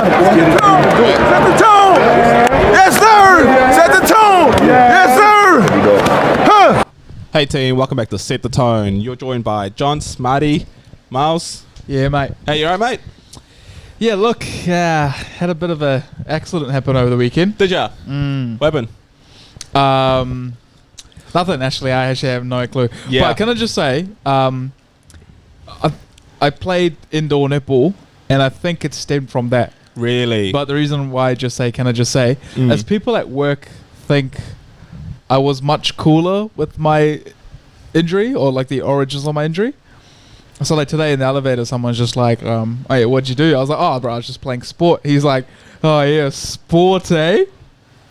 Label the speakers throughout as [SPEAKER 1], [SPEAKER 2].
[SPEAKER 1] Set the tone. Yes, sir. Set the tone. Yes, sir. Huh.
[SPEAKER 2] Hey team, welcome back to Set the Tone. You're joined by John, Smarty, Miles.
[SPEAKER 3] Yeah, mate.
[SPEAKER 2] Hey, you alright, mate?
[SPEAKER 3] Yeah, look, had a bit of a accident happen over the weekend.
[SPEAKER 2] Did ya? What happened?
[SPEAKER 3] Nothing, actually. I actually have no clue.
[SPEAKER 2] Yeah.
[SPEAKER 3] But can I just say, I played indoor netball, and I think it stemmed from that.
[SPEAKER 2] Really?
[SPEAKER 3] But the reason why can I just say, as people at work think I was much cooler with my injury, or like the origins of my injury. So like today in the elevator, someone's just like, hey, what'd you do? I was like, oh, bro, I was just playing sport. He's like, oh yeah, sport, eh?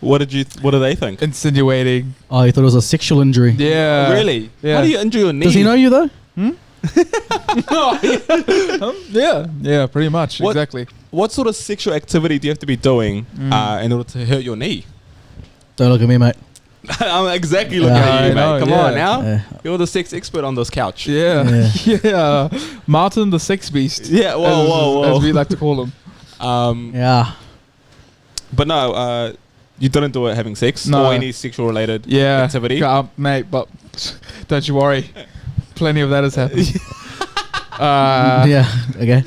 [SPEAKER 2] What do they think?
[SPEAKER 3] Insinuating.
[SPEAKER 4] Oh, you thought it was a sexual injury?
[SPEAKER 3] Yeah.
[SPEAKER 2] Really?
[SPEAKER 3] Yeah.
[SPEAKER 2] How do you injure your knee?
[SPEAKER 4] Does he know you though?
[SPEAKER 3] Yeah, pretty much.
[SPEAKER 2] What-
[SPEAKER 3] Exactly.
[SPEAKER 2] What sort of sexual activity do you have to be doing in order to hurt your knee?
[SPEAKER 4] Don't look at me, mate.
[SPEAKER 2] I'm exactly looking
[SPEAKER 4] Yeah,
[SPEAKER 2] at you,
[SPEAKER 3] I know,
[SPEAKER 2] mate. Come
[SPEAKER 3] yeah.
[SPEAKER 2] on now.
[SPEAKER 4] Yeah.
[SPEAKER 2] You're the sex expert on this couch.
[SPEAKER 3] Yeah. Yeah. Martin the Sex Beast.
[SPEAKER 2] Yeah, whoa.
[SPEAKER 3] As we like to call him.
[SPEAKER 4] Yeah.
[SPEAKER 2] But no, you didn't do it having sex
[SPEAKER 3] No.
[SPEAKER 2] or any sexual related
[SPEAKER 3] Yeah.
[SPEAKER 2] activity.
[SPEAKER 3] Mate, but don't you worry. Plenty of that has happened.
[SPEAKER 4] Yeah. Okay.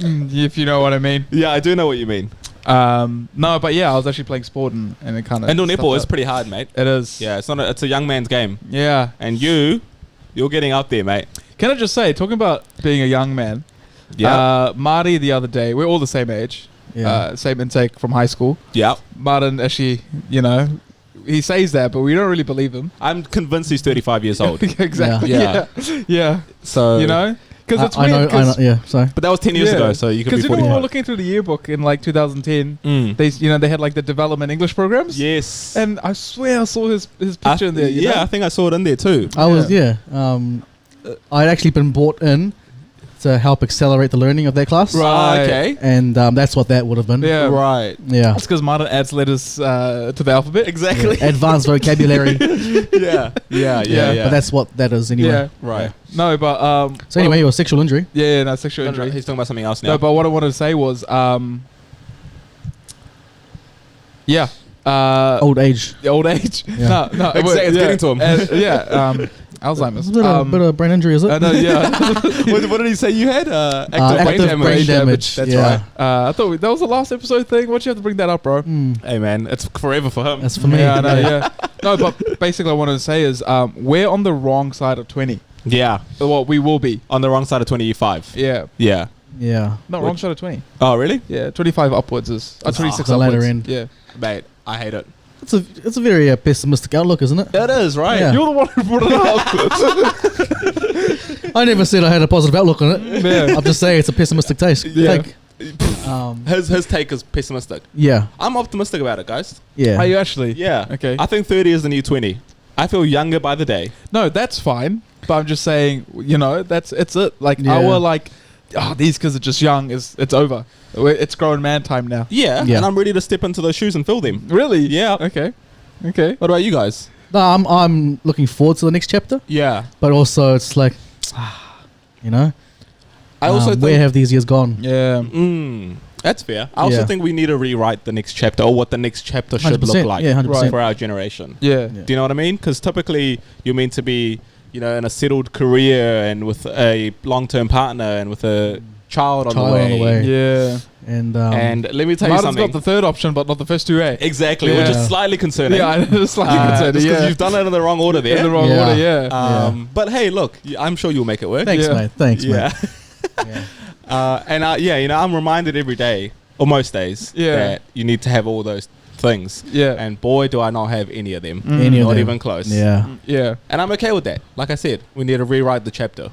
[SPEAKER 3] If you know what I mean.
[SPEAKER 2] Yeah, I do know what you mean.
[SPEAKER 3] No, but yeah, I was actually playing sport and it kind of...
[SPEAKER 2] Indoor netball is pretty hard, mate.
[SPEAKER 3] It is.
[SPEAKER 2] Yeah, it's a young man's game.
[SPEAKER 3] Yeah.
[SPEAKER 2] And you're getting up there, mate.
[SPEAKER 3] Can I just say, talking about being a young man,
[SPEAKER 2] Yeah.
[SPEAKER 3] Marty the other day, we're all the same age,
[SPEAKER 4] Yeah.
[SPEAKER 3] same intake from high school.
[SPEAKER 2] Yeah.
[SPEAKER 3] Martin actually, he says that, but we don't really believe him.
[SPEAKER 2] I'm convinced he's 35 years old.
[SPEAKER 3] Exactly.
[SPEAKER 2] Yeah.
[SPEAKER 3] Yeah.
[SPEAKER 2] So
[SPEAKER 3] Because it's
[SPEAKER 4] I
[SPEAKER 3] weird.
[SPEAKER 4] know. Yeah. Sorry.
[SPEAKER 2] But that was 10 years ago, so you could be
[SPEAKER 3] Because when we
[SPEAKER 2] 45.
[SPEAKER 3] were looking through the yearbook in like 2010,
[SPEAKER 2] Mm.
[SPEAKER 3] they had like the development English programs.
[SPEAKER 2] Yes.
[SPEAKER 3] And I swear I saw his picture in there.
[SPEAKER 2] I think I saw it in there too.
[SPEAKER 4] I was I'd actually been brought in to help accelerate the learning of that class.
[SPEAKER 3] Right.
[SPEAKER 2] Okay.
[SPEAKER 4] And that's what that would have been.
[SPEAKER 3] Yeah.
[SPEAKER 2] Right.
[SPEAKER 4] Yeah.
[SPEAKER 3] That's because Martin adds letters to the alphabet.
[SPEAKER 2] Exactly.
[SPEAKER 4] Advanced vocabulary.
[SPEAKER 2] Yeah.
[SPEAKER 4] But that's what that is anyway.
[SPEAKER 3] Yeah.
[SPEAKER 2] Right.
[SPEAKER 3] No, but
[SPEAKER 4] So anyway, your sexual injury.
[SPEAKER 3] no, sexual
[SPEAKER 2] No,
[SPEAKER 3] injury.
[SPEAKER 2] he's talking about something else now.
[SPEAKER 3] No, but what I wanted to say was,
[SPEAKER 4] Old age.
[SPEAKER 3] the old age.
[SPEAKER 4] Yeah.
[SPEAKER 3] No,
[SPEAKER 2] Exactly, it's getting to him.
[SPEAKER 3] Alzheimer's.
[SPEAKER 4] It's a bit of brain injury, is it?
[SPEAKER 3] I know, yeah.
[SPEAKER 2] what did he say you had?
[SPEAKER 4] Active brain damage.
[SPEAKER 2] That's
[SPEAKER 4] Yeah.
[SPEAKER 2] right.
[SPEAKER 3] I thought that was the last episode thing. Why'd you have to bring that up, bro?
[SPEAKER 2] Hey, man, it's forever for him.
[SPEAKER 4] That's for me.
[SPEAKER 3] Yeah, I know, yeah. No, but basically, what I wanted to say is, we're on the wrong side of 20.
[SPEAKER 2] Yeah.
[SPEAKER 3] Well, we will be.
[SPEAKER 2] On the wrong side of 25.
[SPEAKER 3] Yeah.
[SPEAKER 2] Yeah.
[SPEAKER 4] Yeah.
[SPEAKER 3] No, wrong side of 20.
[SPEAKER 2] Oh, really?
[SPEAKER 3] Yeah, 25 upwards is... 26
[SPEAKER 4] the
[SPEAKER 3] upwards.
[SPEAKER 4] latter end.
[SPEAKER 3] Yeah.
[SPEAKER 2] Mate, I hate it.
[SPEAKER 4] It's a very pessimistic outlook, isn't it?
[SPEAKER 2] It is, right?
[SPEAKER 4] Yeah.
[SPEAKER 3] You're the one who brought it up.
[SPEAKER 4] I never said I had a positive outlook on it.
[SPEAKER 3] Yeah.
[SPEAKER 4] I'm just saying it's a pessimistic taste.
[SPEAKER 3] Yeah.
[SPEAKER 2] His take is pessimistic.
[SPEAKER 4] Yeah.
[SPEAKER 2] I'm optimistic about it, guys.
[SPEAKER 4] Yeah.
[SPEAKER 3] Are you actually?
[SPEAKER 2] Yeah.
[SPEAKER 3] Okay.
[SPEAKER 2] I think 30 is the new 20. I feel younger by the day.
[SPEAKER 3] No, that's fine. But I'm just saying, it's it. Like,
[SPEAKER 4] Yeah.
[SPEAKER 3] these kids are just young. It's over. It's grown man time now.
[SPEAKER 2] Yeah.
[SPEAKER 4] Yeah.
[SPEAKER 2] And I'm ready to step into those shoes and fill them.
[SPEAKER 3] Really?
[SPEAKER 2] Yeah.
[SPEAKER 3] Okay.
[SPEAKER 2] What about you guys?
[SPEAKER 4] No, I'm looking forward to the next chapter,
[SPEAKER 2] Yeah.
[SPEAKER 4] but also it's like,
[SPEAKER 2] I also think...
[SPEAKER 4] where have these years gone?
[SPEAKER 3] Yeah.
[SPEAKER 2] That's fair. I also
[SPEAKER 4] Yeah.
[SPEAKER 2] think we need to rewrite the next chapter, or what the next chapter should
[SPEAKER 4] 100%.
[SPEAKER 2] look like.
[SPEAKER 4] Yeah, 100%.
[SPEAKER 2] For our generation.
[SPEAKER 3] Yeah.
[SPEAKER 4] Yeah.
[SPEAKER 2] Do you know what I mean? Because typically you're meant to be, in a settled career and with a long-term partner and with a child on the way.
[SPEAKER 3] Yeah.
[SPEAKER 4] And
[SPEAKER 2] And let me tell you
[SPEAKER 3] Martin's
[SPEAKER 2] something.
[SPEAKER 3] got the third option, but not the first two, eh?
[SPEAKER 2] Exactly, which is
[SPEAKER 4] Yeah.
[SPEAKER 2] slightly concerning.
[SPEAKER 3] Yeah, it's like
[SPEAKER 2] Just because
[SPEAKER 3] yeah.
[SPEAKER 2] you've done it in the wrong order there.
[SPEAKER 3] In the wrong
[SPEAKER 4] Yeah.
[SPEAKER 3] order, yeah.
[SPEAKER 2] But hey, look, I'm sure you'll make it work.
[SPEAKER 4] thanks,
[SPEAKER 3] Yeah.
[SPEAKER 4] mate. Thanks,
[SPEAKER 2] Yeah.
[SPEAKER 4] mate. Yeah.
[SPEAKER 2] I'm reminded every day, or most days,
[SPEAKER 3] Yeah.
[SPEAKER 2] that you need to have all those things.
[SPEAKER 3] Yeah.
[SPEAKER 2] And boy, do I not have any of them.
[SPEAKER 4] Any of
[SPEAKER 2] Not
[SPEAKER 4] them.
[SPEAKER 2] even close.
[SPEAKER 4] Yeah.
[SPEAKER 3] Yeah.
[SPEAKER 2] And I'm okay with that. Like I said, we need to rewrite the chapter.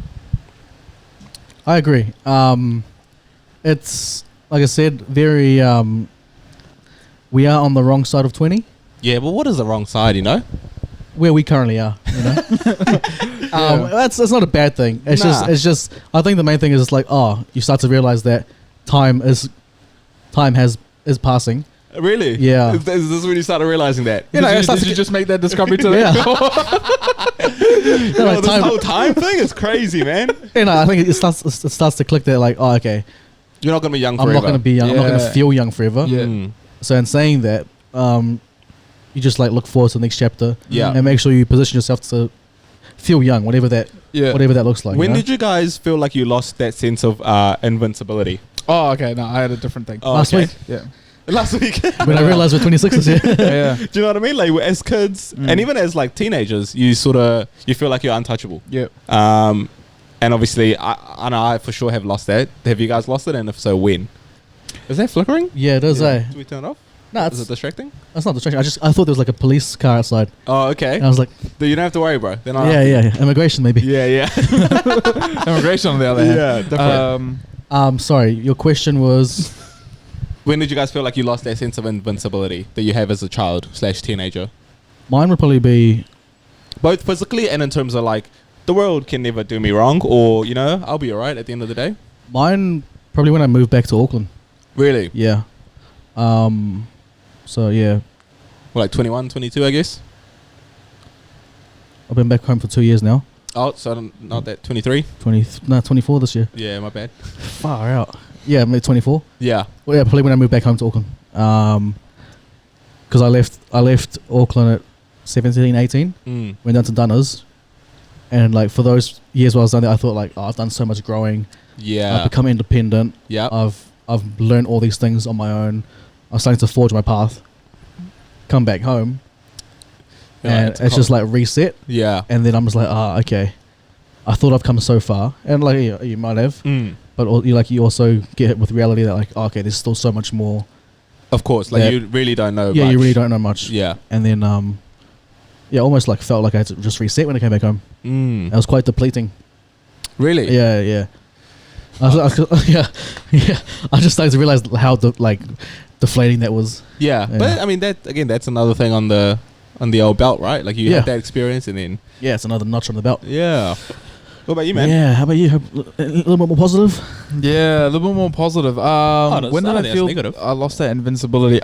[SPEAKER 4] I agree. It's like I said, very. We are on the wrong side of 20,
[SPEAKER 2] Yeah, but what is the wrong side,
[SPEAKER 4] where we currently are. That's not a bad thing. It's just. I think the main thing is it's like, you start to realize that time is passing.
[SPEAKER 2] Really?
[SPEAKER 4] Yeah.
[SPEAKER 2] This is when you started realizing that.
[SPEAKER 3] Did you just make that discovery today?
[SPEAKER 4] Yeah.
[SPEAKER 2] This whole time thing is crazy, man.
[SPEAKER 4] I think it starts to click that, like, okay,
[SPEAKER 2] You're not gonna be young
[SPEAKER 4] I'm
[SPEAKER 2] forever.
[SPEAKER 4] not going to be young. I'm not going to
[SPEAKER 3] Yeah.
[SPEAKER 4] feel young forever.
[SPEAKER 3] Yeah.
[SPEAKER 2] Mm.
[SPEAKER 4] So in saying that, you just like look forward to the next chapter.
[SPEAKER 2] Yeah.
[SPEAKER 4] And make sure you position yourself to feel young, whatever that looks like.
[SPEAKER 2] When
[SPEAKER 4] you know?
[SPEAKER 2] did you guys feel like you lost that sense of invincibility?
[SPEAKER 3] Oh, okay. No, I had a different thing.
[SPEAKER 2] Oh,
[SPEAKER 4] Last
[SPEAKER 2] okay.
[SPEAKER 4] week,
[SPEAKER 3] Yeah.
[SPEAKER 2] Last week.
[SPEAKER 4] when I realized we're 26 this year.
[SPEAKER 3] Yeah.
[SPEAKER 2] Do you know what I mean? Like as kids and even as like teenagers, you feel like you're untouchable.
[SPEAKER 3] Yeah.
[SPEAKER 2] And obviously, I know I for sure have lost that. Have you guys lost it? And if so, when? Is that flickering?
[SPEAKER 4] Yeah, it is.
[SPEAKER 2] Do we turn it off?
[SPEAKER 4] No,
[SPEAKER 2] Is it
[SPEAKER 4] it's
[SPEAKER 2] distracting?
[SPEAKER 4] not distraction. I thought there was like a police car outside,
[SPEAKER 2] Oh, okay.
[SPEAKER 4] and I was like,
[SPEAKER 2] You don't have to worry, bro. They're not.
[SPEAKER 4] yeah, immigration maybe.
[SPEAKER 2] Yeah, yeah.
[SPEAKER 3] Immigration on the other hand.
[SPEAKER 2] Yeah, definitely.
[SPEAKER 4] Sorry, your question was.
[SPEAKER 2] When did you guys feel like you lost that sense of invincibility that you have as a child / teenager?
[SPEAKER 4] Mine would probably be.
[SPEAKER 2] Both physically and in terms of like, the world can never do me wrong, or, I'll be alright at the end of the day.
[SPEAKER 4] Mine probably when I moved back to Auckland.
[SPEAKER 2] Really?
[SPEAKER 4] Yeah. So yeah,
[SPEAKER 2] Well, like 21, 22, I guess?
[SPEAKER 4] I've been back home for 2 years now.
[SPEAKER 2] Oh, so not that 23?
[SPEAKER 4] 24 this year.
[SPEAKER 2] Yeah, my bad.
[SPEAKER 4] Far out. Yeah, maybe 24.
[SPEAKER 2] Yeah.
[SPEAKER 4] Well, yeah, probably when I moved back home to Auckland. Because I left Auckland at 17, 18.
[SPEAKER 2] Mm.
[SPEAKER 4] Went down to Dunners. And like for those years while I was down there, I thought like, I've done so much growing.
[SPEAKER 2] Yeah.
[SPEAKER 4] I've become independent.
[SPEAKER 2] Yeah.
[SPEAKER 4] I've learned all these things on my own. I'm starting to forge my path. Come back home. And it's just like reset.
[SPEAKER 2] Yeah.
[SPEAKER 4] And then I'm just like, okay. I thought I've come so far. And like, you might have.
[SPEAKER 2] Mm.
[SPEAKER 4] But you also get hit with reality that like, okay, there's still so much more.
[SPEAKER 2] Of course, like
[SPEAKER 4] Yeah.
[SPEAKER 2] you really don't know.
[SPEAKER 4] Yeah,
[SPEAKER 2] much.
[SPEAKER 4] you really don't know much.
[SPEAKER 2] Yeah.
[SPEAKER 4] And then, almost like felt like I had to just reset when I came back home.
[SPEAKER 2] Mm.
[SPEAKER 4] It was quite depleting.
[SPEAKER 2] Really?
[SPEAKER 4] Yeah. Yeah. I just started to realize how deflating that was.
[SPEAKER 2] Yeah.
[SPEAKER 4] Yeah.
[SPEAKER 2] But I mean, that's another thing on the old belt, right? Like you
[SPEAKER 4] Yeah.
[SPEAKER 2] had that experience, and then
[SPEAKER 4] Yeah, it's another notch on the belt.
[SPEAKER 2] yeah. What about you, man?
[SPEAKER 4] Yeah, how about you? A little bit more positive?
[SPEAKER 3] Yeah, a little bit more positive.
[SPEAKER 2] that's-
[SPEAKER 3] When
[SPEAKER 2] I
[SPEAKER 3] did
[SPEAKER 2] don't
[SPEAKER 3] I
[SPEAKER 2] think
[SPEAKER 3] feel
[SPEAKER 2] that's negative.
[SPEAKER 3] I lost that invincibility?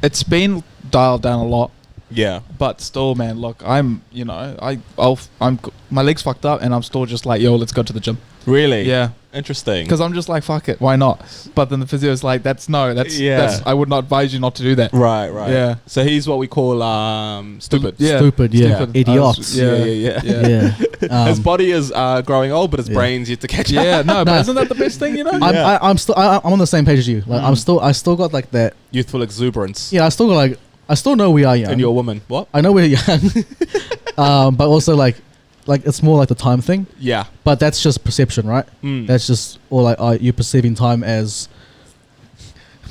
[SPEAKER 3] It's been dialed down a lot,
[SPEAKER 2] Yeah.
[SPEAKER 3] but still, man. Look, I'm my legs fucked up, and I'm still just like, yo, let's go to the gym.
[SPEAKER 2] Really?
[SPEAKER 3] Yeah,
[SPEAKER 2] Interesting.
[SPEAKER 3] because I'm just like, fuck it, why not? But then the physio is like, that's
[SPEAKER 2] Yeah.
[SPEAKER 3] I would not advise you not to do that.
[SPEAKER 2] Right.
[SPEAKER 3] Yeah.
[SPEAKER 2] So he's what we call stupid.
[SPEAKER 3] Yeah.
[SPEAKER 4] Stupid, yeah.
[SPEAKER 3] Stupid.
[SPEAKER 4] Idiots.
[SPEAKER 2] Yeah.
[SPEAKER 4] Yeah.
[SPEAKER 2] His body is growing old, but his
[SPEAKER 4] Yeah.
[SPEAKER 2] brain's yet to catch up.
[SPEAKER 3] Yeah, no, but
[SPEAKER 4] Nah.
[SPEAKER 3] isn't that the best thing, you know?
[SPEAKER 2] Yeah.
[SPEAKER 4] I'm on the same page as you. Like I still got like that.
[SPEAKER 2] Youthful exuberance.
[SPEAKER 4] Yeah, I still know we are young.
[SPEAKER 2] And you're a woman. What?
[SPEAKER 4] I know we're young. But also like it's more like the time thing.
[SPEAKER 2] Yeah.
[SPEAKER 4] But that's just perception, right?
[SPEAKER 2] Mm.
[SPEAKER 4] That's just or like you perceiving time as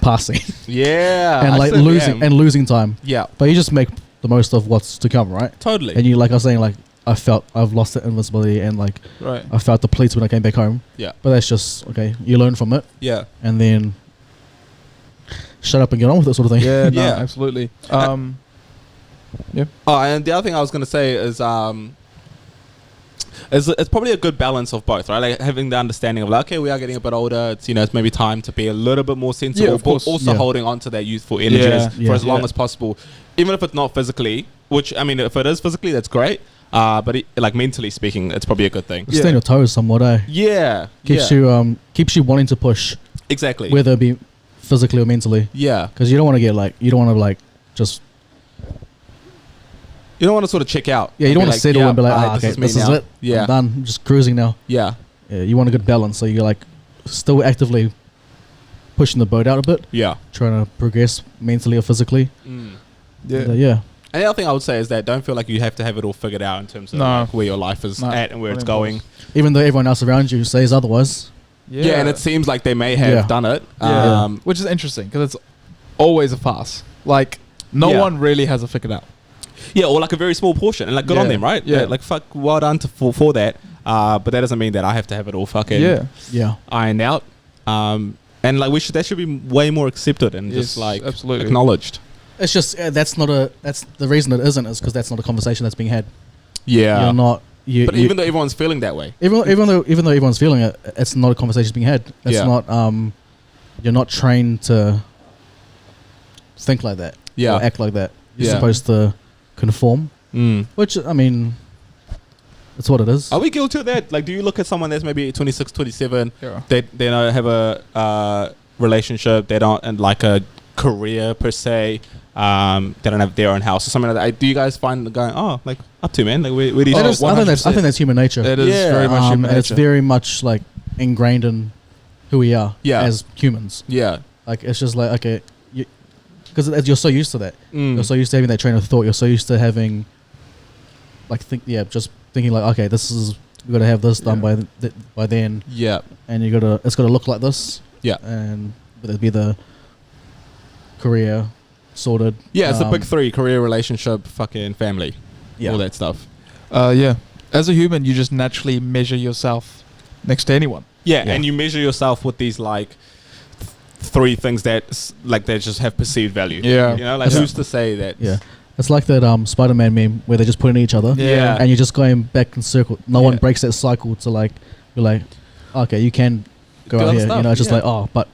[SPEAKER 4] passing
[SPEAKER 2] Yeah.
[SPEAKER 4] and
[SPEAKER 2] I
[SPEAKER 4] like
[SPEAKER 2] certainly
[SPEAKER 4] losing
[SPEAKER 2] am.
[SPEAKER 4] and losing time.
[SPEAKER 2] Yeah.
[SPEAKER 4] But you just make the most of what's to come, right?
[SPEAKER 2] Totally.
[SPEAKER 4] And you like I was saying like I've lost the invincibility and like
[SPEAKER 3] Right.
[SPEAKER 4] I felt depleted when I came back home.
[SPEAKER 2] Yeah.
[SPEAKER 4] But that's just okay. You learn from it
[SPEAKER 2] Yeah.
[SPEAKER 4] and then shut up and get on with it, sort of thing.
[SPEAKER 3] Yeah, no,
[SPEAKER 2] Yeah.
[SPEAKER 3] absolutely.
[SPEAKER 2] Oh, and the other thing I was going to say is it's probably a good balance of both, right? Like having the understanding of like, okay, we are getting a bit older. It's it's maybe time to be a little bit more sensible,
[SPEAKER 3] Yeah, of course.
[SPEAKER 2] but also
[SPEAKER 4] Yeah.
[SPEAKER 2] holding on to that youthful energy
[SPEAKER 3] Yeah.
[SPEAKER 2] for as long
[SPEAKER 3] Yeah.
[SPEAKER 2] as possible, even if it's not physically. Which I mean, if it is physically, that's great. But like mentally speaking, it's probably a good thing.
[SPEAKER 4] Stay on your toes somewhat, eh?
[SPEAKER 2] Yeah.
[SPEAKER 4] Keeps you wanting to push,
[SPEAKER 2] Exactly.
[SPEAKER 4] whether it be physically or mentally.
[SPEAKER 2] Yeah.
[SPEAKER 4] Because you don't want to just
[SPEAKER 2] You don't want to sort of check out.
[SPEAKER 4] you don't
[SPEAKER 2] be
[SPEAKER 4] want to settle and be like,
[SPEAKER 2] alright,
[SPEAKER 4] okay,
[SPEAKER 2] me
[SPEAKER 4] this is
[SPEAKER 2] now.
[SPEAKER 4] it.
[SPEAKER 2] Yeah.
[SPEAKER 4] I'm done. I'm just cruising now.
[SPEAKER 2] Yeah.
[SPEAKER 4] Yeah, you want a good balance, so you're like still actively pushing the boat out a bit,
[SPEAKER 2] Yeah.
[SPEAKER 4] trying to progress mentally or physically.
[SPEAKER 2] Mm.
[SPEAKER 4] Yeah.
[SPEAKER 2] And the other thing I would say is that don't feel like you have to have it all figured out in terms of
[SPEAKER 3] No.
[SPEAKER 2] like where your life is
[SPEAKER 3] No,
[SPEAKER 2] at and where it's
[SPEAKER 3] not
[SPEAKER 2] going.
[SPEAKER 4] Even though everyone else around you says otherwise.
[SPEAKER 2] Yeah. And it seems like they may have
[SPEAKER 4] Yeah.
[SPEAKER 2] done it.
[SPEAKER 3] Yeah. Which is interesting because it's always a farce. Like no
[SPEAKER 2] Yeah.
[SPEAKER 3] one really has it figured out.
[SPEAKER 2] Yeah, or like a very small portion, and like good on
[SPEAKER 3] Yeah.
[SPEAKER 2] them, right?
[SPEAKER 3] Yeah.
[SPEAKER 2] Like fuck, well done for that. But that doesn't mean that I have to have it all fucking
[SPEAKER 4] Yeah.
[SPEAKER 2] ironed out. And like that should be way more accepted and
[SPEAKER 3] Yes,
[SPEAKER 2] just like
[SPEAKER 3] absolutely.
[SPEAKER 2] acknowledged.
[SPEAKER 4] It's just that's the reason it isn't is because that's not a conversation that's being had.
[SPEAKER 2] Yeah.
[SPEAKER 4] You're not.
[SPEAKER 2] But even though everyone's feeling that way.
[SPEAKER 4] even though everyone's feeling it, it's not a conversation being had. It's
[SPEAKER 2] Yeah.
[SPEAKER 4] not. You're not trained to think like that.
[SPEAKER 2] Yeah.
[SPEAKER 4] Or act like that. You're
[SPEAKER 2] Yeah.
[SPEAKER 4] supposed to conform.
[SPEAKER 2] Mm.
[SPEAKER 4] Which I mean, It's what it is.
[SPEAKER 2] Are we guilty of that? Like, do you look at someone that's maybe 26, 27,
[SPEAKER 3] Yeah.
[SPEAKER 2] they don't have a relationship, they don't, and like a career per se, they don't have their own house or something like that. Do you guys find going, oh, like, up to, man? Like, where do you
[SPEAKER 4] I think that's human nature.
[SPEAKER 3] It is
[SPEAKER 2] Yeah.
[SPEAKER 3] very much human
[SPEAKER 4] and it's
[SPEAKER 3] nature.
[SPEAKER 4] very much like ingrained in who we are as humans.
[SPEAKER 2] Yeah.
[SPEAKER 4] Like it's just like okay, because you're so used to that.
[SPEAKER 2] Mm.
[SPEAKER 4] You're so used to having that train of thought. You're so used to having, like, just thinking like, okay, we gotta have this done by then,
[SPEAKER 2] Yeah.
[SPEAKER 4] and it's gotta look like this.
[SPEAKER 2] Yeah.
[SPEAKER 4] And it'd be the career sorted.
[SPEAKER 2] Yeah, it's the big three: career, relationship, fucking family.
[SPEAKER 4] Yeah.
[SPEAKER 2] All that stuff.
[SPEAKER 3] Yeah. As a human, you just naturally measure yourself next to anyone.
[SPEAKER 2] Yeah,
[SPEAKER 4] Yeah.
[SPEAKER 2] and you measure yourself with these like three things that like they just have perceived value.
[SPEAKER 3] Yeah.
[SPEAKER 2] You know, like
[SPEAKER 4] Yeah.
[SPEAKER 2] who's to say that?
[SPEAKER 4] Yeah. It's like that Spider-Man meme where they're just putting each other.
[SPEAKER 2] Yeah.
[SPEAKER 4] And you're just going back in circle. No
[SPEAKER 2] Yeah.
[SPEAKER 4] one breaks that cycle to like, you're like, okay, you can go
[SPEAKER 2] Do
[SPEAKER 4] out
[SPEAKER 2] other
[SPEAKER 4] here.
[SPEAKER 2] stuff,
[SPEAKER 4] You know, it's just
[SPEAKER 2] yeah.
[SPEAKER 4] like, oh, but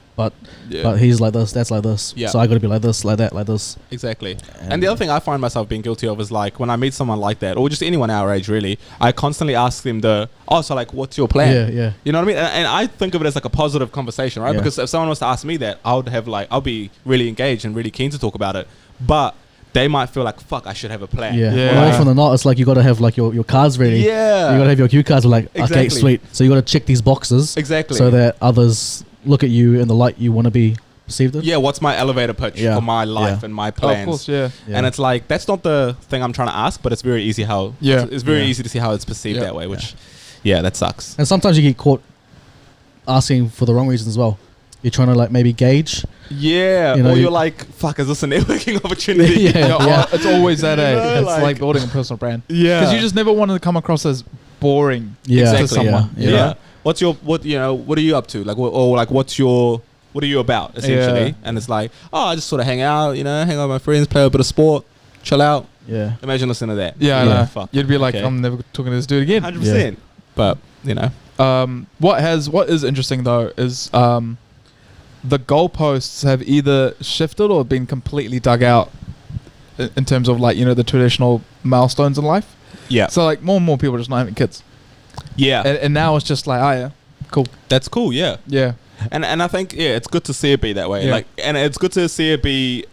[SPEAKER 2] Yeah.
[SPEAKER 4] he's like this, that's like this.
[SPEAKER 2] Yeah.
[SPEAKER 4] So I got to be like this, like that, like this.
[SPEAKER 2] Exactly. And the other thing I find myself being guilty of is like when I meet someone like that, or just anyone our age really, I constantly ask them so like, what's your plan?
[SPEAKER 4] Yeah, yeah.
[SPEAKER 2] You know what I mean? And I think of it as like a positive conversation, right?
[SPEAKER 4] Yeah.
[SPEAKER 2] Because if someone was to ask me that, I'll be really engaged and really keen to talk about it. But they might feel like, fuck, I should have a plan.
[SPEAKER 4] Yeah.
[SPEAKER 3] Yeah.
[SPEAKER 4] More often than not, it's like you got to have like your cards ready.
[SPEAKER 2] Yeah.
[SPEAKER 4] You got to have your cue cards. Like, okay,
[SPEAKER 2] Exactly.
[SPEAKER 4] sweet. So you got to check these boxes.
[SPEAKER 2] Exactly.
[SPEAKER 4] So that others look at you in the light you want to be perceived in.
[SPEAKER 2] Yeah, what's my elevator pitch
[SPEAKER 4] Yeah.
[SPEAKER 2] for my life
[SPEAKER 4] Yeah.
[SPEAKER 2] and my
[SPEAKER 3] Oh,
[SPEAKER 2] plans?
[SPEAKER 3] of course, yeah.
[SPEAKER 4] Yeah.
[SPEAKER 2] And it's like, that's not the thing I'm trying to ask, but it's very easy it's very
[SPEAKER 4] Yeah.
[SPEAKER 2] easy to see how it's perceived
[SPEAKER 3] Yeah.
[SPEAKER 2] that way, which, yeah, that sucks.
[SPEAKER 4] And sometimes you get caught asking for the wrong reasons as well. You're trying to like maybe gauge.
[SPEAKER 2] Yeah,
[SPEAKER 4] You know,
[SPEAKER 2] or
[SPEAKER 4] you-
[SPEAKER 2] you're like, fuck, is this a networking opportunity?
[SPEAKER 4] Yeah.
[SPEAKER 3] Yeah, it's always that,
[SPEAKER 2] You
[SPEAKER 3] eh?
[SPEAKER 2] know,
[SPEAKER 3] It's
[SPEAKER 2] like-
[SPEAKER 3] like building a personal brand.
[SPEAKER 2] Yeah.
[SPEAKER 3] Because you just never want to come across as boring
[SPEAKER 4] Yeah.
[SPEAKER 3] to
[SPEAKER 2] Exactly.
[SPEAKER 3] someone.
[SPEAKER 4] Yeah.
[SPEAKER 2] Yeah. What are you up to? Like, what are you about, essentially?
[SPEAKER 3] Yeah.
[SPEAKER 2] And it's like, oh, I just sort of hang out, hang out with my friends, play a bit of sport, chill out.
[SPEAKER 4] Yeah.
[SPEAKER 2] Imagine listening to that.
[SPEAKER 3] Yeah, I
[SPEAKER 4] Yeah.
[SPEAKER 3] know.
[SPEAKER 2] Fuck.
[SPEAKER 3] You'd be like,
[SPEAKER 2] Okay.
[SPEAKER 3] I'm never talking to this dude again.
[SPEAKER 2] 100%. But,
[SPEAKER 3] What is interesting though is the goalposts have either shifted or been completely dug out in terms of like the traditional milestones in life.
[SPEAKER 2] yeah.
[SPEAKER 3] So like more and more people are just not having kids,
[SPEAKER 2] Yeah.
[SPEAKER 3] and now it's just like, oh yeah, cool,
[SPEAKER 2] That's cool, yeah.
[SPEAKER 3] yeah,
[SPEAKER 2] And I think, yeah, it's good to see it be that way.
[SPEAKER 3] Yeah.
[SPEAKER 2] Like, and it's good to see it be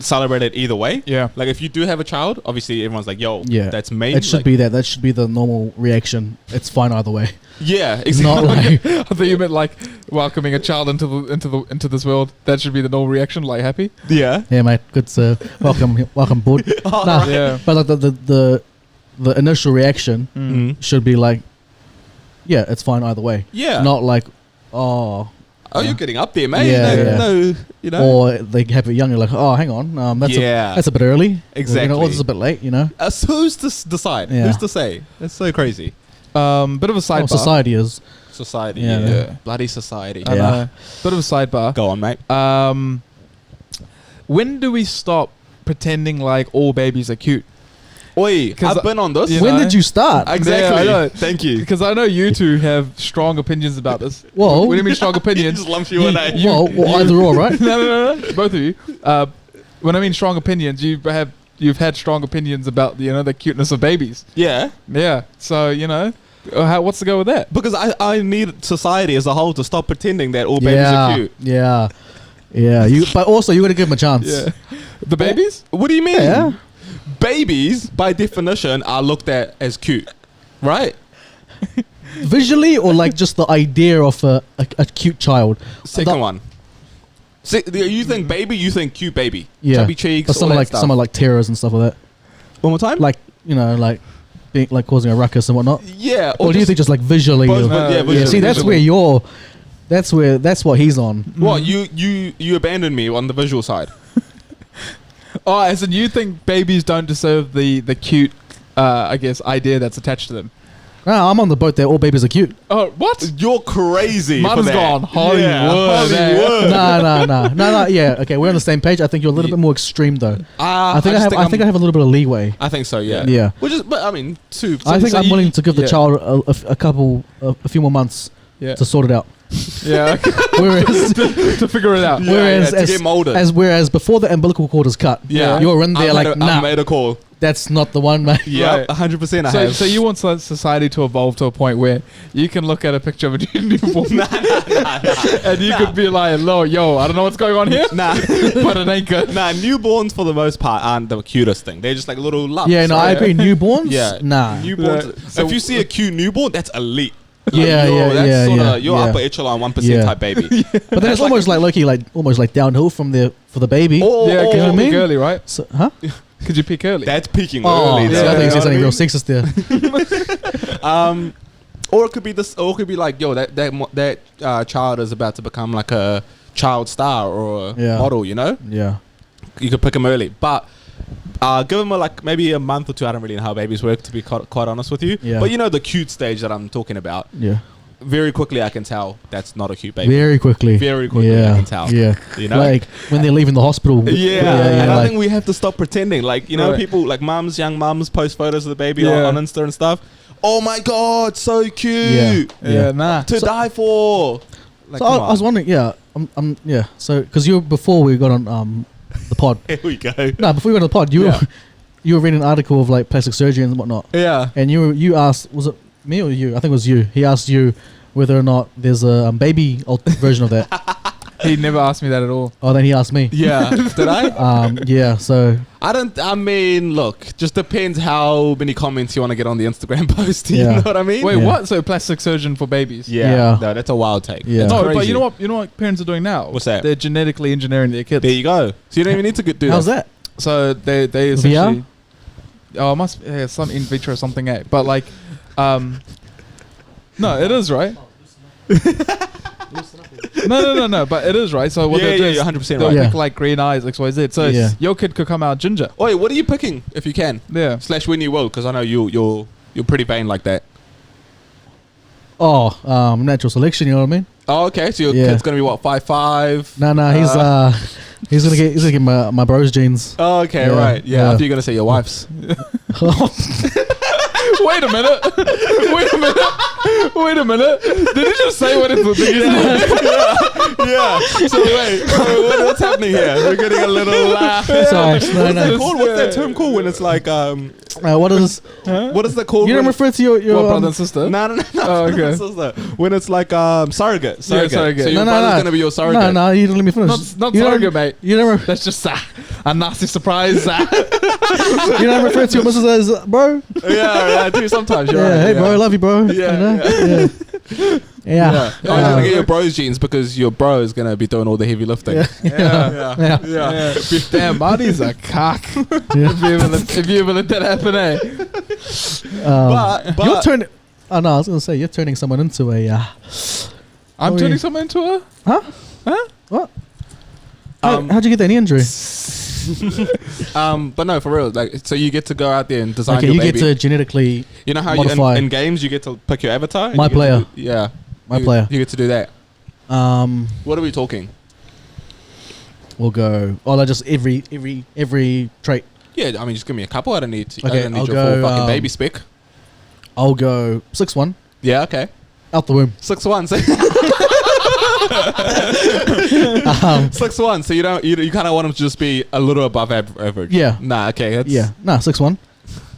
[SPEAKER 2] celebrated either way.
[SPEAKER 3] yeah.
[SPEAKER 2] Like, if you do have a child, obviously everyone's like, yo,
[SPEAKER 4] Yeah.
[SPEAKER 2] that's me.
[SPEAKER 4] It should
[SPEAKER 2] Like,
[SPEAKER 4] be that. That should be the normal reaction. It's fine either way.
[SPEAKER 2] Yeah,
[SPEAKER 4] It's not
[SPEAKER 2] exactly.
[SPEAKER 4] like
[SPEAKER 3] I thought you meant like welcoming a child into this world. That should be the normal reaction, like happy.
[SPEAKER 2] yeah.
[SPEAKER 4] yeah, mate. Good to welcome board. Nah,
[SPEAKER 3] Yeah.
[SPEAKER 4] but like the initial reaction
[SPEAKER 2] Mm.
[SPEAKER 4] should be like, yeah, it's fine either way.
[SPEAKER 2] Yeah.
[SPEAKER 4] Not like, oh,
[SPEAKER 2] Oh, you're getting up there, mate.
[SPEAKER 4] Yeah,
[SPEAKER 2] no,
[SPEAKER 4] yeah.
[SPEAKER 2] no, you know.
[SPEAKER 4] or they have it young. You're like, oh, hang on, that's
[SPEAKER 2] Yeah.
[SPEAKER 4] that's a bit early.
[SPEAKER 2] Exactly.
[SPEAKER 4] Or this is a bit late.
[SPEAKER 2] So who's to decide?
[SPEAKER 4] Yeah.
[SPEAKER 2] Who's to say? That's so crazy.
[SPEAKER 3] Bit of a sidebar.
[SPEAKER 4] Society is.
[SPEAKER 2] Society.
[SPEAKER 4] Yeah,
[SPEAKER 2] Yeah.
[SPEAKER 3] yeah.
[SPEAKER 2] Bloody society.
[SPEAKER 3] I
[SPEAKER 4] Yeah.
[SPEAKER 3] know. Bit of a sidebar.
[SPEAKER 2] Go on, mate.
[SPEAKER 3] When do we stop pretending like all babies are cute?
[SPEAKER 2] Oi,
[SPEAKER 3] 'Cause
[SPEAKER 2] I've been on this.
[SPEAKER 3] you
[SPEAKER 4] When
[SPEAKER 3] know?
[SPEAKER 4] did you start?
[SPEAKER 2] Exactly.
[SPEAKER 3] Yeah, I know.
[SPEAKER 2] Thank you.
[SPEAKER 3] Because I know you two have strong opinions about this.
[SPEAKER 4] Whoa.
[SPEAKER 3] What do you mean strong
[SPEAKER 2] He
[SPEAKER 3] opinions?
[SPEAKER 2] just lumps you in, eh?
[SPEAKER 4] Well, either or, right?
[SPEAKER 3] no, both of you. When I mean strong opinions, you've had strong opinions about the cuteness of babies.
[SPEAKER 2] Yeah.
[SPEAKER 3] Yeah. So what's the go with that?
[SPEAKER 2] Because I need society as a whole to stop pretending that all babies are cute.
[SPEAKER 4] Yeah. But also you got to give them a chance.
[SPEAKER 3] Yeah. The babies?
[SPEAKER 2] What do you mean?
[SPEAKER 4] Yeah.
[SPEAKER 2] Babies, by definition, are looked at as cute, right?
[SPEAKER 4] Visually, or like just the idea of a cute child.
[SPEAKER 2] Second
[SPEAKER 4] The-
[SPEAKER 2] one. You think baby, you think cute baby.
[SPEAKER 4] Yeah.
[SPEAKER 2] Chubby cheeks,
[SPEAKER 4] But
[SPEAKER 2] all
[SPEAKER 4] someone
[SPEAKER 2] that
[SPEAKER 4] like
[SPEAKER 2] stuff.
[SPEAKER 4] someone like terrors and stuff like that.
[SPEAKER 2] One more time?
[SPEAKER 4] Like like being like causing a ruckus and whatnot.
[SPEAKER 2] Yeah.
[SPEAKER 4] Or do you think just like visually?
[SPEAKER 2] Both,
[SPEAKER 4] of-
[SPEAKER 2] but yeah,
[SPEAKER 3] Yeah,
[SPEAKER 2] visually.
[SPEAKER 4] see, that's where that's what he's on.
[SPEAKER 2] What, you abandoned me on the visual side.
[SPEAKER 3] Oh, as in you think babies don't deserve the cute, I guess, idea that's attached to them.
[SPEAKER 4] No, I'm on the boat there. All babies are cute.
[SPEAKER 3] Oh, what?
[SPEAKER 2] You're crazy.
[SPEAKER 3] Mine
[SPEAKER 2] for
[SPEAKER 3] has
[SPEAKER 2] that.
[SPEAKER 3] gone Hollywood.
[SPEAKER 2] Hollywood.
[SPEAKER 4] No. Yeah, okay, we're on the same page. I think you're a little bit more extreme though. I think I have a little bit of leeway.
[SPEAKER 2] I think so. Yeah.
[SPEAKER 4] Yeah.
[SPEAKER 2] But I mean,
[SPEAKER 4] I think I'm willing to give the
[SPEAKER 3] yeah.
[SPEAKER 4] child a few more months
[SPEAKER 3] Yeah.
[SPEAKER 4] to sort it out.
[SPEAKER 3] Yeah.
[SPEAKER 4] Whereas,
[SPEAKER 3] to figure it out.
[SPEAKER 2] Yeah,
[SPEAKER 4] whereas
[SPEAKER 2] to get molded.
[SPEAKER 4] whereas before the umbilical cord is cut,
[SPEAKER 2] Yeah.
[SPEAKER 4] you're in there
[SPEAKER 2] I
[SPEAKER 4] like, nah.
[SPEAKER 2] made a call.
[SPEAKER 4] that's not the one, mate.
[SPEAKER 2] Yeah,
[SPEAKER 3] Right.
[SPEAKER 2] 100% I
[SPEAKER 3] So,
[SPEAKER 2] have.
[SPEAKER 3] so you want society to evolve to a point where you can look at a picture of a newborn and you could be like, yo, I don't know what's going on here,
[SPEAKER 2] Nah.
[SPEAKER 3] but it ain't good.
[SPEAKER 2] Nah, newborns for the most part aren't the cutest thing. They're just like little lumps.
[SPEAKER 4] Yeah, no, I
[SPEAKER 2] right?
[SPEAKER 4] agree. Newborns?
[SPEAKER 2] Yeah.
[SPEAKER 4] Nah.
[SPEAKER 2] Newborns.
[SPEAKER 3] Yeah. So-
[SPEAKER 2] if you see a cute newborn, that's elite.
[SPEAKER 4] Yeah, yeah,
[SPEAKER 2] that's
[SPEAKER 4] yeah,
[SPEAKER 2] sorta
[SPEAKER 4] yeah,
[SPEAKER 2] your
[SPEAKER 4] yeah.
[SPEAKER 2] upper echelon 1%
[SPEAKER 4] Yeah.
[SPEAKER 2] type baby.
[SPEAKER 4] But then it's almost like Loki, like almost like downhill from the for the baby.
[SPEAKER 2] Or,
[SPEAKER 3] Yeah,
[SPEAKER 2] or-
[SPEAKER 3] could
[SPEAKER 4] know
[SPEAKER 3] you
[SPEAKER 4] what I
[SPEAKER 3] peak
[SPEAKER 4] mean?
[SPEAKER 3] early, right?
[SPEAKER 4] So, huh?
[SPEAKER 3] Could you peak early?
[SPEAKER 2] that's peaking
[SPEAKER 4] Oh,
[SPEAKER 2] early.
[SPEAKER 4] see,
[SPEAKER 2] though,
[SPEAKER 4] I think
[SPEAKER 2] you
[SPEAKER 4] you said
[SPEAKER 2] know
[SPEAKER 4] something real
[SPEAKER 2] what
[SPEAKER 4] sexist there.
[SPEAKER 2] I mean? Or it could be this. Or it could be like, yo, that child is about to become like a child star or a
[SPEAKER 4] Yeah.
[SPEAKER 2] model. You know,
[SPEAKER 4] Yeah.
[SPEAKER 2] you could pick them early, but. Give them like maybe a month or two. I don't really know how babies work, to be quite honest with you.
[SPEAKER 4] Yeah.
[SPEAKER 2] But you know the cute stage that I'm talking about.
[SPEAKER 4] Yeah.
[SPEAKER 2] Very quickly, I can tell that's not a cute baby.
[SPEAKER 4] Very quickly.
[SPEAKER 2] Very quickly,
[SPEAKER 4] yeah.
[SPEAKER 2] I can tell.
[SPEAKER 4] Yeah.
[SPEAKER 2] You know?
[SPEAKER 4] Like when they're leaving the hospital.
[SPEAKER 2] Yeah, and I
[SPEAKER 4] like,
[SPEAKER 2] think we have to stop pretending. Like, you know,
[SPEAKER 3] Right.
[SPEAKER 2] people like young mums post photos of the baby
[SPEAKER 3] Yeah.
[SPEAKER 2] on Insta and stuff. Oh my god, so cute.
[SPEAKER 4] Yeah.
[SPEAKER 3] Yeah, nah.
[SPEAKER 2] To
[SPEAKER 4] So-
[SPEAKER 2] die for. Like,
[SPEAKER 4] so
[SPEAKER 2] come
[SPEAKER 4] I was
[SPEAKER 2] on.
[SPEAKER 4] wondering, yeah, so because before we got on the pod,
[SPEAKER 2] Here we go.
[SPEAKER 4] no, before we got on the pod, you
[SPEAKER 2] Yeah.
[SPEAKER 4] were you were reading an article of like plastic surgery and whatnot,
[SPEAKER 2] Yeah.
[SPEAKER 4] and you asked, was it me or you? I think it was you. He asked you whether or not there's a baby version of that.
[SPEAKER 3] He never asked me that at all.
[SPEAKER 4] Oh, then he asked me.
[SPEAKER 2] Yeah. Did I?
[SPEAKER 4] Yeah. So
[SPEAKER 2] I mean, look, just depends how many comments you want to get on the Instagram post. You
[SPEAKER 4] Yeah.
[SPEAKER 2] know what I mean?
[SPEAKER 3] Wait,
[SPEAKER 4] Yeah.
[SPEAKER 3] what? So plastic surgeon for babies?
[SPEAKER 2] Yeah.
[SPEAKER 4] Yeah.
[SPEAKER 2] No, that's a wild take.
[SPEAKER 4] Yeah.
[SPEAKER 2] That's
[SPEAKER 3] No, but
[SPEAKER 2] crazy.
[SPEAKER 3] you know what? You know what parents are doing now?
[SPEAKER 2] What's that?
[SPEAKER 3] They're genetically engineering their kids.
[SPEAKER 2] There you go. So you don't even need to do
[SPEAKER 4] how's that?
[SPEAKER 3] So they
[SPEAKER 4] VR?
[SPEAKER 3] essentially. Oh, it must be some in vitro or something, eh? But like, no, it is right. No. But it is right. So what
[SPEAKER 2] Yeah,
[SPEAKER 3] they'll do
[SPEAKER 2] yeah,
[SPEAKER 3] is
[SPEAKER 2] you're 100%
[SPEAKER 3] they'll
[SPEAKER 2] right.
[SPEAKER 4] Yeah.
[SPEAKER 3] pick like green eyes, X, Y, Z. So
[SPEAKER 4] Yeah.
[SPEAKER 3] your kid could come out ginger.
[SPEAKER 2] Oi, what are you picking if you can?
[SPEAKER 3] Yeah.
[SPEAKER 2] Slash when you will, because I know you're pretty vain like that.
[SPEAKER 4] Oh, natural selection. You know what I mean?
[SPEAKER 2] Oh, okay. So your
[SPEAKER 4] Yeah.
[SPEAKER 2] kid's gonna be what, 5'5"?
[SPEAKER 4] No, he's gonna get my bro's genes.
[SPEAKER 2] Oh, okay,
[SPEAKER 4] Yeah,
[SPEAKER 2] right. Yeah.
[SPEAKER 4] yeah.
[SPEAKER 2] I thought you were gonna say your wife's.
[SPEAKER 3] Wait a minute. Wait a minute. Did you just say what it was?
[SPEAKER 2] Yeah. So wait, what's happening here? We're getting a little.
[SPEAKER 4] Sorry, no, no.
[SPEAKER 2] What's that term called when it's like
[SPEAKER 4] What is?
[SPEAKER 2] what is that called?
[SPEAKER 4] You don't
[SPEAKER 2] when-
[SPEAKER 4] refer to your
[SPEAKER 3] What, brother and sister?
[SPEAKER 2] No.
[SPEAKER 3] Oh, okay.
[SPEAKER 2] Sister. When it's like surrogate.
[SPEAKER 3] surrogate.
[SPEAKER 2] So your brother's gonna be your surrogate.
[SPEAKER 4] No, you didn't let me finish.
[SPEAKER 3] Not
[SPEAKER 4] You don't-
[SPEAKER 3] surrogate, mate.
[SPEAKER 4] You don't.
[SPEAKER 3] That's just a nasty surprise.
[SPEAKER 4] You don't refer to your missus as bro.
[SPEAKER 2] Yeah, I do sometimes. You're
[SPEAKER 4] Yeah,
[SPEAKER 2] right.
[SPEAKER 4] hey bro, I love you, bro.
[SPEAKER 2] Yeah,
[SPEAKER 4] You know? Yeah.
[SPEAKER 2] Yeah. You're
[SPEAKER 4] Um,
[SPEAKER 2] gonna get your bro's genes because your bro is gonna be doing all the heavy lifting.
[SPEAKER 4] Yeah.
[SPEAKER 2] Yeah.
[SPEAKER 3] Damn, Marty's a cock.
[SPEAKER 4] Yeah.
[SPEAKER 3] If you ever let that happen, eh?
[SPEAKER 2] But
[SPEAKER 4] You're turning. Oh no, I was gonna say you're turning someone into a.
[SPEAKER 3] I'm
[SPEAKER 4] Oh,
[SPEAKER 3] turning
[SPEAKER 4] yeah.
[SPEAKER 3] someone into a.
[SPEAKER 4] What?
[SPEAKER 2] Um,
[SPEAKER 4] How'd you get that injury?
[SPEAKER 2] but no, for real. Like, so you get to go out there and design
[SPEAKER 4] Okay,
[SPEAKER 2] your
[SPEAKER 4] you
[SPEAKER 2] baby.
[SPEAKER 4] get to genetically
[SPEAKER 2] You know how
[SPEAKER 4] modify.
[SPEAKER 2] in games you get to pick your avatar. and
[SPEAKER 4] My
[SPEAKER 2] you get to
[SPEAKER 4] player.
[SPEAKER 2] do- yeah,
[SPEAKER 4] My
[SPEAKER 2] you,
[SPEAKER 4] player.
[SPEAKER 2] You get to do that. What are we talking?
[SPEAKER 4] We'll go. Oh, like just every trait.
[SPEAKER 2] Yeah, I mean, just give me a couple. I don't need. I
[SPEAKER 4] Okay,
[SPEAKER 2] don't need
[SPEAKER 4] I'll
[SPEAKER 2] your
[SPEAKER 4] go,
[SPEAKER 2] full fucking baby spec.
[SPEAKER 4] I'll go 6'1",
[SPEAKER 2] Yeah, okay.
[SPEAKER 4] out the womb.
[SPEAKER 2] 6'1". 6'1". So you kind of want him to just be a little above average.
[SPEAKER 4] Yeah.
[SPEAKER 2] Nah. Okay. That's,
[SPEAKER 4] Yeah, 6'1",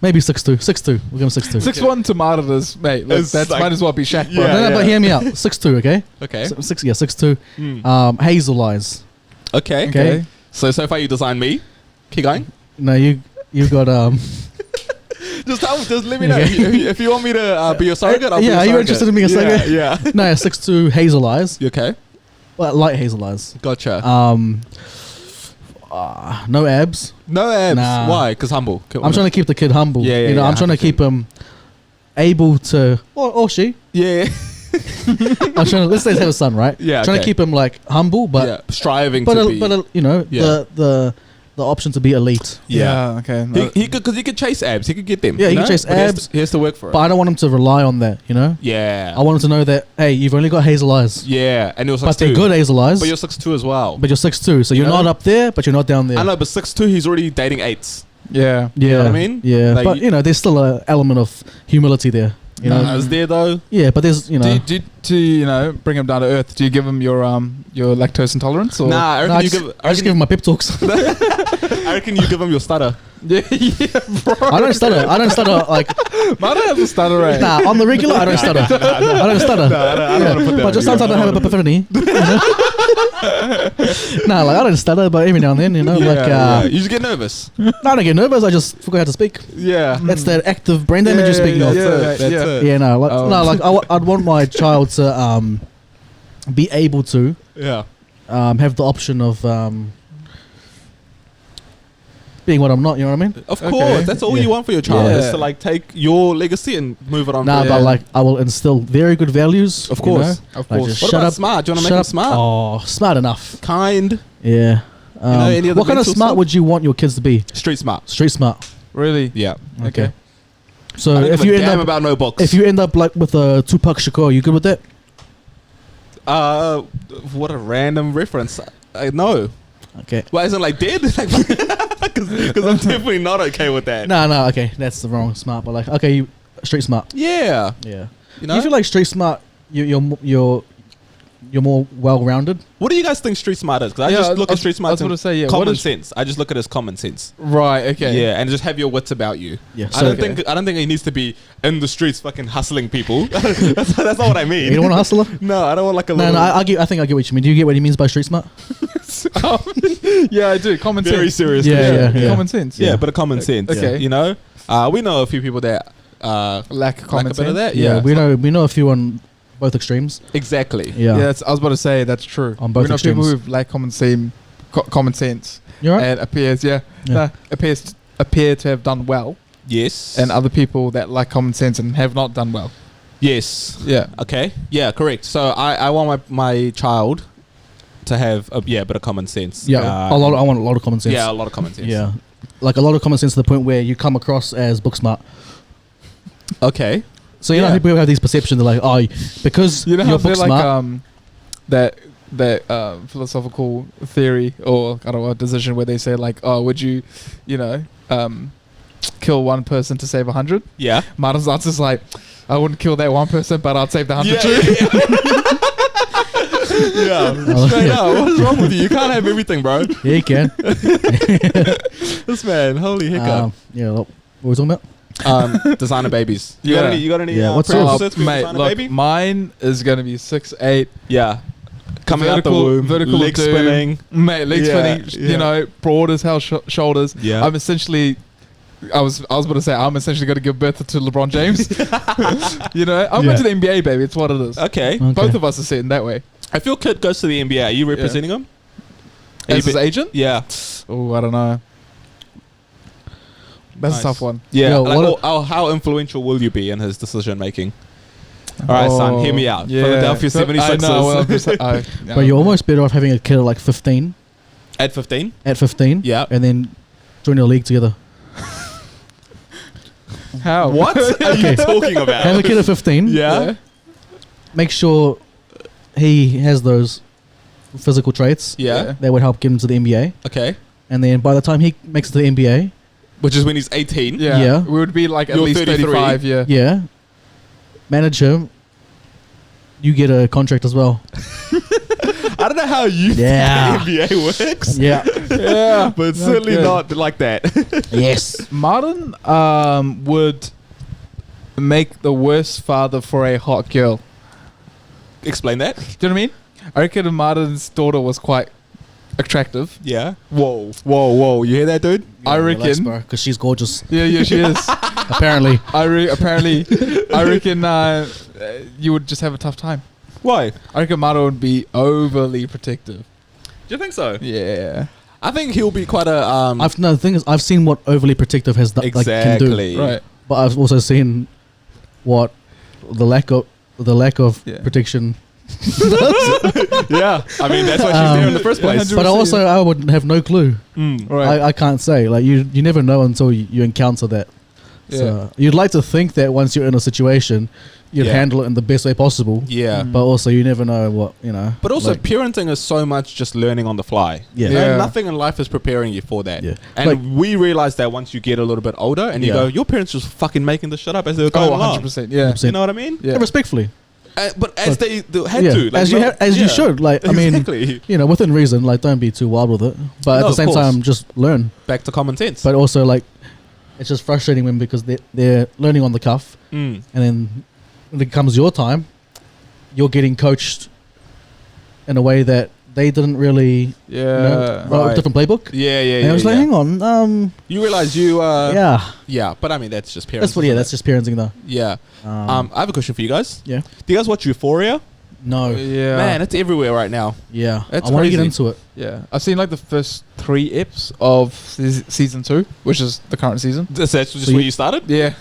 [SPEAKER 4] maybe 6'2". 6'2". We're going 6'2".
[SPEAKER 3] 6'1" tomatoes, mate. Like,
[SPEAKER 2] It's
[SPEAKER 3] that's
[SPEAKER 2] like-
[SPEAKER 3] might as well be Shaq, bro.
[SPEAKER 2] Yeah.
[SPEAKER 4] No, but hear me out. 6'2", okay?
[SPEAKER 2] Okay.
[SPEAKER 4] 6'2".
[SPEAKER 2] Mm.
[SPEAKER 4] Hazel eyes.
[SPEAKER 2] Okay.
[SPEAKER 4] Okay.
[SPEAKER 2] So far you designed me. Keep going.
[SPEAKER 4] No, you've got
[SPEAKER 2] Just let me know
[SPEAKER 4] Okay.
[SPEAKER 2] if you want me to be your surrogate. I'll be
[SPEAKER 4] Yeah,
[SPEAKER 2] your
[SPEAKER 4] are you
[SPEAKER 2] surrogate.
[SPEAKER 4] interested in being a surrogate?
[SPEAKER 2] Yeah.
[SPEAKER 4] no 6'2", hazel eyes.
[SPEAKER 2] You okay?
[SPEAKER 4] Well, light hazel eyes.
[SPEAKER 2] Gotcha.
[SPEAKER 4] No abs.
[SPEAKER 2] No abs.
[SPEAKER 4] Nah.
[SPEAKER 2] Why? Because humble.
[SPEAKER 4] I'm trying to keep the kid humble.
[SPEAKER 2] Yeah,
[SPEAKER 4] you know,
[SPEAKER 2] yeah,
[SPEAKER 4] I'm trying to
[SPEAKER 2] 100%.
[SPEAKER 4] keep him able to, or she.
[SPEAKER 2] Yeah.
[SPEAKER 4] I'm trying to, let's say have a son, right?
[SPEAKER 2] Yeah,
[SPEAKER 4] Trying
[SPEAKER 2] okay.
[SPEAKER 4] to keep him like humble, but
[SPEAKER 2] yeah. Striving
[SPEAKER 4] but
[SPEAKER 2] to be.
[SPEAKER 4] you know
[SPEAKER 2] Yeah.
[SPEAKER 4] the option to be elite.
[SPEAKER 2] yeah.
[SPEAKER 3] Okay.
[SPEAKER 2] He could, because he could chase abs. He could get them.
[SPEAKER 4] Yeah, he
[SPEAKER 2] you
[SPEAKER 4] can
[SPEAKER 2] know?
[SPEAKER 4] chase
[SPEAKER 2] But he has
[SPEAKER 4] abs.
[SPEAKER 2] to- He has to work for it.
[SPEAKER 4] But I don't want him to rely on that. You know,
[SPEAKER 2] Yeah.
[SPEAKER 4] I want him to know that hey, you've only got hazel eyes,
[SPEAKER 2] Yeah, and you're 6'2".
[SPEAKER 4] but they're good hazel eyes.
[SPEAKER 2] But you're 6'2" as well.
[SPEAKER 4] But you're 6'2", so
[SPEAKER 2] You
[SPEAKER 4] you're
[SPEAKER 2] know?
[SPEAKER 4] not up there, but you're not down there.
[SPEAKER 2] I know, but 6'2", he's already dating 8s.
[SPEAKER 3] Yeah.
[SPEAKER 4] Yeah,
[SPEAKER 2] know what I mean?
[SPEAKER 4] Yeah,
[SPEAKER 2] Like
[SPEAKER 4] but you know, there's still an element of humility there. You know,
[SPEAKER 2] Is there though?
[SPEAKER 4] yeah, but there's you know.
[SPEAKER 3] To you know, bring him down to earth. Do you give him your lactose intolerance? Or?
[SPEAKER 2] Nah, I
[SPEAKER 4] No,
[SPEAKER 2] reckon
[SPEAKER 4] I just give him my pep talks.
[SPEAKER 2] I reckon you give him your stutter.
[SPEAKER 3] Yeah, bro.
[SPEAKER 4] I don't stutter. Like,
[SPEAKER 3] Martin has a stutter rate.
[SPEAKER 4] nah, on the regular, I don't stutter. I don't stutter.
[SPEAKER 2] I don't want to put that.
[SPEAKER 4] But just sometimes I have a epiphany. Nah, like I don't stutter, but every now and then,
[SPEAKER 2] You just get nervous.
[SPEAKER 4] no, I don't get nervous. I just forgot how to speak.
[SPEAKER 2] Yeah.
[SPEAKER 4] That's that active brain damage you're speaking of.
[SPEAKER 2] That's it.
[SPEAKER 4] Yeah, no, like I'd want my child to be able to
[SPEAKER 2] Yeah.
[SPEAKER 4] have the option of being what I'm not. You know what I mean?
[SPEAKER 2] Of course,
[SPEAKER 3] Okay.
[SPEAKER 2] that's all
[SPEAKER 4] Yeah.
[SPEAKER 2] you want for your child
[SPEAKER 3] Yeah.
[SPEAKER 2] is to like take your legacy and move it on.
[SPEAKER 4] Nah,
[SPEAKER 2] to
[SPEAKER 4] but like I will instill very good values.
[SPEAKER 2] Of
[SPEAKER 4] you
[SPEAKER 2] course.
[SPEAKER 4] know?
[SPEAKER 3] Of
[SPEAKER 4] Like,
[SPEAKER 3] course.
[SPEAKER 4] just
[SPEAKER 2] What
[SPEAKER 4] shut
[SPEAKER 2] about
[SPEAKER 4] up.
[SPEAKER 2] smart? Do you want to
[SPEAKER 4] Shut
[SPEAKER 2] make
[SPEAKER 4] up.
[SPEAKER 2] them smart?
[SPEAKER 4] Oh, smart enough.
[SPEAKER 2] Kind,
[SPEAKER 4] Yeah.
[SPEAKER 2] any other
[SPEAKER 4] What kind of
[SPEAKER 2] mental
[SPEAKER 4] smart
[SPEAKER 2] stuff?
[SPEAKER 4] would you want your kids to be?
[SPEAKER 2] street smart.
[SPEAKER 4] Street smart.
[SPEAKER 3] Really?
[SPEAKER 2] Yeah.
[SPEAKER 3] Okay.
[SPEAKER 4] So
[SPEAKER 2] I don't
[SPEAKER 4] if
[SPEAKER 2] give
[SPEAKER 4] you
[SPEAKER 2] a
[SPEAKER 4] end
[SPEAKER 2] damn
[SPEAKER 4] up
[SPEAKER 2] about no books.
[SPEAKER 4] if you end up like with a Tupac Shakur, you good with that?
[SPEAKER 2] What a random reference. No.
[SPEAKER 4] Okay.
[SPEAKER 2] Why isn't like dead? Because I'm definitely not okay with that.
[SPEAKER 4] No, okay, that's the wrong smart. But like, okay, you street smart.
[SPEAKER 2] Yeah.
[SPEAKER 4] Yeah.
[SPEAKER 2] You know.
[SPEAKER 4] You feel like street smart? You're more well-rounded.
[SPEAKER 2] What do you guys think street smart is? Because I
[SPEAKER 3] Yeah,
[SPEAKER 2] just look
[SPEAKER 3] I
[SPEAKER 2] at street smart
[SPEAKER 3] was gonna
[SPEAKER 2] as
[SPEAKER 3] say, yeah, what
[SPEAKER 2] common
[SPEAKER 3] is-
[SPEAKER 2] sense. I just look at it as common sense.
[SPEAKER 3] Right. Okay.
[SPEAKER 2] Yeah, and just have your wits about you.
[SPEAKER 4] Yeah.
[SPEAKER 2] I
[SPEAKER 4] So
[SPEAKER 2] don't think it needs to be in the streets fucking hustling people. that's not what I mean.
[SPEAKER 4] you don't want a hustler?
[SPEAKER 2] No, I don't want like a
[SPEAKER 4] No,
[SPEAKER 2] little
[SPEAKER 4] I think I get what you mean. Do you get what he means by street smart?
[SPEAKER 3] Yeah, I do. Common
[SPEAKER 2] very
[SPEAKER 3] sense.
[SPEAKER 2] serious.
[SPEAKER 4] Yeah, yeah.
[SPEAKER 3] Common sense.
[SPEAKER 2] Yeah, but a common sense.
[SPEAKER 3] Okay.
[SPEAKER 2] You know, we know a few people that
[SPEAKER 3] Lack of
[SPEAKER 2] lack
[SPEAKER 3] common
[SPEAKER 2] a bit
[SPEAKER 3] sense.
[SPEAKER 2] of that.
[SPEAKER 4] Yeah,
[SPEAKER 2] Yeah,
[SPEAKER 4] we know a few on both extremes.
[SPEAKER 2] exactly.
[SPEAKER 4] Yeah.
[SPEAKER 3] Yeah, I was about to say that's true.
[SPEAKER 4] On both
[SPEAKER 3] we know people
[SPEAKER 4] extremes.
[SPEAKER 3] who lack common sense
[SPEAKER 4] You alright?
[SPEAKER 3] and appears appear to have done well,
[SPEAKER 2] Yes.
[SPEAKER 3] and other people that lack common sense and have not done well.
[SPEAKER 2] yes.
[SPEAKER 3] Yeah.
[SPEAKER 2] Okay. Yeah. Correct. So I want my child to have a bit of common sense.
[SPEAKER 4] Yeah, I want a lot of common sense.
[SPEAKER 2] Yeah, a lot of common sense.
[SPEAKER 4] Yeah. Like a lot of common sense to the point where you come across as book smart.
[SPEAKER 2] Okay.
[SPEAKER 4] So you know
[SPEAKER 2] Yeah.
[SPEAKER 4] how people have these perceptions. They're like, oh, because
[SPEAKER 3] You know how
[SPEAKER 4] you're
[SPEAKER 3] I feel
[SPEAKER 4] book smart.
[SPEAKER 3] like that philosophical theory or I don't know decision where they say like, oh, would you, kill one person to save 100?
[SPEAKER 2] Yeah.
[SPEAKER 3] Martin's answer is like, I wouldn't kill that one person, but I'd save the 100
[SPEAKER 2] Yeah.
[SPEAKER 3] too.
[SPEAKER 2] Yeah. Straight up. What is wrong with you? You can't have everything, bro.
[SPEAKER 4] Yeah, you can.
[SPEAKER 2] This man, holy hiccup.
[SPEAKER 4] Yeah, what were we talking about?
[SPEAKER 2] Designer babies. You
[SPEAKER 3] Yeah.
[SPEAKER 2] got any?
[SPEAKER 4] Yeah, what's
[SPEAKER 2] prerequisites for your
[SPEAKER 3] Mate,
[SPEAKER 2] designer
[SPEAKER 3] look,
[SPEAKER 2] baby?
[SPEAKER 3] mine is going to be 6'8",
[SPEAKER 2] Yeah. Coming out the
[SPEAKER 3] vertical-
[SPEAKER 2] womb,
[SPEAKER 3] vertical
[SPEAKER 2] leg
[SPEAKER 3] doom.
[SPEAKER 2] spinning.
[SPEAKER 3] mate, legs
[SPEAKER 2] Yeah,
[SPEAKER 3] spinning,
[SPEAKER 2] yeah.
[SPEAKER 3] broad as hell shoulders.
[SPEAKER 2] Yeah.
[SPEAKER 3] I'm essentially, I was about to say, I'm essentially going to give birth to LeBron James. I'm
[SPEAKER 4] Yeah.
[SPEAKER 3] going to the NBA, baby. It's what it is.
[SPEAKER 2] Okay.
[SPEAKER 3] Both of us are sitting that way.
[SPEAKER 2] If your kid goes to the NBA, are you representing him?
[SPEAKER 3] As his agent?
[SPEAKER 2] Yeah.
[SPEAKER 3] Oh, I don't know. That's
[SPEAKER 2] Nice.
[SPEAKER 3] a tough one.
[SPEAKER 2] Yeah.
[SPEAKER 4] Yo,
[SPEAKER 2] like,
[SPEAKER 4] what
[SPEAKER 2] how influential will you be in his decision making? All right, son, hear me out. Philadelphia 76ers.
[SPEAKER 3] I know. Well,
[SPEAKER 4] But you're almost better off having a kid at like 15.
[SPEAKER 2] At 15?
[SPEAKER 4] At 15.
[SPEAKER 2] Yeah.
[SPEAKER 4] And then join a league together.
[SPEAKER 3] How?
[SPEAKER 2] What are you talking about?
[SPEAKER 4] Have a kid at 15.
[SPEAKER 2] Yeah.
[SPEAKER 4] Make sure he has those physical traits
[SPEAKER 2] Yeah.
[SPEAKER 4] that would help get him to the NBA.
[SPEAKER 2] Okay.
[SPEAKER 4] And then by the time he makes it to the NBA,
[SPEAKER 2] Which is when he's 18.
[SPEAKER 3] Yeah.
[SPEAKER 4] Yeah.
[SPEAKER 3] We would be like at
[SPEAKER 2] You're
[SPEAKER 3] least
[SPEAKER 2] 33.
[SPEAKER 3] 35, yeah.
[SPEAKER 4] yeah, manage him. You get a contract as well.
[SPEAKER 2] I don't know how you
[SPEAKER 4] Yeah.
[SPEAKER 2] think the NBA works.
[SPEAKER 4] Yeah.
[SPEAKER 3] Yeah.
[SPEAKER 2] But it's certainly
[SPEAKER 3] good.
[SPEAKER 2] not like that.
[SPEAKER 4] Yes.
[SPEAKER 3] Martin would make the worst father for a hot girl.
[SPEAKER 2] Explain that.
[SPEAKER 3] Do you know what I mean? I reckon if Martin's daughter was quite attractive.
[SPEAKER 2] Yeah. Whoa. You hear that, dude?
[SPEAKER 3] I reckon.
[SPEAKER 4] Because she's gorgeous.
[SPEAKER 3] Yeah, she is.
[SPEAKER 4] Apparently.
[SPEAKER 3] I reckon you would just have a tough time.
[SPEAKER 2] Why?
[SPEAKER 3] I reckon Martin would be overly protective.
[SPEAKER 2] Do you think so?
[SPEAKER 3] Yeah.
[SPEAKER 2] I think he'll be quite a
[SPEAKER 4] The thing is, I've seen what overly protective has can do.
[SPEAKER 2] exactly.
[SPEAKER 3] Right.
[SPEAKER 4] But I've also seen what the lack of
[SPEAKER 3] Yeah.
[SPEAKER 4] protection.
[SPEAKER 2] Yeah. I mean, that's why she's there in the first place.
[SPEAKER 3] 100%.
[SPEAKER 4] But also, I would have no clue.
[SPEAKER 3] Right.
[SPEAKER 4] I can't say. Like you never know until you encounter that. So you'd like to think that once you're in a situation, you'd
[SPEAKER 2] Yeah.
[SPEAKER 4] handle it in the best way possible.
[SPEAKER 2] Yeah.
[SPEAKER 4] But also, you never know what
[SPEAKER 2] But also,
[SPEAKER 4] like-
[SPEAKER 2] parenting is so much just learning on the fly.
[SPEAKER 4] Yeah.
[SPEAKER 2] You know,
[SPEAKER 3] Yeah.
[SPEAKER 2] nothing in life is preparing you for that.
[SPEAKER 4] Yeah.
[SPEAKER 2] And
[SPEAKER 4] Like-
[SPEAKER 2] we realize that once you get a little bit older and you
[SPEAKER 4] Yeah.
[SPEAKER 2] go, your parents just fucking making this shit up as they were going
[SPEAKER 3] Oh,
[SPEAKER 2] along.
[SPEAKER 3] 100%. Yeah.
[SPEAKER 2] You know what I mean?
[SPEAKER 3] Yeah.
[SPEAKER 4] respectfully.
[SPEAKER 2] But as they had
[SPEAKER 4] yeah,
[SPEAKER 2] to. Like,
[SPEAKER 4] as you should. Like, I mean,
[SPEAKER 2] Exactly.
[SPEAKER 4] you know, within reason. Like, don't be too wild with it. But at
[SPEAKER 2] No,
[SPEAKER 4] the
[SPEAKER 2] of
[SPEAKER 4] same
[SPEAKER 2] course.
[SPEAKER 4] time, just learn.
[SPEAKER 2] Back to common sense.
[SPEAKER 4] But also, like, it's just frustrating when because they're learning on the cuff,
[SPEAKER 2] Mm.
[SPEAKER 4] and then when it comes your time, you're getting coached in a way that they didn't really wrote a
[SPEAKER 2] Right.
[SPEAKER 4] different playbook.
[SPEAKER 2] Yeah, yeah,
[SPEAKER 4] And
[SPEAKER 2] yeah.
[SPEAKER 4] I was like,
[SPEAKER 2] yeah.
[SPEAKER 4] hang on,
[SPEAKER 2] You realize you.
[SPEAKER 4] yeah,
[SPEAKER 2] Yeah, but I mean that's just parents.
[SPEAKER 4] that's what. Yeah, that's just parenting though.
[SPEAKER 2] Yeah. I have a question for you guys.
[SPEAKER 4] Yeah.
[SPEAKER 2] Do you guys watch Euphoria?
[SPEAKER 4] No.
[SPEAKER 3] Yeah.
[SPEAKER 2] Man, it's everywhere right now.
[SPEAKER 4] Yeah.
[SPEAKER 2] That's
[SPEAKER 4] I want to get
[SPEAKER 2] crazy.
[SPEAKER 4] into it.
[SPEAKER 3] Yeah. I've seen like the first 3 eps of season 2, which is the current season.
[SPEAKER 2] That's just
[SPEAKER 4] So
[SPEAKER 2] where
[SPEAKER 4] you-
[SPEAKER 2] you started.
[SPEAKER 3] Yeah.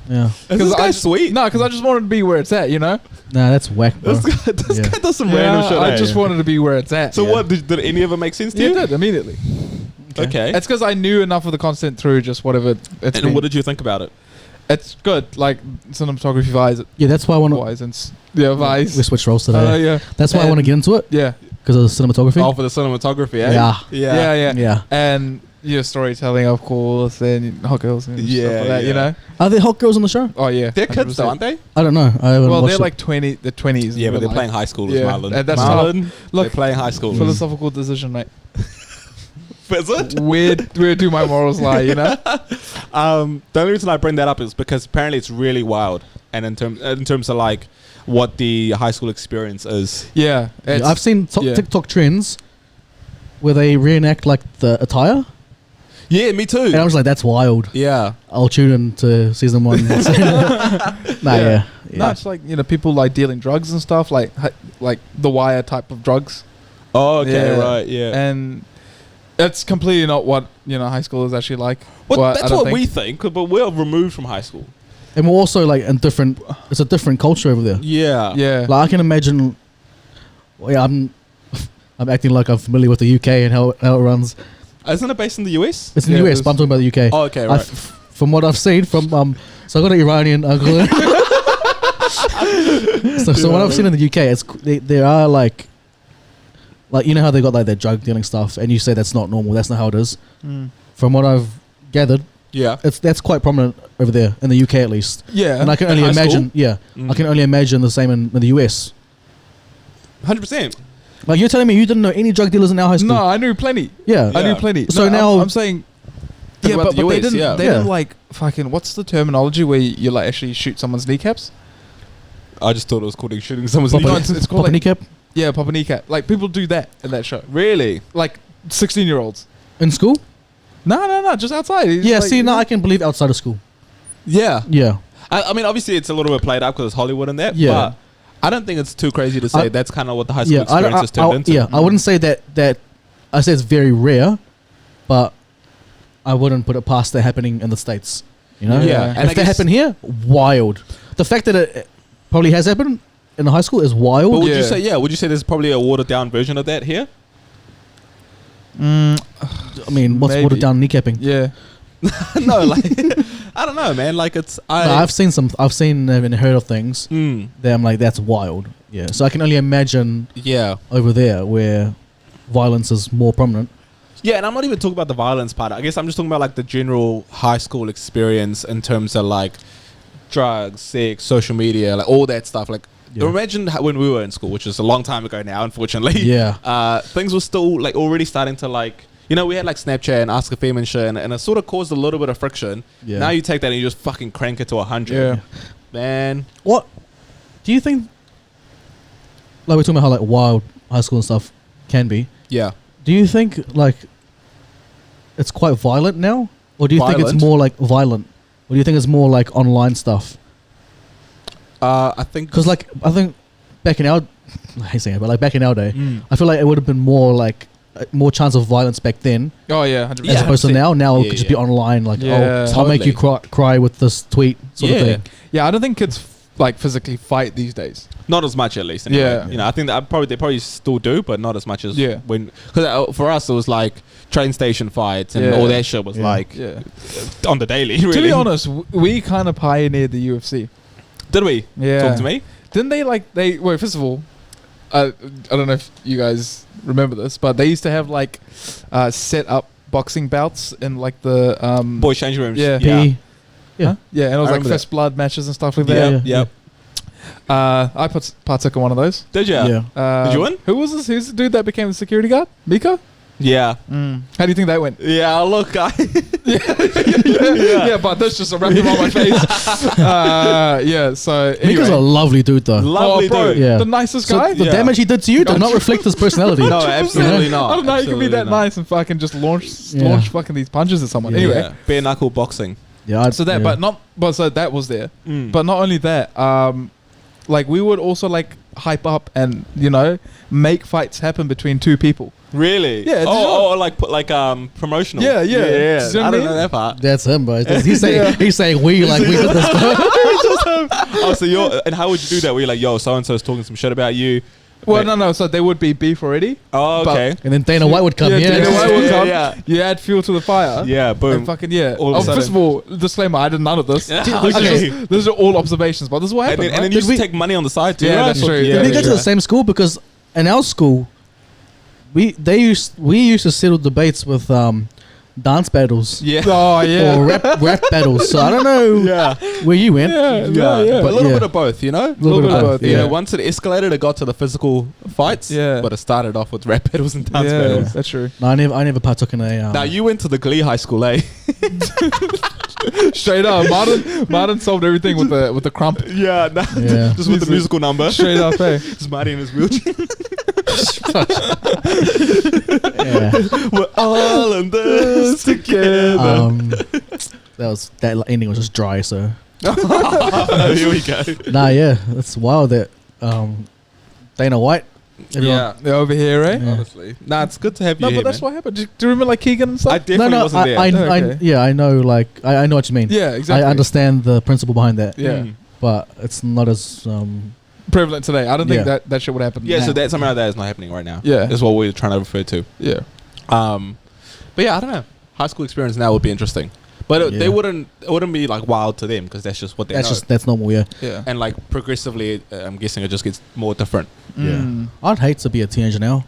[SPEAKER 4] Yeah.
[SPEAKER 2] Is this guy
[SPEAKER 3] I
[SPEAKER 2] sweet?
[SPEAKER 3] No, because I just wanted to be where it's at, you know?
[SPEAKER 4] Nah, that's whack, bro.
[SPEAKER 2] This
[SPEAKER 4] Yeah.
[SPEAKER 2] guy does some random shit.
[SPEAKER 3] I
[SPEAKER 2] eh?
[SPEAKER 3] just wanted to be where it's at.
[SPEAKER 2] So
[SPEAKER 3] yeah.
[SPEAKER 2] what did any of it make sense to
[SPEAKER 3] Yeah,
[SPEAKER 2] you?
[SPEAKER 3] it did immediately.
[SPEAKER 2] Okay.
[SPEAKER 3] It's because I knew enough of the content through just whatever it's
[SPEAKER 2] And
[SPEAKER 3] been.
[SPEAKER 2] what did you think about it?
[SPEAKER 3] It's good, like cinematography
[SPEAKER 4] Yeah, that's why I want to.
[SPEAKER 3] wise and
[SPEAKER 4] We switched roles today.
[SPEAKER 3] yeah,
[SPEAKER 4] That's why I want to get into it
[SPEAKER 3] yeah,
[SPEAKER 4] because of the cinematography.
[SPEAKER 2] Oh, for the cinematography, eh?
[SPEAKER 4] Yeah.
[SPEAKER 3] yeah.
[SPEAKER 4] Yeah.
[SPEAKER 3] And your storytelling, of course, and hot girls and
[SPEAKER 2] Yeah,
[SPEAKER 3] stuff like that,
[SPEAKER 2] yeah.
[SPEAKER 3] you know.
[SPEAKER 4] Are there hot girls on the show?
[SPEAKER 3] Oh yeah,
[SPEAKER 2] They're kids
[SPEAKER 3] 100%.
[SPEAKER 2] though, aren't they?
[SPEAKER 4] I don't know. I haven't
[SPEAKER 3] Well,
[SPEAKER 4] watched
[SPEAKER 3] they're
[SPEAKER 4] it.
[SPEAKER 3] like 20, the 20s.
[SPEAKER 2] Yeah, but they're
[SPEAKER 3] like,
[SPEAKER 2] playing high school
[SPEAKER 3] Yeah,
[SPEAKER 2] as Marlon.
[SPEAKER 3] and that's
[SPEAKER 2] Marlon, they're
[SPEAKER 3] Look,
[SPEAKER 2] playing high school.
[SPEAKER 3] philosophical decision, mate.
[SPEAKER 2] Is it?
[SPEAKER 3] Where do my morals lie? You know.
[SPEAKER 2] The only reason I bring that up is because apparently it's really wild, and in terms of like what the high school experience is.
[SPEAKER 3] Yeah, it's-
[SPEAKER 4] I've seen
[SPEAKER 3] yeah.
[SPEAKER 4] TikTok trends where they reenact like the attire,
[SPEAKER 2] Yeah, me too.
[SPEAKER 4] and I was like, "That's wild."
[SPEAKER 2] Yeah.
[SPEAKER 4] I'll tune into season 1. Nah, yeah.
[SPEAKER 3] No, it's like people like dealing drugs and stuff, like the Wire type of drugs,
[SPEAKER 2] Oh, okay,
[SPEAKER 3] Yeah.
[SPEAKER 2] right, yeah.
[SPEAKER 3] and it's completely not what high school is actually like.
[SPEAKER 2] Well,
[SPEAKER 3] I
[SPEAKER 2] that's
[SPEAKER 3] don't
[SPEAKER 2] what
[SPEAKER 3] think.
[SPEAKER 2] we think, but we're removed from high school.
[SPEAKER 4] And we're also like in different. It's a different culture over there.
[SPEAKER 2] Yeah.
[SPEAKER 3] Yeah,
[SPEAKER 4] Like I can imagine. Well, yeah, I'm acting like I'm familiar with the UK and how it runs.
[SPEAKER 2] Isn't it based in the US?
[SPEAKER 4] It's in
[SPEAKER 3] Yeah,
[SPEAKER 4] the
[SPEAKER 3] it
[SPEAKER 4] US,
[SPEAKER 3] is.
[SPEAKER 4] but I'm talking about the UK.
[SPEAKER 2] Oh, okay, right.
[SPEAKER 4] From what I've seen from so I got an Iranian uncle. so what I've seen in the UK, there are like you know how they got like their drug dealing stuff, and you say that's not normal. That's not how it is.
[SPEAKER 3] Mm.
[SPEAKER 4] From what I've gathered,
[SPEAKER 2] Yeah.
[SPEAKER 4] that's quite prominent over there in the UK at least.
[SPEAKER 3] yeah,
[SPEAKER 4] And I can
[SPEAKER 2] In
[SPEAKER 4] only
[SPEAKER 2] high
[SPEAKER 4] imagine.
[SPEAKER 2] school?
[SPEAKER 4] Yeah,
[SPEAKER 2] Mm.
[SPEAKER 4] I can only imagine the same in the US.
[SPEAKER 2] 100%.
[SPEAKER 4] Like you're telling me you didn't know any drug dealers in our high school?
[SPEAKER 3] No, I knew plenty.
[SPEAKER 4] Yeah.
[SPEAKER 3] I knew
[SPEAKER 2] Yeah.
[SPEAKER 3] plenty.
[SPEAKER 4] So
[SPEAKER 3] No,
[SPEAKER 4] now-
[SPEAKER 3] I'm saying.
[SPEAKER 2] Think
[SPEAKER 3] Yeah,
[SPEAKER 2] about
[SPEAKER 3] but
[SPEAKER 2] the
[SPEAKER 3] they
[SPEAKER 2] US,
[SPEAKER 3] didn't.
[SPEAKER 2] yeah.
[SPEAKER 3] They
[SPEAKER 4] Yeah.
[SPEAKER 3] didn't like fucking. What's the terminology where you like actually shoot someone's kneecaps?
[SPEAKER 2] I just thought it was called shooting someone's
[SPEAKER 4] Pop,
[SPEAKER 3] No,
[SPEAKER 2] kneecap.
[SPEAKER 3] it's called
[SPEAKER 4] pop a
[SPEAKER 3] like-
[SPEAKER 4] kneecap
[SPEAKER 3] Yeah, pop a kneecap. Like people do that in that show.
[SPEAKER 2] Really?
[SPEAKER 3] Like 16-year-olds.
[SPEAKER 4] in school.
[SPEAKER 3] No, just outside. It's
[SPEAKER 4] Yeah.
[SPEAKER 3] like,
[SPEAKER 4] See, now I can believe outside of school.
[SPEAKER 2] Yeah.
[SPEAKER 4] Yeah.
[SPEAKER 2] I mean, obviously, it's a little bit played up because it's Hollywood and that.
[SPEAKER 4] Yeah.
[SPEAKER 2] But I don't think it's too crazy to say
[SPEAKER 4] I-
[SPEAKER 2] that's kind of what the high school
[SPEAKER 4] Yeah.
[SPEAKER 2] experience has turned into.
[SPEAKER 4] Yeah. I wouldn't say that. I say it's very rare, but I wouldn't put it past that happening in the States. You know.
[SPEAKER 2] Yeah, and I
[SPEAKER 4] If that
[SPEAKER 2] guess-
[SPEAKER 4] happened here, wild. The fact that it probably has happened in the high school is wild.
[SPEAKER 2] But would you
[SPEAKER 3] Yeah.
[SPEAKER 2] say, would you say there's probably a watered down version of that here?
[SPEAKER 3] Mm,
[SPEAKER 4] I mean, what's
[SPEAKER 3] Maybe.
[SPEAKER 4] watered down kneecapping?
[SPEAKER 3] yeah.
[SPEAKER 2] No, like, I don't know, man. Like, it's.
[SPEAKER 4] No, I've seen and heard of things
[SPEAKER 2] Mm,
[SPEAKER 4] that I'm like, that's wild. Yeah. So I can only imagine
[SPEAKER 2] yeah.
[SPEAKER 4] over there where violence is more prominent.
[SPEAKER 2] Yeah, and I'm not even talking about the violence part. I guess I'm just talking about, like, the general high school experience in terms of, like, drugs, sex, social media, like, all that stuff. Like,
[SPEAKER 4] Yeah.
[SPEAKER 2] imagine when we were in school, which is a long time ago now, unfortunately.
[SPEAKER 4] Yeah.
[SPEAKER 2] Things were still, like, already starting to, like, you know, we had, like, Snapchat and Ask a Fame and shit, and it sort of caused a little bit of friction.
[SPEAKER 4] Yeah.
[SPEAKER 2] Now you take that and you just fucking crank it to 100.
[SPEAKER 3] Yeah.
[SPEAKER 2] Man.
[SPEAKER 4] What do you think? Like we're talking about how like wild high school and stuff can be.
[SPEAKER 2] Yeah.
[SPEAKER 4] Do you think like it's quite violent now, or do you think
[SPEAKER 2] Violent?
[SPEAKER 4] it's more like violent, or do you think it's more like online stuff?
[SPEAKER 2] I think...
[SPEAKER 4] Because like I think back in our, I hate saying it, but like back in our day,
[SPEAKER 2] Mm.
[SPEAKER 4] I feel like it would have been more like more chance of violence back then
[SPEAKER 3] Oh yeah, 100%.
[SPEAKER 2] Yeah,
[SPEAKER 4] as opposed to
[SPEAKER 2] 100%.
[SPEAKER 4] now. Now it
[SPEAKER 2] Yeah,
[SPEAKER 4] could just be
[SPEAKER 2] yeah.
[SPEAKER 4] online, like
[SPEAKER 3] Yeah.
[SPEAKER 4] I'll make you cry with this tweet sort of
[SPEAKER 2] Yeah.
[SPEAKER 4] thing.
[SPEAKER 3] Yeah, I don't think kids like physically fight these days.
[SPEAKER 2] Not as much, at least. Anyway.
[SPEAKER 3] Yeah.
[SPEAKER 2] You know, I think that they probably still do, but not as much as
[SPEAKER 3] Yeah.
[SPEAKER 2] when... Because for us, it was like train station fights and
[SPEAKER 3] Yeah.
[SPEAKER 2] all that shit was
[SPEAKER 4] Yeah.
[SPEAKER 2] like
[SPEAKER 3] Yeah.
[SPEAKER 2] on the daily, really.
[SPEAKER 3] To be honest, we kind of pioneered the UFC.
[SPEAKER 2] Did we?
[SPEAKER 3] Yeah.
[SPEAKER 2] Talk to me.
[SPEAKER 3] Didn't they wait, first of all, I don't know if you guys remember this, but they used to have like set up boxing bouts in like the
[SPEAKER 2] Boys' changing rooms.
[SPEAKER 3] Yeah.
[SPEAKER 4] P. Yeah.
[SPEAKER 3] Huh? Yeah, and it was
[SPEAKER 2] I
[SPEAKER 3] like
[SPEAKER 2] remember
[SPEAKER 3] first blood matches and stuff like
[SPEAKER 2] Yeah.
[SPEAKER 3] that.
[SPEAKER 2] Yep.
[SPEAKER 3] I partook in one of those.
[SPEAKER 2] Did you?
[SPEAKER 4] Yeah.
[SPEAKER 2] Did you win?
[SPEAKER 3] Who was this? Who's the dude that became the security guard? Mika?
[SPEAKER 2] Yeah.
[SPEAKER 3] How do you think that went?
[SPEAKER 2] Yeah, look,
[SPEAKER 3] Yeah, but that's just a wrapping on my face. Yeah, so
[SPEAKER 4] Mika's a
[SPEAKER 3] anyway.
[SPEAKER 4] lovely dude, though.
[SPEAKER 2] Lovely
[SPEAKER 3] bro,
[SPEAKER 2] dude.
[SPEAKER 4] Yeah.
[SPEAKER 3] the nicest
[SPEAKER 4] So
[SPEAKER 3] guy.
[SPEAKER 4] the
[SPEAKER 2] Yeah.
[SPEAKER 4] damage he did to you did not reflect his personality.
[SPEAKER 2] No, absolutely not.
[SPEAKER 3] I don't know how you can be that
[SPEAKER 2] Absolutely not.
[SPEAKER 3] nice and fucking just launch
[SPEAKER 4] Yeah.
[SPEAKER 3] fucking these punches at someone.
[SPEAKER 4] Yeah.
[SPEAKER 3] Anyway,
[SPEAKER 2] Yeah. Bare knuckle boxing.
[SPEAKER 4] Yeah.
[SPEAKER 3] so that, so that was there.
[SPEAKER 2] Mm.
[SPEAKER 3] But not only that, like we would also like hype up and make fights happen between two people.
[SPEAKER 2] Really?
[SPEAKER 3] Yeah, it's
[SPEAKER 2] like promotional.
[SPEAKER 3] Yeah, yeah.
[SPEAKER 2] yeah.
[SPEAKER 3] Do you know
[SPEAKER 2] I
[SPEAKER 3] what I
[SPEAKER 2] don't
[SPEAKER 3] mean?
[SPEAKER 2] know that part.
[SPEAKER 4] That's him, bro. He's saying he's saying we did this.
[SPEAKER 2] Oh, so and how would you do that? Were you like, yo, so and so's talking some shit about you?
[SPEAKER 3] Well,
[SPEAKER 2] Like-
[SPEAKER 3] no. So there would be beef already.
[SPEAKER 2] Oh,
[SPEAKER 3] But-
[SPEAKER 2] okay.
[SPEAKER 4] And then Dana White would come.
[SPEAKER 3] Yeah,
[SPEAKER 4] Yeah,
[SPEAKER 3] Dana White would come.
[SPEAKER 2] Yeah.
[SPEAKER 3] You add fuel to the fire.
[SPEAKER 2] Yeah, boom.
[SPEAKER 3] And fucking yeah.
[SPEAKER 2] All of a
[SPEAKER 3] First
[SPEAKER 2] sudden-
[SPEAKER 3] of all, disclaimer: I did none of this.
[SPEAKER 2] Yeah.
[SPEAKER 3] This is
[SPEAKER 2] Okay.
[SPEAKER 3] just- these are all observations, but this is what
[SPEAKER 2] And
[SPEAKER 3] happened.
[SPEAKER 2] then, and then
[SPEAKER 3] right?
[SPEAKER 2] you used
[SPEAKER 4] Did
[SPEAKER 2] to
[SPEAKER 4] we-
[SPEAKER 2] take money on the side too.
[SPEAKER 3] Yeah,
[SPEAKER 2] right?
[SPEAKER 3] that's true.
[SPEAKER 2] Yeah,
[SPEAKER 4] Did we go to
[SPEAKER 2] yeah.
[SPEAKER 4] the same school? Because in our school, we used to settle debates with dance battles
[SPEAKER 2] Yeah.
[SPEAKER 3] Oh yeah.
[SPEAKER 4] or rap battles. So I don't know
[SPEAKER 2] Yeah.
[SPEAKER 4] where you went.
[SPEAKER 3] Yeah.
[SPEAKER 2] But a little
[SPEAKER 4] yeah.
[SPEAKER 2] bit of both, you know?
[SPEAKER 4] Little bit of both,
[SPEAKER 2] Yeah.
[SPEAKER 4] yeah.
[SPEAKER 2] Once it escalated, it got to the physical fights.
[SPEAKER 3] Yeah.
[SPEAKER 2] But it started off with rap battles and dance
[SPEAKER 3] Yeah,
[SPEAKER 2] battles.
[SPEAKER 3] that's true.
[SPEAKER 4] No, I never partook in a.
[SPEAKER 2] Now, you went to the Glee High School, eh?
[SPEAKER 3] Straight up, Martin solved everything with the crump.
[SPEAKER 2] Yeah. Nah,
[SPEAKER 4] Yeah.
[SPEAKER 2] Just with the musical number.
[SPEAKER 3] Straight up, hey.
[SPEAKER 2] Just Marty in his wheelchair.
[SPEAKER 4] yeah.
[SPEAKER 2] We're all in this together.
[SPEAKER 4] That ending was just dry. So
[SPEAKER 2] Here we go.
[SPEAKER 4] nah, yeah, it's wild that Dana White. everyone-
[SPEAKER 2] Yeah.
[SPEAKER 3] They're over here, eh?
[SPEAKER 4] Yeah.
[SPEAKER 2] Honestly. Nah, it's good to have you
[SPEAKER 3] No,
[SPEAKER 2] here,
[SPEAKER 3] but that's
[SPEAKER 2] man.
[SPEAKER 3] what happened. Do you remember like Keegan and stuff?
[SPEAKER 2] I definitely wasn't there.
[SPEAKER 4] I
[SPEAKER 3] Okay.
[SPEAKER 4] yeah, I know. Like I know what you mean.
[SPEAKER 3] yeah, exactly.
[SPEAKER 4] I understand the principle behind that.
[SPEAKER 3] Yeah.
[SPEAKER 2] Mm.
[SPEAKER 4] But it's not as
[SPEAKER 3] Prevalent today. I don't think
[SPEAKER 4] Yeah.
[SPEAKER 3] that shit would happen.
[SPEAKER 2] Yeah,
[SPEAKER 3] now.
[SPEAKER 2] so that something like that is not happening right now.
[SPEAKER 3] Yeah.
[SPEAKER 2] Is what we're trying to refer to.
[SPEAKER 3] Yeah.
[SPEAKER 2] But yeah, I don't know. High school experience now would be interesting, but it
[SPEAKER 4] Yeah.
[SPEAKER 2] wouldn't be like wild to them because that's just what they know.
[SPEAKER 4] that's normal. Yeah.
[SPEAKER 3] Yeah.
[SPEAKER 2] And like progressively, I'm guessing it just gets more different.
[SPEAKER 3] Mm.
[SPEAKER 4] I'd hate to be a teenager now.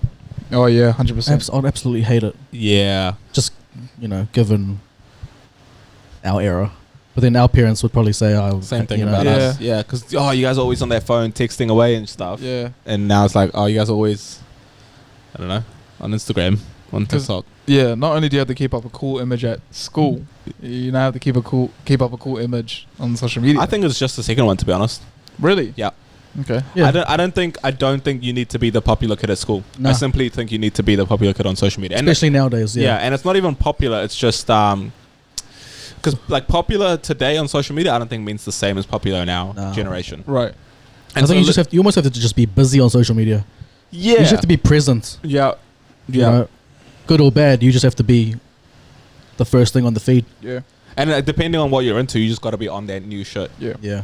[SPEAKER 3] Oh yeah, 100%.
[SPEAKER 4] I'd absolutely hate it.
[SPEAKER 2] Yeah.
[SPEAKER 4] Just given our era. But then our parents would probably say, "Oh,
[SPEAKER 2] Same thing
[SPEAKER 4] you know,
[SPEAKER 2] about
[SPEAKER 3] Yeah.
[SPEAKER 2] us. Yeah, because you guys are always on their phone texting away and stuff.
[SPEAKER 3] Yeah.
[SPEAKER 2] And now it's like, oh, you guys are always, I don't know, on Instagram, on
[SPEAKER 3] 'Cause-
[SPEAKER 2] TikTok.
[SPEAKER 3] Yeah. Not only do you have to keep up a cool image at school, you now have to keep up a cool image on social media.
[SPEAKER 2] I think it's just the second one, to be honest.
[SPEAKER 3] Really.
[SPEAKER 2] Yeah.
[SPEAKER 3] Okay.
[SPEAKER 4] Yeah.
[SPEAKER 2] I don't think you need to be the popular kid at school.
[SPEAKER 4] No.
[SPEAKER 2] I simply think you need to be the popular kid on social media. And
[SPEAKER 4] especially nowadays."
[SPEAKER 2] yeah, and it's not even popular. It's just because like popular today on social media, I don't think means the same as popular in our
[SPEAKER 4] No.
[SPEAKER 2] generation.
[SPEAKER 3] Right.
[SPEAKER 4] I think you almost have to just be busy on social media.
[SPEAKER 2] yeah,
[SPEAKER 4] You just have to be present.
[SPEAKER 2] yeah,
[SPEAKER 4] You know, good or bad, you just have to be the first thing on the feed.
[SPEAKER 3] Yeah.
[SPEAKER 2] And depending on what you're into, you just got to be on that new shit.
[SPEAKER 3] Yeah.
[SPEAKER 4] Yeah.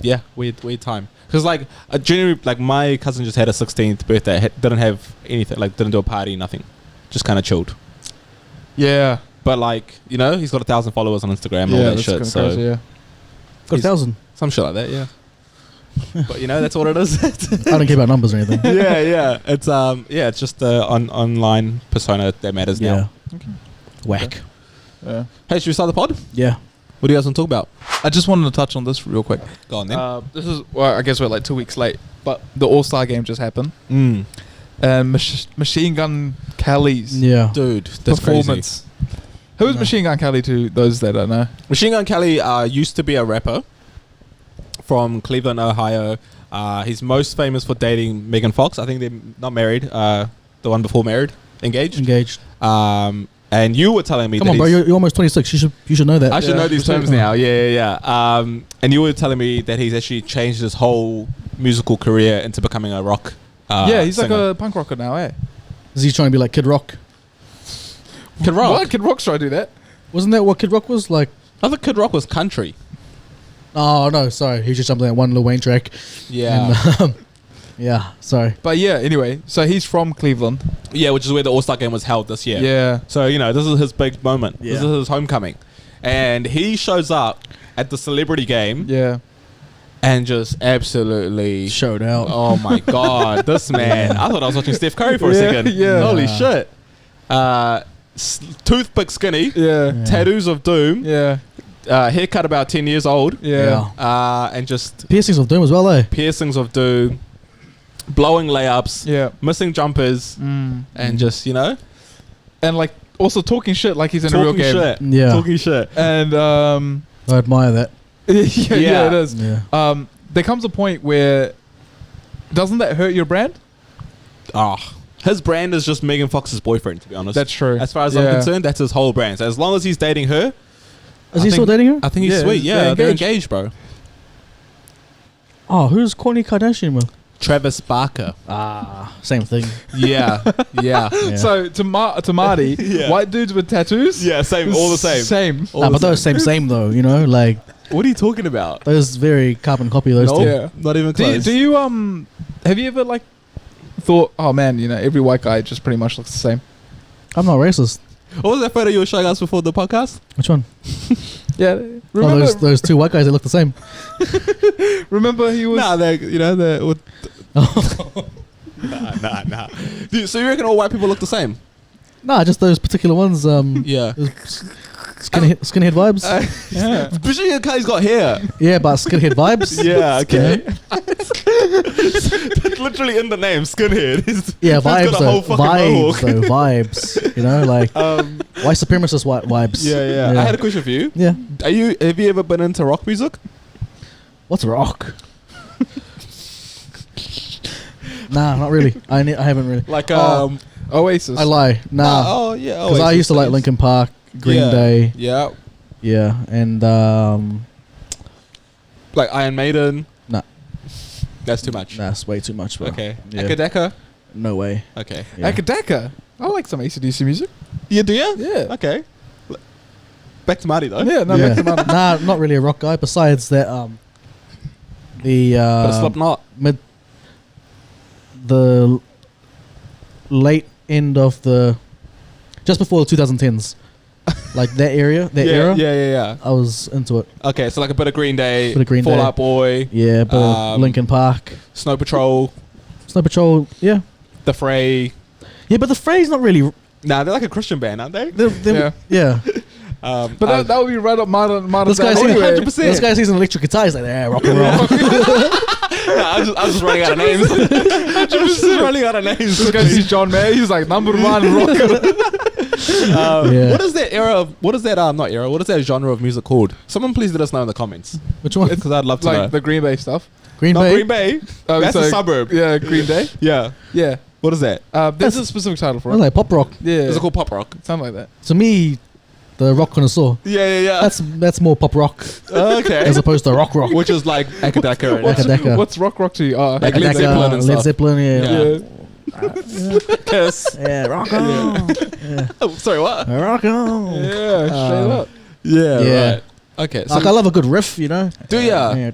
[SPEAKER 2] Yeah, weird time. Because like generally, like my cousin just had a 16th birthday. Didn't have anything. Like didn't do a party, nothing. Just kind of chilled.
[SPEAKER 3] Yeah.
[SPEAKER 2] But like he's got 1,000 followers on Instagram and all that
[SPEAKER 3] that's
[SPEAKER 2] shit.
[SPEAKER 3] kinda
[SPEAKER 2] So
[SPEAKER 3] crazy, yeah.
[SPEAKER 4] Got
[SPEAKER 2] He's-
[SPEAKER 4] 1,000.
[SPEAKER 2] some shit like that. Yeah. But that's what it is.
[SPEAKER 4] I don't care about numbers or anything.
[SPEAKER 2] yeah. It's just the online persona that matters
[SPEAKER 4] Yeah.
[SPEAKER 2] now.
[SPEAKER 4] Whack.
[SPEAKER 3] Yeah.
[SPEAKER 2] Hey, should we start the pod?
[SPEAKER 4] Yeah.
[SPEAKER 2] What do you guys want to talk about?
[SPEAKER 3] I just wanted to touch on this real quick.
[SPEAKER 2] Go on then.
[SPEAKER 3] This is I guess we're like 2 weeks late, but the All-Star game just happened, and Machine Gun Kelly's
[SPEAKER 4] Yeah.
[SPEAKER 2] Dude, that's
[SPEAKER 3] performance. Who is Machine Gun Kelly to those that don't know?
[SPEAKER 2] Machine Gun Kelly used to be a rapper from Cleveland, Ohio. He's most famous for dating Megan Fox. I think they're not married. The one before married, engaged. And you were telling me
[SPEAKER 4] Come
[SPEAKER 2] that
[SPEAKER 4] on, bro. You're almost 26. You should know that.
[SPEAKER 2] I should know these terms
[SPEAKER 4] Yeah.
[SPEAKER 2] now. Yeah. And you were telling me that he's actually changed his whole musical career into becoming a rock.
[SPEAKER 3] Yeah, he's
[SPEAKER 2] singer.
[SPEAKER 3] like a punk rocker now, eh?
[SPEAKER 4] Is he trying to be like Kid Rock?
[SPEAKER 2] Kid Rock.
[SPEAKER 3] What? Kid Rock's trying to do that?
[SPEAKER 4] Wasn't that what Kid Rock was like?
[SPEAKER 2] I thought Kid Rock was country.
[SPEAKER 4] Oh no, sorry. He just jumped on that one Lil Wayne track.
[SPEAKER 2] Yeah.
[SPEAKER 4] And, yeah. Sorry.
[SPEAKER 3] But yeah, anyway, so he's from Cleveland.
[SPEAKER 2] Yeah, which is where the All-Star game was held this year.
[SPEAKER 3] Yeah.
[SPEAKER 2] So, this is his big moment.
[SPEAKER 4] Yeah.
[SPEAKER 2] This is his homecoming. And he shows up at the celebrity game
[SPEAKER 3] Yeah.
[SPEAKER 2] and just absolutely
[SPEAKER 4] Showed out.
[SPEAKER 2] oh my God, this man. I thought I was watching Steph Curry for a
[SPEAKER 3] Yeah,
[SPEAKER 2] second.
[SPEAKER 3] yeah.
[SPEAKER 2] Holy
[SPEAKER 4] Yeah.
[SPEAKER 2] shit. Toothpick skinny.
[SPEAKER 3] Yeah.
[SPEAKER 4] Yeah.
[SPEAKER 2] Tattoos of doom.
[SPEAKER 3] Yeah.
[SPEAKER 2] haircut about 10 years old.
[SPEAKER 3] Yeah.
[SPEAKER 2] And just
[SPEAKER 4] Piercings of doom as well, eh?
[SPEAKER 2] piercings of doom, blowing layups,
[SPEAKER 3] Yeah.
[SPEAKER 2] missing jumpers, and just, you know,
[SPEAKER 3] And like also talking shit like he's in a real
[SPEAKER 2] talking
[SPEAKER 3] game.
[SPEAKER 2] shit.
[SPEAKER 4] Yeah.
[SPEAKER 2] Talking shit.
[SPEAKER 3] And
[SPEAKER 4] I admire that.
[SPEAKER 3] yeah, it is.
[SPEAKER 4] Yeah.
[SPEAKER 3] There comes a point where doesn't that hurt your brand?
[SPEAKER 2] His brand is just Megan Fox's boyfriend, to be honest.
[SPEAKER 3] That's true.
[SPEAKER 2] As far as I'm concerned, that's his whole brand. So as long as he's dating her,
[SPEAKER 4] Is he still dating her?
[SPEAKER 2] I think he's
[SPEAKER 3] Yeah,
[SPEAKER 2] sweet. Yeah,
[SPEAKER 3] they're
[SPEAKER 2] they're engaged, bro.
[SPEAKER 4] Oh, who's Kourtney Kardashian with?
[SPEAKER 2] Travis Barker.
[SPEAKER 4] Same thing.
[SPEAKER 2] Yeah, yeah.
[SPEAKER 4] Yeah.
[SPEAKER 3] So to Marty,
[SPEAKER 2] Yeah.
[SPEAKER 3] white dudes with tattoos.
[SPEAKER 2] Yeah, same, all the same.
[SPEAKER 3] Same.
[SPEAKER 2] All
[SPEAKER 4] But
[SPEAKER 2] the
[SPEAKER 4] those same though, you know, like
[SPEAKER 2] What are you talking about?
[SPEAKER 4] those very carbon copy those
[SPEAKER 2] No,
[SPEAKER 4] two.
[SPEAKER 3] Yeah.
[SPEAKER 2] not even
[SPEAKER 3] Do
[SPEAKER 2] close.
[SPEAKER 3] you have you ever like thought, oh man, you know, every white guy just pretty much looks the same?
[SPEAKER 4] I'm not racist.
[SPEAKER 2] What was that photo you were showing us before the podcast?
[SPEAKER 4] Which one?
[SPEAKER 3] Yeah.
[SPEAKER 4] Oh,
[SPEAKER 3] Remember,
[SPEAKER 4] those two white guys that look the same.
[SPEAKER 3] remember he was.
[SPEAKER 2] Nah, they're nah. Dude, so you reckon all white people look the same?
[SPEAKER 4] Nah, just those particular ones.
[SPEAKER 2] Yeah.
[SPEAKER 4] Skinhead vibes.
[SPEAKER 3] Yeah.
[SPEAKER 2] Especially the guy's got hair.
[SPEAKER 4] Yeah, but skinhead vibes.
[SPEAKER 2] Yeah, okay.
[SPEAKER 4] Skinhead.
[SPEAKER 2] That's literally in the name, skinhead.
[SPEAKER 4] Yeah,
[SPEAKER 2] He's got
[SPEAKER 4] vibes
[SPEAKER 2] a
[SPEAKER 4] though.
[SPEAKER 2] whole fucking
[SPEAKER 4] Vibes
[SPEAKER 2] mohawk.
[SPEAKER 4] though. Vibes. You know, like white supremacist white vibes.
[SPEAKER 2] Yeah. I had a question for you.
[SPEAKER 4] Yeah.
[SPEAKER 2] Have you ever been into rock music?
[SPEAKER 4] What's rock? Nah, not really. I haven't really.
[SPEAKER 2] Like
[SPEAKER 3] Oasis.
[SPEAKER 4] I lie. Nah.
[SPEAKER 2] oh yeah.
[SPEAKER 4] Because I used to like Linkin Park, Green Day.
[SPEAKER 2] Yeah.
[SPEAKER 4] Yeah, and
[SPEAKER 2] Like Iron Maiden.
[SPEAKER 4] Nah.
[SPEAKER 2] That's too much.
[SPEAKER 4] that's way too much, bro.
[SPEAKER 2] Okay.
[SPEAKER 4] Yeah.
[SPEAKER 2] Akadaka.
[SPEAKER 4] No way.
[SPEAKER 2] Okay.
[SPEAKER 4] Yeah.
[SPEAKER 3] Akadaka. I like some AC/DC music.
[SPEAKER 2] Yeah, do you?
[SPEAKER 3] Yeah.
[SPEAKER 2] Okay. Back to Marty though.
[SPEAKER 3] Yeah, no,
[SPEAKER 4] Yeah.
[SPEAKER 3] back to Marty.
[SPEAKER 4] Nah, not really a rock guy. Besides that, the
[SPEAKER 2] But Slipknot.
[SPEAKER 4] the late end of the just before the 2010s, like that era,
[SPEAKER 2] Yeah.
[SPEAKER 4] I was into it.
[SPEAKER 2] Okay, so like a bit of Green Day,
[SPEAKER 4] Bit of Green
[SPEAKER 2] Fall
[SPEAKER 4] Day.
[SPEAKER 2] Out Boy,
[SPEAKER 4] Yeah, but Linkin Park,
[SPEAKER 2] Snow Patrol,
[SPEAKER 4] Snow Patrol. Yeah,
[SPEAKER 2] The Fray.
[SPEAKER 4] yeah, but the phrase not really.
[SPEAKER 2] Nah, they're like a Christian band, aren't they?
[SPEAKER 3] Yeah. But
[SPEAKER 2] I-
[SPEAKER 3] that would be right up Martin's
[SPEAKER 4] This guy's
[SPEAKER 3] alley
[SPEAKER 4] seen
[SPEAKER 3] anyway.
[SPEAKER 2] 100%.
[SPEAKER 4] This guy sees an electric guitar. He's like, yeah, rock and roll.
[SPEAKER 2] I was just running out of names. I was just running out of names.
[SPEAKER 3] This guy sees John Mayer. He's like number one rocker.
[SPEAKER 4] Yeah.
[SPEAKER 2] What is that era of? What is that? Not era. What is that genre of music called? Someone please let us know in the comments
[SPEAKER 4] Which one?
[SPEAKER 2] because I'd love to know.
[SPEAKER 3] like the Green Bay stuff.
[SPEAKER 4] Green
[SPEAKER 2] Not
[SPEAKER 4] Bay.
[SPEAKER 2] Green Bay.
[SPEAKER 3] Oh,
[SPEAKER 2] That's
[SPEAKER 3] so-
[SPEAKER 2] a suburb.
[SPEAKER 3] Yeah, Green Day.
[SPEAKER 2] Yeah.
[SPEAKER 3] Yeah.
[SPEAKER 2] What is that?
[SPEAKER 3] There's a specific title for
[SPEAKER 4] I
[SPEAKER 3] it.
[SPEAKER 4] like pop rock.
[SPEAKER 3] Yeah.
[SPEAKER 2] Is it called pop rock?
[SPEAKER 3] Something like that.
[SPEAKER 4] To me, the rock connoisseur.
[SPEAKER 2] Yeah.
[SPEAKER 4] That's more pop rock
[SPEAKER 2] okay.
[SPEAKER 4] as opposed to rock rock.
[SPEAKER 2] Which is like Akadaka and
[SPEAKER 4] Akadaka.
[SPEAKER 3] What's rock to you?
[SPEAKER 2] Like Led Zeppelin and
[SPEAKER 4] Led
[SPEAKER 2] stuff.
[SPEAKER 4] Zeppelin, yeah.
[SPEAKER 3] Yeah.
[SPEAKER 2] Kiss.
[SPEAKER 4] Yeah, rock on. Yeah.
[SPEAKER 2] Oh, sorry, what?
[SPEAKER 4] Rock on.
[SPEAKER 3] Yeah, straight up.
[SPEAKER 2] Yeah.
[SPEAKER 4] Yeah.
[SPEAKER 2] Right. Okay. So
[SPEAKER 4] Like, I love a good riff, you know.
[SPEAKER 2] do ya?
[SPEAKER 4] Yeah.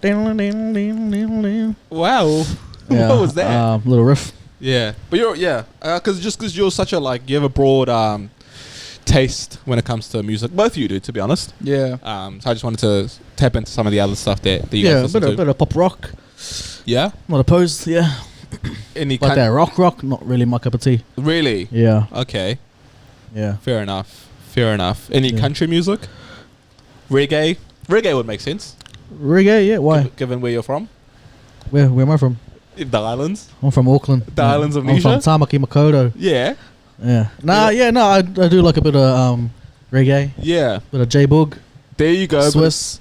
[SPEAKER 2] Wow.
[SPEAKER 4] Yeah,
[SPEAKER 2] What was that?
[SPEAKER 4] little riff.
[SPEAKER 2] Yeah, but because you're such a like you have a broad taste when it comes to music. Both of you do, to be honest.
[SPEAKER 3] Yeah.
[SPEAKER 2] So I just wanted to tap into some of the other stuff that you
[SPEAKER 4] Yeah,
[SPEAKER 2] guys
[SPEAKER 4] a
[SPEAKER 2] listen to.
[SPEAKER 4] bit of pop rock.
[SPEAKER 2] Yeah,
[SPEAKER 4] Not opposed. Yeah,
[SPEAKER 2] any
[SPEAKER 4] like that rock. Not really my cup of tea.
[SPEAKER 2] Really?
[SPEAKER 4] Yeah,
[SPEAKER 2] Okay,
[SPEAKER 4] yeah.
[SPEAKER 2] fair enough. Any
[SPEAKER 4] Yeah.
[SPEAKER 2] country music? Reggae would make sense.
[SPEAKER 4] Reggae. Yeah. Why?
[SPEAKER 2] Given where you're from,
[SPEAKER 4] Where am I from?
[SPEAKER 2] the islands.
[SPEAKER 4] I'm from Auckland.
[SPEAKER 2] The islands of
[SPEAKER 4] I'm from
[SPEAKER 2] Nisha?
[SPEAKER 4] Tamaki Makaurau.
[SPEAKER 2] Yeah,
[SPEAKER 4] Yeah. I do like a bit of reggae,
[SPEAKER 2] yeah.
[SPEAKER 4] bit of J-Boog,
[SPEAKER 2] There you go.
[SPEAKER 4] Swiss.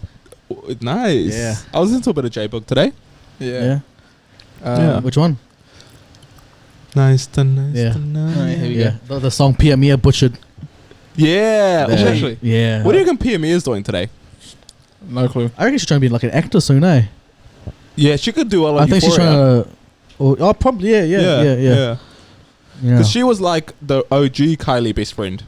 [SPEAKER 2] Nice.
[SPEAKER 4] Yeah.
[SPEAKER 2] I was into a bit of J-Book today.
[SPEAKER 3] Yeah.
[SPEAKER 2] Yeah.
[SPEAKER 4] Which one?
[SPEAKER 2] Nice to nice
[SPEAKER 4] Yeah.
[SPEAKER 2] to nice.
[SPEAKER 3] Alright, here we
[SPEAKER 4] Yeah. The song Pia Mia butchered.
[SPEAKER 2] Yeah.
[SPEAKER 4] Yeah.
[SPEAKER 2] Actually,
[SPEAKER 4] Yeah.
[SPEAKER 2] what do you reckon Pia Mia's doing today?
[SPEAKER 3] No clue.
[SPEAKER 4] I reckon she's trying to be like an actor soon, eh?
[SPEAKER 2] Yeah, she could do well on
[SPEAKER 4] I think she's
[SPEAKER 2] Euphoria.
[SPEAKER 4] trying to. Oh, probably. Yeah. Yeah.
[SPEAKER 2] Because she was like the OG Kylie best friend.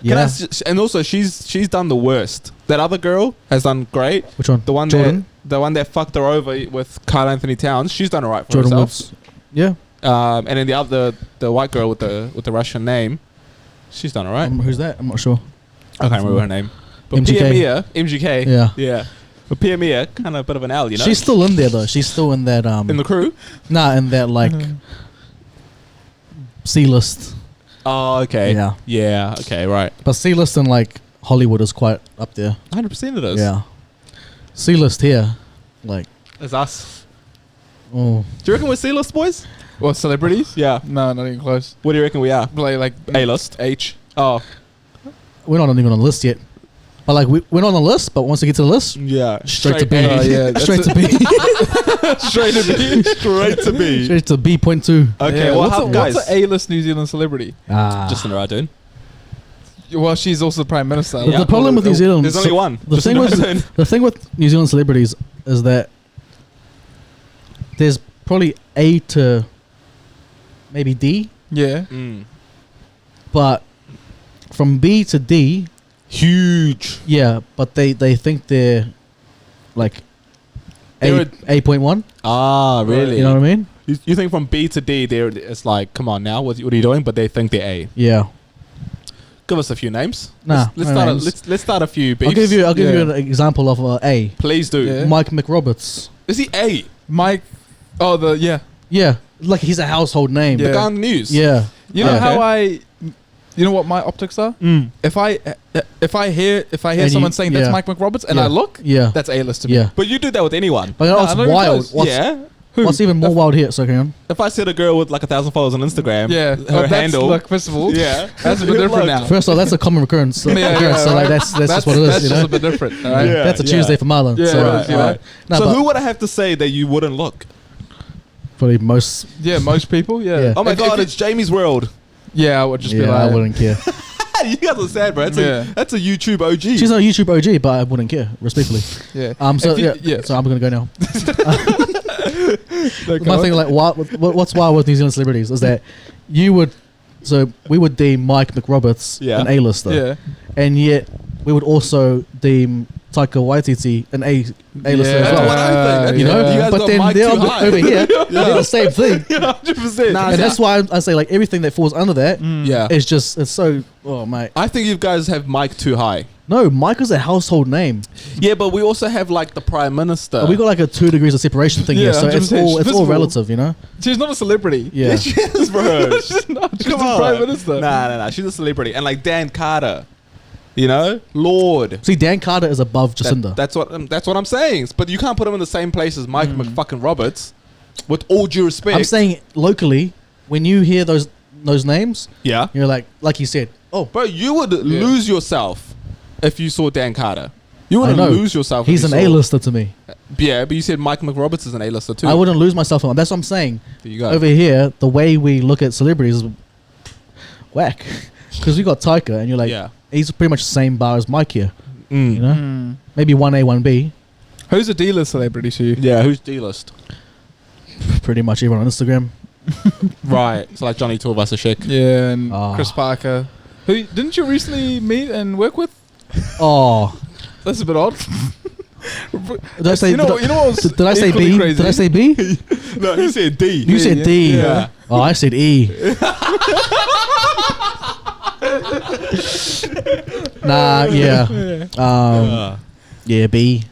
[SPEAKER 2] Can I
[SPEAKER 4] Yeah.
[SPEAKER 2] and also she's done the worst. That other girl has done great.
[SPEAKER 4] Which one?
[SPEAKER 2] The one
[SPEAKER 4] Jordan.
[SPEAKER 2] that fucked her over with Kyle Anthony Towns. She's done alright for
[SPEAKER 4] Jordan
[SPEAKER 2] herself.
[SPEAKER 4] Woods. Yeah.
[SPEAKER 2] And then the white girl with the Russian name, she's done alright.
[SPEAKER 4] Who's that? I'm not sure.
[SPEAKER 2] I can't remember her name. But
[SPEAKER 4] MGK.
[SPEAKER 2] Pia Mia, MGK.
[SPEAKER 4] Yeah.
[SPEAKER 2] Yeah. But Pia Mia, kind of a bit of an L, you know.
[SPEAKER 4] She's still in there though. She's still in that
[SPEAKER 2] in the crew.
[SPEAKER 4] in that like C list.
[SPEAKER 2] Oh, okay.
[SPEAKER 4] Yeah.
[SPEAKER 2] Yeah. Okay. Right.
[SPEAKER 4] But C list and like Hollywood is quite up there.
[SPEAKER 2] 100% it is.
[SPEAKER 4] Yeah. C-list here, like,
[SPEAKER 2] It's us.
[SPEAKER 4] oh,
[SPEAKER 2] Do you reckon we're C-list boys?
[SPEAKER 3] What, celebrities?
[SPEAKER 2] Yeah.
[SPEAKER 3] No, not even close.
[SPEAKER 2] What do you reckon we are?
[SPEAKER 3] Like
[SPEAKER 2] A-list.
[SPEAKER 3] H.
[SPEAKER 2] Oh.
[SPEAKER 4] we're not even on the list yet. But like, we're not on the list, but once we get to the list,
[SPEAKER 2] Yeah.
[SPEAKER 4] straight to B.
[SPEAKER 2] A.
[SPEAKER 3] Oh, yeah, that's
[SPEAKER 4] straight to B.
[SPEAKER 3] Straight to B.
[SPEAKER 2] Straight to B.
[SPEAKER 4] Straight to B.2.
[SPEAKER 2] Okay,
[SPEAKER 3] Yeah,
[SPEAKER 2] well,
[SPEAKER 3] what's
[SPEAKER 2] guys.
[SPEAKER 3] an A-list New Zealand celebrity?
[SPEAKER 2] Just in a dude.
[SPEAKER 3] Well, she's also prime minister.
[SPEAKER 4] The problem with New Zealand,
[SPEAKER 2] There's only one.
[SPEAKER 4] the thing with New Zealand celebrities is that there's probably A to maybe D,
[SPEAKER 3] Yeah.
[SPEAKER 4] but from B to D,
[SPEAKER 2] Huge.
[SPEAKER 4] yeah, but they think they're like
[SPEAKER 2] They're
[SPEAKER 4] A.1.
[SPEAKER 2] Ah, really?
[SPEAKER 4] You know what I mean?
[SPEAKER 2] You think from B to D, it's like, come on now, what are you doing? But they think they're A.
[SPEAKER 4] Yeah.
[SPEAKER 2] Give us a few names.
[SPEAKER 4] Nah,
[SPEAKER 2] let's
[SPEAKER 4] no
[SPEAKER 2] start.
[SPEAKER 4] names.
[SPEAKER 2] Let's start a few. Beefs.
[SPEAKER 4] I'll give you
[SPEAKER 3] Yeah.
[SPEAKER 4] an example of A.
[SPEAKER 2] Please do.
[SPEAKER 3] Yeah.
[SPEAKER 4] Mike McRoberts.
[SPEAKER 2] Is he A?
[SPEAKER 3] Mike. Oh, yeah.
[SPEAKER 4] Yeah, like he's a household name.
[SPEAKER 3] Yeah.
[SPEAKER 2] The guy on the news.
[SPEAKER 4] Yeah.
[SPEAKER 3] You know
[SPEAKER 4] Yeah.
[SPEAKER 3] how you know what my optics are? If I hear
[SPEAKER 4] And
[SPEAKER 3] someone
[SPEAKER 4] you-
[SPEAKER 3] saying that's
[SPEAKER 4] yeah.
[SPEAKER 3] Mike McRoberts and
[SPEAKER 4] Yeah.
[SPEAKER 3] I look,
[SPEAKER 4] Yeah.
[SPEAKER 3] that's A-list to me.
[SPEAKER 4] Yeah.
[SPEAKER 2] But you do that with anyone.
[SPEAKER 4] But
[SPEAKER 3] No,
[SPEAKER 4] what's
[SPEAKER 3] I'm not even
[SPEAKER 4] wild?
[SPEAKER 3] close.
[SPEAKER 2] Yeah.
[SPEAKER 4] What's even more wild here? So hang on.
[SPEAKER 2] If I said a girl with like 1,000 followers on Instagram,
[SPEAKER 3] Yeah.
[SPEAKER 2] her
[SPEAKER 3] That's,
[SPEAKER 2] handle.
[SPEAKER 3] look, first of all,
[SPEAKER 2] Yeah.
[SPEAKER 3] that's a bit different now.
[SPEAKER 4] First of all, that's a common recurrence. So,
[SPEAKER 3] Yeah,
[SPEAKER 4] so like
[SPEAKER 3] right.
[SPEAKER 4] that's just what it is.
[SPEAKER 3] That's
[SPEAKER 4] You
[SPEAKER 3] just
[SPEAKER 4] know,
[SPEAKER 3] a bit different. All right.
[SPEAKER 2] Yeah.
[SPEAKER 4] that's a Tuesday for Marlon.
[SPEAKER 3] Yeah,
[SPEAKER 4] so,
[SPEAKER 3] right,
[SPEAKER 4] you know.
[SPEAKER 2] right.
[SPEAKER 4] No,
[SPEAKER 2] So
[SPEAKER 4] but
[SPEAKER 2] who would I have to say that you wouldn't look?
[SPEAKER 4] probably most.
[SPEAKER 3] Yeah, most people. Yeah.
[SPEAKER 4] Yeah.
[SPEAKER 2] Oh my
[SPEAKER 3] If-
[SPEAKER 2] God,
[SPEAKER 3] if-
[SPEAKER 2] it's Jamie's world.
[SPEAKER 3] Yeah, I would just be
[SPEAKER 4] Yeah,
[SPEAKER 3] like,
[SPEAKER 4] I wouldn't care.
[SPEAKER 2] You guys are sad, bro.
[SPEAKER 3] Yeah.
[SPEAKER 2] That's a YouTube OG.
[SPEAKER 4] She's not a YouTube OG, but I wouldn't care, respectfully.
[SPEAKER 3] yeah.
[SPEAKER 4] So
[SPEAKER 3] If you-
[SPEAKER 4] yeah,
[SPEAKER 3] yeah.
[SPEAKER 4] So I'm gonna go now.
[SPEAKER 3] Like,
[SPEAKER 4] My thing, like, what's wild with New Zealand celebrities is that we would deem Mike McRoberts
[SPEAKER 2] Yeah.
[SPEAKER 4] an A-lister,
[SPEAKER 3] Yeah.
[SPEAKER 4] and yet we would also deem Taika Waititi an A-lister
[SPEAKER 3] Yeah.
[SPEAKER 4] as
[SPEAKER 2] That's
[SPEAKER 4] well.
[SPEAKER 2] what I think.
[SPEAKER 4] You know,
[SPEAKER 2] You guys
[SPEAKER 4] but
[SPEAKER 2] got
[SPEAKER 4] then
[SPEAKER 2] Mike
[SPEAKER 4] they're
[SPEAKER 2] too high.
[SPEAKER 4] over here, they're the same thing,
[SPEAKER 2] 100%.
[SPEAKER 4] and that's why I say like everything that falls under that is
[SPEAKER 2] Yeah.
[SPEAKER 4] it's so. Oh mate,
[SPEAKER 2] I think you guys have Mike too high.
[SPEAKER 4] no, Mike is a household name.
[SPEAKER 2] Yeah, but we also have like the Prime Minister.
[SPEAKER 4] We got like a 2 degrees of separation thing
[SPEAKER 3] Yeah,
[SPEAKER 4] here, so it's
[SPEAKER 3] 100%.
[SPEAKER 4] all
[SPEAKER 3] Visible.
[SPEAKER 4] relative, you know.
[SPEAKER 3] She's not a celebrity.
[SPEAKER 4] Yeah,
[SPEAKER 2] Yes, she is, bro.
[SPEAKER 3] She's not. She's
[SPEAKER 2] Come
[SPEAKER 3] the
[SPEAKER 2] on.
[SPEAKER 3] prime minister.
[SPEAKER 2] Nah. She's a celebrity. And like Dan Carter, you know, Lord.
[SPEAKER 4] see, Dan Carter is above Jacinda.
[SPEAKER 2] That's what I'm saying. But you can't put him in the same place as Mike McFucking Roberts. With all due respect.
[SPEAKER 4] I'm saying locally, when you hear those names,
[SPEAKER 2] yeah.
[SPEAKER 4] you're like you said, oh,
[SPEAKER 2] Bro, you would lose yourself if you saw Dan Carter. You
[SPEAKER 4] I
[SPEAKER 2] wouldn't
[SPEAKER 4] know.
[SPEAKER 2] lose yourself.
[SPEAKER 4] He's
[SPEAKER 2] if
[SPEAKER 4] an
[SPEAKER 2] you saw-
[SPEAKER 4] A-lister to me.
[SPEAKER 2] Yeah, but you said Mike McRoberts is an A-lister too.
[SPEAKER 4] I wouldn't lose myself on. That's what I'm saying.
[SPEAKER 2] There you go.
[SPEAKER 4] Over here, the way we look at celebrities is whack. Because we got Taika, and you're like,
[SPEAKER 2] Yeah.
[SPEAKER 4] he's pretty much the same bar as Mike here.
[SPEAKER 2] Mm.
[SPEAKER 4] You know, maybe 1A, 1B.
[SPEAKER 3] Who's a D-list celebrity to you?
[SPEAKER 2] Yeah, who's D-list?
[SPEAKER 4] Pretty much everyone on Instagram.
[SPEAKER 2] Right. So like Johnny Tuivasa-Sheck.
[SPEAKER 3] Yeah, and
[SPEAKER 4] Ah.
[SPEAKER 3] Chris Parker. Who didn't you recently meet and work with?
[SPEAKER 4] Oh,
[SPEAKER 3] That's a bit odd.
[SPEAKER 4] did I say?
[SPEAKER 3] you know what was
[SPEAKER 4] Did I say
[SPEAKER 3] equally
[SPEAKER 4] B?
[SPEAKER 3] crazy?
[SPEAKER 4] Did I say B?
[SPEAKER 2] No, he said D.
[SPEAKER 4] You said D.
[SPEAKER 2] Yeah.
[SPEAKER 4] Oh, I said E. Nah, yeah. Yeah, B.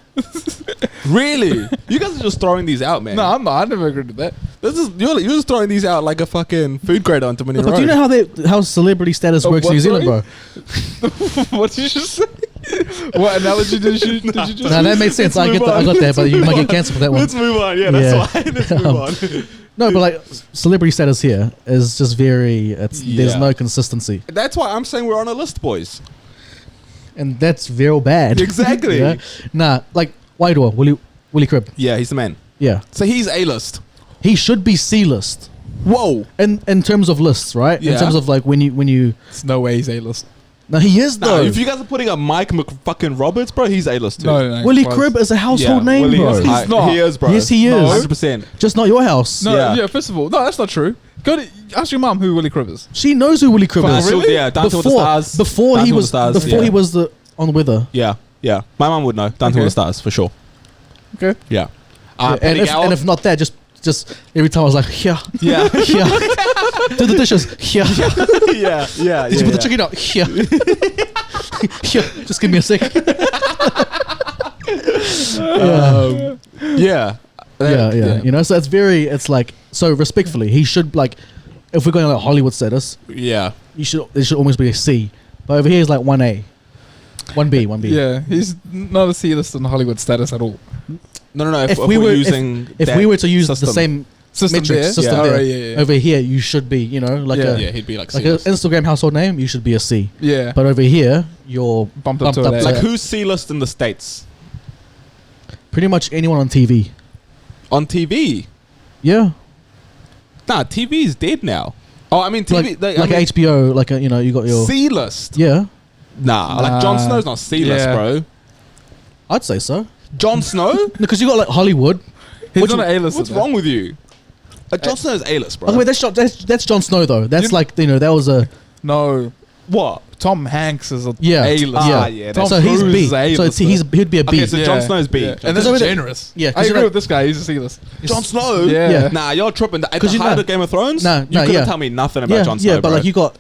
[SPEAKER 2] Really? You guys are just throwing these out, man.
[SPEAKER 3] No, I'm not. I never agreed with that.
[SPEAKER 2] You're just throwing these out like a fucking food grade on Dominion
[SPEAKER 4] But
[SPEAKER 2] Road.
[SPEAKER 4] do you know how celebrity status
[SPEAKER 3] Oh,
[SPEAKER 4] works in
[SPEAKER 3] what,
[SPEAKER 4] New Zealand, bro?
[SPEAKER 3] What did you just say? What analogy did you just?
[SPEAKER 4] No, that makes sense. I got that, but you might get cancelled for that one.
[SPEAKER 2] Let's move on. Yeah, that's why. Let's move on.
[SPEAKER 4] No, but like celebrity status here is just very. There's
[SPEAKER 2] Yeah.
[SPEAKER 4] no consistency,
[SPEAKER 2] That's why I'm saying we're on a list, boys.
[SPEAKER 4] and that's real bad.
[SPEAKER 2] Exactly.
[SPEAKER 4] You know? Nah, like Wairua, Willie Cribb.
[SPEAKER 2] Yeah, he's the man.
[SPEAKER 4] Yeah,
[SPEAKER 2] So he's A-list.
[SPEAKER 4] he should be C-list.
[SPEAKER 2] Whoa.
[SPEAKER 4] In terms of lists, right?
[SPEAKER 2] Yeah.
[SPEAKER 4] In terms of like when you.
[SPEAKER 3] It's no way he's A-list.
[SPEAKER 4] No, he is
[SPEAKER 2] No,
[SPEAKER 4] though.
[SPEAKER 2] if you guys are putting up Mike McFucking Roberts, bro, he's A-list too.
[SPEAKER 3] No,
[SPEAKER 4] Willie
[SPEAKER 3] close.
[SPEAKER 4] Cribb is a household name,
[SPEAKER 2] Willie
[SPEAKER 4] bro.
[SPEAKER 2] is-
[SPEAKER 3] He's not.
[SPEAKER 2] He is, bro.
[SPEAKER 4] Yes, he is.
[SPEAKER 3] No.
[SPEAKER 2] 100%.
[SPEAKER 4] Just not your house.
[SPEAKER 3] No,
[SPEAKER 2] Yeah.
[SPEAKER 3] yeah. First of all, no, that's not true. Go to ask your mum who Willie Cribb is.
[SPEAKER 4] She knows who Willie Cribb
[SPEAKER 2] Fuck,
[SPEAKER 4] is.
[SPEAKER 2] really? Yeah, Dancing with the Stars.
[SPEAKER 4] Before
[SPEAKER 2] Dancing
[SPEAKER 4] he
[SPEAKER 2] with
[SPEAKER 4] was
[SPEAKER 2] the Stars,
[SPEAKER 4] before
[SPEAKER 2] yeah.
[SPEAKER 4] he was on Wither.
[SPEAKER 2] Yeah, yeah. My mum would know. Dancing
[SPEAKER 3] Okay.
[SPEAKER 2] with the Stars, for sure.
[SPEAKER 3] Okay.
[SPEAKER 2] Yeah.
[SPEAKER 4] and
[SPEAKER 2] Penny Gower.
[SPEAKER 4] if not that, just every time I was like, yeah,
[SPEAKER 2] Yeah.
[SPEAKER 4] yeah, do the dishes, yeah,
[SPEAKER 2] yeah, yeah,
[SPEAKER 4] just put the chicken out, yeah, yeah. Just give me a sec.
[SPEAKER 2] yeah.
[SPEAKER 4] Yeah. You know, so it's like so respectfully, he should like, if we're going like Hollywood status,
[SPEAKER 2] Yeah.
[SPEAKER 4] it should almost be a C, but over here is like 1A. 1B.
[SPEAKER 3] Yeah, he's not a C-list in Hollywood status at all.
[SPEAKER 2] No. If we were using
[SPEAKER 4] if we were to use
[SPEAKER 2] system.
[SPEAKER 4] the same
[SPEAKER 3] System
[SPEAKER 4] metrics,
[SPEAKER 3] there?
[SPEAKER 4] system
[SPEAKER 3] Yeah.
[SPEAKER 4] there,
[SPEAKER 3] Alright, yeah.
[SPEAKER 4] over here you should be, you know, like
[SPEAKER 3] Yeah.
[SPEAKER 2] Yeah, he'd be like
[SPEAKER 4] like an
[SPEAKER 2] C-list.
[SPEAKER 4] Instagram household name, you should be a C.
[SPEAKER 3] Yeah.
[SPEAKER 4] But over here, you're
[SPEAKER 3] Bumped up to an A.
[SPEAKER 2] Like
[SPEAKER 4] Yeah.
[SPEAKER 2] who's C-list in the States?
[SPEAKER 4] pretty much anyone on TV.
[SPEAKER 2] On TV?
[SPEAKER 4] Yeah,
[SPEAKER 2] Nah, TV is dead now. Oh, I mean TV.
[SPEAKER 4] like HBO, like you know, you got your
[SPEAKER 2] C-list.
[SPEAKER 4] yeah.
[SPEAKER 2] Nah, like Jon Snow's not C-list,
[SPEAKER 3] Yeah.
[SPEAKER 2] bro.
[SPEAKER 4] I'd say so
[SPEAKER 2] Jon Snow?
[SPEAKER 4] because you got like Hollywood.
[SPEAKER 3] He's
[SPEAKER 4] Which-
[SPEAKER 3] not an A-list.
[SPEAKER 2] What's wrong with you? Jon Snow's A-list, bro.
[SPEAKER 4] Okay, wait, that's Jon Snow though. That's
[SPEAKER 3] You-
[SPEAKER 4] like you know that was a
[SPEAKER 3] No.
[SPEAKER 2] What?
[SPEAKER 3] Tom Hanks is a
[SPEAKER 4] Yeah.
[SPEAKER 3] A-list.
[SPEAKER 2] Ah,
[SPEAKER 4] yeah.
[SPEAKER 2] yeah,
[SPEAKER 3] Tom
[SPEAKER 4] so he's
[SPEAKER 3] Cruise
[SPEAKER 4] B.
[SPEAKER 3] is a
[SPEAKER 4] So
[SPEAKER 3] A-list,
[SPEAKER 4] he'd be a B.
[SPEAKER 2] Okay, so Jon Snow's B.
[SPEAKER 3] Yeah.
[SPEAKER 2] Jon
[SPEAKER 3] And
[SPEAKER 2] Snow's
[SPEAKER 3] this
[SPEAKER 4] Snow's
[SPEAKER 3] is
[SPEAKER 4] B.
[SPEAKER 3] generous.
[SPEAKER 4] Yeah, 'cause
[SPEAKER 3] I
[SPEAKER 4] you're
[SPEAKER 3] agree
[SPEAKER 4] like-
[SPEAKER 3] with this guy. He's a C-list.
[SPEAKER 2] Jon Snow?
[SPEAKER 3] Yeah.
[SPEAKER 2] Nah, you're tripping. At the
[SPEAKER 4] 'Cause you
[SPEAKER 2] height
[SPEAKER 4] know-
[SPEAKER 2] of Game of Thrones,
[SPEAKER 4] No,
[SPEAKER 2] you
[SPEAKER 4] no,
[SPEAKER 2] couldn't
[SPEAKER 4] yeah.
[SPEAKER 2] tell me nothing about
[SPEAKER 4] yeah,
[SPEAKER 2] Jon Snow,
[SPEAKER 4] yeah, but
[SPEAKER 2] bro.
[SPEAKER 4] like you got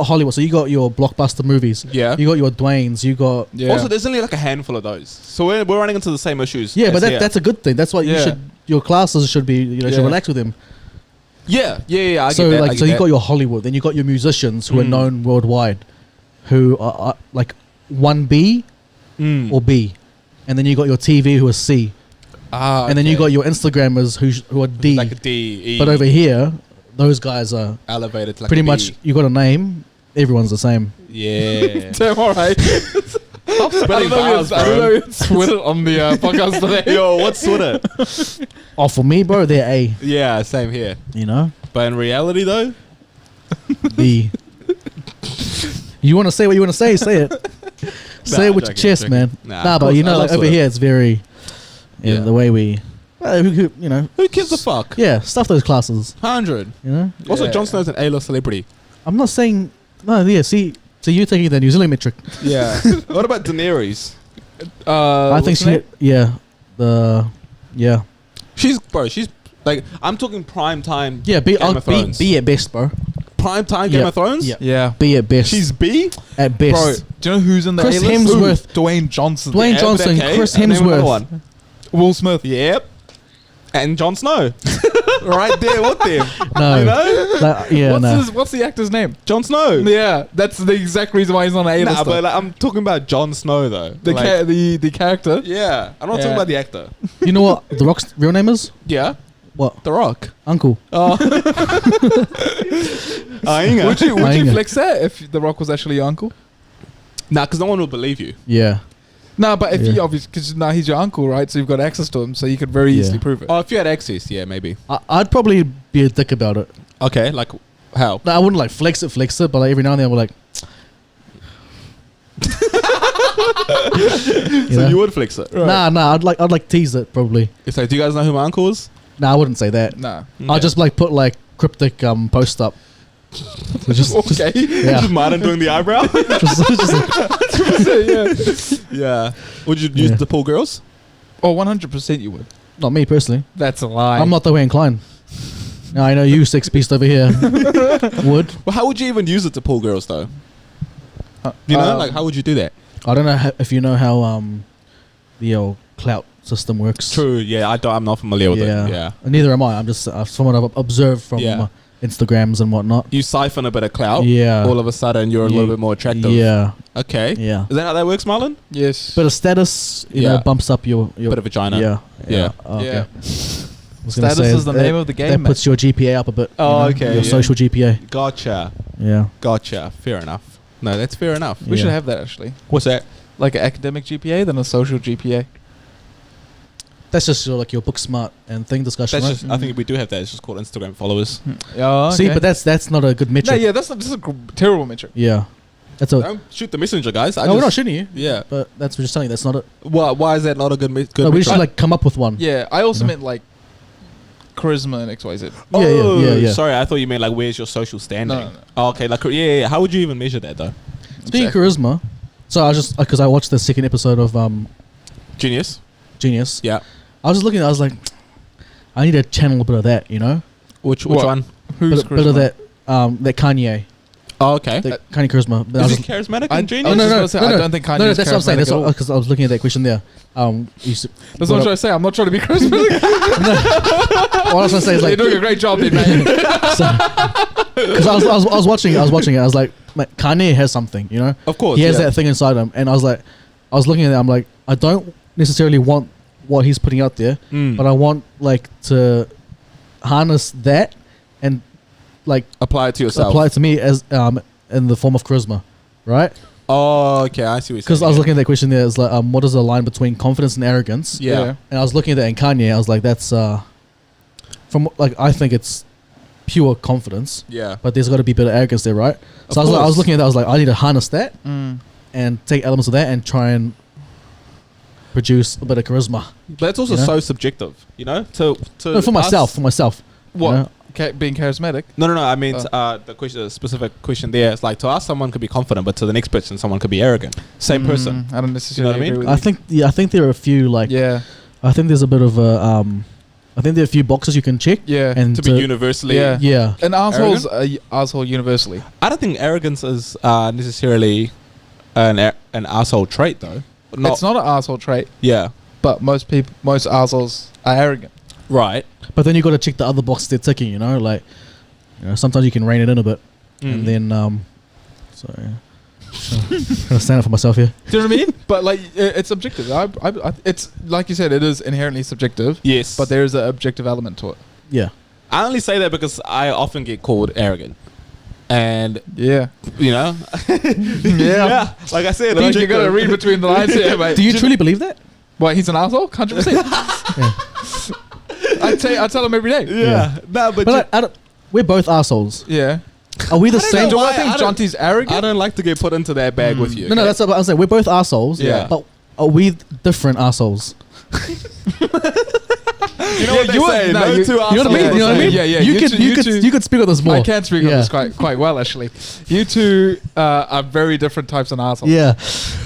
[SPEAKER 4] Hollywood, so you got your blockbuster movies.
[SPEAKER 2] Yeah.
[SPEAKER 4] You got your Dwaynes. You got
[SPEAKER 3] Yeah.
[SPEAKER 2] Also, there's only like a handful of those. So we're running into the same issues.
[SPEAKER 4] yeah,
[SPEAKER 2] as
[SPEAKER 4] but
[SPEAKER 2] here.
[SPEAKER 4] that's a good thing. That's what you
[SPEAKER 3] Yeah.
[SPEAKER 4] should. Your classes should be. You know, should
[SPEAKER 3] Yeah.
[SPEAKER 4] relax with him.
[SPEAKER 2] Yeah. I
[SPEAKER 4] So
[SPEAKER 2] get that. I
[SPEAKER 4] like,
[SPEAKER 2] get
[SPEAKER 4] so you
[SPEAKER 2] that.
[SPEAKER 4] got your Hollywood, then you got your musicians who are
[SPEAKER 2] Mm.
[SPEAKER 4] known worldwide, who are like 1B
[SPEAKER 2] Mm.
[SPEAKER 4] or B, and then you got your TV who are C,
[SPEAKER 3] Ah,
[SPEAKER 4] and then you
[SPEAKER 3] okay.
[SPEAKER 4] got your Instagrammers who are D.
[SPEAKER 2] like a D, E.
[SPEAKER 4] But over here, those guys are
[SPEAKER 2] elevated to like
[SPEAKER 4] pretty
[SPEAKER 2] a B.
[SPEAKER 4] much. You got a name. Everyone's the same.
[SPEAKER 2] Yeah.
[SPEAKER 3] Damn, all right.
[SPEAKER 2] Stop spelling vowels,
[SPEAKER 3] I don't know
[SPEAKER 2] bro.
[SPEAKER 3] it's Twitter on the podcast today.
[SPEAKER 2] Yo, what's Twitter?
[SPEAKER 4] Oh, for me, bro, they're A.
[SPEAKER 2] Yeah, same here.
[SPEAKER 4] You know,
[SPEAKER 2] But in reality, though,
[SPEAKER 4] B. You want to say what you want to say? Say it. Say
[SPEAKER 2] Nah,
[SPEAKER 4] it with your
[SPEAKER 2] joking,
[SPEAKER 4] chest,
[SPEAKER 2] joking.
[SPEAKER 4] man.
[SPEAKER 2] Nah,
[SPEAKER 4] Nah,
[SPEAKER 2] of
[SPEAKER 4] but
[SPEAKER 2] course,
[SPEAKER 4] you know,
[SPEAKER 2] I
[SPEAKER 4] like
[SPEAKER 2] love
[SPEAKER 4] over
[SPEAKER 2] Twitter.
[SPEAKER 4] here, it's very. Yeah,
[SPEAKER 2] Yeah.
[SPEAKER 4] the way we. You know.
[SPEAKER 2] who gives a fuck?
[SPEAKER 4] Yeah, stuff those classes.
[SPEAKER 2] 100.
[SPEAKER 4] You know.
[SPEAKER 2] Also,
[SPEAKER 3] Yeah.
[SPEAKER 2] Jon Snow's an A-list celebrity.
[SPEAKER 4] I'm not saying. No, yeah. See, so you're taking the New Zealand metric.
[SPEAKER 2] Yeah. What about Daenerys?
[SPEAKER 4] I think
[SPEAKER 3] what's her name?
[SPEAKER 4] Yeah. Yeah.
[SPEAKER 2] She's like, I'm talking prime time.
[SPEAKER 4] Yeah.
[SPEAKER 2] Game of Thrones.
[SPEAKER 4] B at best, bro.
[SPEAKER 2] Prime time Game
[SPEAKER 4] Yeah.
[SPEAKER 2] of Thrones.
[SPEAKER 4] Yeah.
[SPEAKER 3] Yeah.
[SPEAKER 4] B at best.
[SPEAKER 2] She's B.
[SPEAKER 4] at
[SPEAKER 3] Bro,
[SPEAKER 4] best.
[SPEAKER 3] do you know who's in the
[SPEAKER 4] Chris
[SPEAKER 3] A-list?
[SPEAKER 4] Hemsworth.
[SPEAKER 3] Dwayne Johnson.
[SPEAKER 4] Dwayne
[SPEAKER 2] Yeah,
[SPEAKER 4] Johnson,
[SPEAKER 2] but okay,
[SPEAKER 4] Chris
[SPEAKER 2] name another
[SPEAKER 4] Hemsworth.
[SPEAKER 2] one.
[SPEAKER 3] Will Smith.
[SPEAKER 2] Yep. And Jon Snow. Right there with them.
[SPEAKER 4] No.
[SPEAKER 2] You know?
[SPEAKER 4] Like, yeah, no.
[SPEAKER 3] What's the actor's name?
[SPEAKER 2] Jon Snow.
[SPEAKER 3] Yeah, that's the exact reason why he's on an A-list.
[SPEAKER 2] Nah, but like, I'm talking about Jon Snow though.
[SPEAKER 3] the
[SPEAKER 2] Like,
[SPEAKER 3] the character.
[SPEAKER 2] yeah, I'm not
[SPEAKER 3] Yeah.
[SPEAKER 2] talking about the actor.
[SPEAKER 4] You know what The Rock's real name is?
[SPEAKER 2] Yeah,
[SPEAKER 4] What?
[SPEAKER 2] The Rock.
[SPEAKER 4] Uncle.
[SPEAKER 2] Oh, Ainga.
[SPEAKER 3] Would you
[SPEAKER 4] Ainga.
[SPEAKER 3] flex that if The Rock was actually your uncle?
[SPEAKER 2] Nah, because no one will believe you.
[SPEAKER 4] Yeah.
[SPEAKER 3] No, but if
[SPEAKER 4] Yeah.
[SPEAKER 3] you obviously, because now he's your uncle, right? So you've got access to him, so you could very
[SPEAKER 4] Yeah.
[SPEAKER 3] easily prove it.
[SPEAKER 2] Oh, if you had access, yeah, maybe.
[SPEAKER 4] I'd probably be a dick about it.
[SPEAKER 2] Okay, like how?
[SPEAKER 4] No, I wouldn't like flex it, but like every now and then I'd be like.
[SPEAKER 2] So you would flex it.
[SPEAKER 4] Nah, I'd like tease it probably.
[SPEAKER 2] It's like, do you guys know who my uncle is?
[SPEAKER 4] Nah, I wouldn't say that.
[SPEAKER 3] Nah.
[SPEAKER 4] I'll just like put like cryptic post up. So just
[SPEAKER 3] Okay.
[SPEAKER 4] yeah.
[SPEAKER 2] Just Martin doing the eyebrow.
[SPEAKER 4] just
[SPEAKER 2] Yeah. Would you use
[SPEAKER 4] Yeah.
[SPEAKER 2] the pool girls?
[SPEAKER 3] Oh, 100% you would.
[SPEAKER 4] not me personally.
[SPEAKER 3] That's a lie.
[SPEAKER 4] I'm not that way inclined. No, I know you, sex beast over here. Would
[SPEAKER 2] Well, how would you even use it to pull girls though? You know, like how would you do that?
[SPEAKER 4] I don't know if you know how the old clout system works.
[SPEAKER 2] True. Yeah, I'm not familiar with
[SPEAKER 4] Yeah.
[SPEAKER 2] it. Yeah.
[SPEAKER 4] And neither am I. I'm just someone I've observed from
[SPEAKER 2] Yeah.
[SPEAKER 4] Instagrams and whatnot.
[SPEAKER 2] You siphon a bit of clout.
[SPEAKER 4] Yeah.
[SPEAKER 2] All of a sudden, you're a little bit more attractive.
[SPEAKER 4] Yeah.
[SPEAKER 2] Okay.
[SPEAKER 4] Yeah.
[SPEAKER 2] Is that how that works, Marlon?
[SPEAKER 3] Yes.
[SPEAKER 4] Bit of status, you
[SPEAKER 2] Yeah.
[SPEAKER 4] know, bumps up your
[SPEAKER 2] Bit of vagina.
[SPEAKER 4] Yeah.
[SPEAKER 2] Yeah.
[SPEAKER 4] Oh, okay.
[SPEAKER 3] Yeah.
[SPEAKER 4] I was gonna
[SPEAKER 3] Status
[SPEAKER 4] say
[SPEAKER 3] is the
[SPEAKER 4] that-
[SPEAKER 3] name of the game,
[SPEAKER 4] That
[SPEAKER 3] man.
[SPEAKER 4] puts your GPA up a bit.
[SPEAKER 2] Oh, okay,
[SPEAKER 4] Your
[SPEAKER 2] yeah.
[SPEAKER 4] social GPA.
[SPEAKER 2] Gotcha.
[SPEAKER 4] Yeah.
[SPEAKER 2] Gotcha. Fair enough. No, that's fair enough.
[SPEAKER 3] We should
[SPEAKER 4] Yeah.
[SPEAKER 3] have that actually.
[SPEAKER 2] What's that?
[SPEAKER 3] Like an academic GPA, then a social GPA.
[SPEAKER 4] That's just like your book smart and thing discussion.
[SPEAKER 2] That's
[SPEAKER 4] right?
[SPEAKER 2] just. I think we do have that. It's just called Instagram followers.
[SPEAKER 3] Yeah.
[SPEAKER 4] See, but that's not a good
[SPEAKER 3] no,
[SPEAKER 4] metric.
[SPEAKER 3] yeah, that's just a terrible metric.
[SPEAKER 4] Yeah. That's a.
[SPEAKER 2] Don't shoot the messenger, guys.
[SPEAKER 4] No, we're not shooting you.
[SPEAKER 2] Yeah.
[SPEAKER 4] But that's what just telling you. That's not it.
[SPEAKER 2] Why is that not a good? Good
[SPEAKER 4] No, we
[SPEAKER 2] metric?
[SPEAKER 4] should like come up with one.
[SPEAKER 3] Yeah, I also
[SPEAKER 4] Yeah.
[SPEAKER 3] meant like charisma and XYZ.
[SPEAKER 2] Oh,
[SPEAKER 4] yeah.
[SPEAKER 2] Sorry, I thought you meant like where's your social standing.
[SPEAKER 3] No.
[SPEAKER 2] Oh, okay, like yeah. How would you even measure that though?
[SPEAKER 4] Speaking of charisma, so I was just because I watched the second episode of
[SPEAKER 2] Genius.
[SPEAKER 4] Genius.
[SPEAKER 2] Yeah.
[SPEAKER 4] I was just looking. I was like, I need to channel a bit of that. You know,
[SPEAKER 2] Which
[SPEAKER 3] What?
[SPEAKER 2] one?
[SPEAKER 3] Who's
[SPEAKER 4] bit of that Kanye.
[SPEAKER 2] Oh, okay.
[SPEAKER 4] That Kanye charisma. But I
[SPEAKER 2] Is
[SPEAKER 4] was
[SPEAKER 2] he charismatic
[SPEAKER 3] I-
[SPEAKER 2] in
[SPEAKER 3] I
[SPEAKER 2] Genius?
[SPEAKER 3] was just gonna say, I don't think Kanye's
[SPEAKER 4] no, that's what I'm saying.
[SPEAKER 3] charismatic
[SPEAKER 4] That's
[SPEAKER 3] at all.
[SPEAKER 4] because I was looking at that question there.
[SPEAKER 3] That's what I'm trying to say. I'm not trying to be charismatic.
[SPEAKER 4] All I was gonna say is
[SPEAKER 3] You're
[SPEAKER 4] like,
[SPEAKER 3] doing a great job, then, man.
[SPEAKER 4] because I was watching it. I was like, Kanye has something, you know.
[SPEAKER 2] Of course,
[SPEAKER 4] he has
[SPEAKER 2] yeah.
[SPEAKER 4] that thing inside him, and I was looking at it. I'm like, I don't necessarily want what he's putting out there, but I want like to harness that and like
[SPEAKER 2] Apply it to yourself.
[SPEAKER 4] apply it to me as in the form of charisma, right?
[SPEAKER 2] Oh, okay. I see what you're saying.
[SPEAKER 4] Because I was looking at that question there. It's like, what is the line between confidence and arrogance?
[SPEAKER 2] Yeah.
[SPEAKER 4] And I was looking at that in Kanye. I was like, that's from like I think it's pure confidence,
[SPEAKER 2] Yeah.
[SPEAKER 4] but there's got to be a bit of arrogance there, right? So
[SPEAKER 2] Of
[SPEAKER 4] I was
[SPEAKER 2] course.
[SPEAKER 4] looking at that. I was like, I need to harness that and take elements of that and try and produce a bit of charisma.
[SPEAKER 2] But it's also
[SPEAKER 4] You know?
[SPEAKER 2] so subjective, you know? To
[SPEAKER 4] No, for myself,
[SPEAKER 2] us-
[SPEAKER 4] for myself.
[SPEAKER 3] What?
[SPEAKER 4] You know?
[SPEAKER 3] Being charismatic?
[SPEAKER 2] No. I mean,
[SPEAKER 3] Oh.
[SPEAKER 2] the specific question there is like to us, someone could be confident, but to the next person, someone could be arrogant. Same person.
[SPEAKER 3] I don't necessarily
[SPEAKER 2] what I mean?
[SPEAKER 3] agree with
[SPEAKER 4] I
[SPEAKER 3] you.
[SPEAKER 4] think there are a few like
[SPEAKER 3] Yeah.
[SPEAKER 4] I think there's a bit of a I think there are a few boxes you can check.
[SPEAKER 3] Yeah.
[SPEAKER 4] And
[SPEAKER 2] To be universally.
[SPEAKER 3] Yeah.
[SPEAKER 4] yeah.
[SPEAKER 3] An asshole's a asshole universally.
[SPEAKER 2] I don't think arrogance is necessarily an asshole trait, though.
[SPEAKER 3] It's not an asshole trait,
[SPEAKER 2] Yeah.
[SPEAKER 3] but most assholes are arrogant.
[SPEAKER 2] Right.
[SPEAKER 4] But then you got to check the other boxes they're ticking. You know, like sometimes you can rein it in a bit, and then sorry, trying to stand up for myself here.
[SPEAKER 3] Do you know what I mean? But like, it's subjective. It's like you said, it is inherently subjective.
[SPEAKER 2] Yes.
[SPEAKER 3] But there is an objective element to it.
[SPEAKER 4] Yeah.
[SPEAKER 2] I only say that because I often get called arrogant. And,
[SPEAKER 3] Yeah.
[SPEAKER 2] you know,
[SPEAKER 3] Yeah.
[SPEAKER 2] like I said,
[SPEAKER 3] You got to read between the lines here, mate.
[SPEAKER 4] Do you truly believe that?
[SPEAKER 3] What, he's an asshole? 100%. I tell him every day.
[SPEAKER 2] Yeah. No,
[SPEAKER 4] But I don't, we're both assholes.
[SPEAKER 3] Yeah.
[SPEAKER 4] Are we the
[SPEAKER 2] don't
[SPEAKER 4] same?
[SPEAKER 2] know
[SPEAKER 3] Do
[SPEAKER 2] why
[SPEAKER 3] I think
[SPEAKER 2] I don't-
[SPEAKER 3] Jonty's arrogant?
[SPEAKER 2] I don't like to get put into that bag with you.
[SPEAKER 4] No, that's what I was saying. We're both assholes.
[SPEAKER 2] Yeah.
[SPEAKER 4] But are we different assholes?
[SPEAKER 2] You know what they say?
[SPEAKER 3] no,
[SPEAKER 2] No
[SPEAKER 3] you-
[SPEAKER 2] two
[SPEAKER 3] you know
[SPEAKER 4] You know what I mean?
[SPEAKER 3] Yeah,
[SPEAKER 4] You know what I mean?
[SPEAKER 3] yeah, yeah.
[SPEAKER 4] You could speak on this more.
[SPEAKER 3] I can speak on
[SPEAKER 4] Yeah.
[SPEAKER 3] this quite well, actually. You two are very different types of assholes.
[SPEAKER 4] Yeah.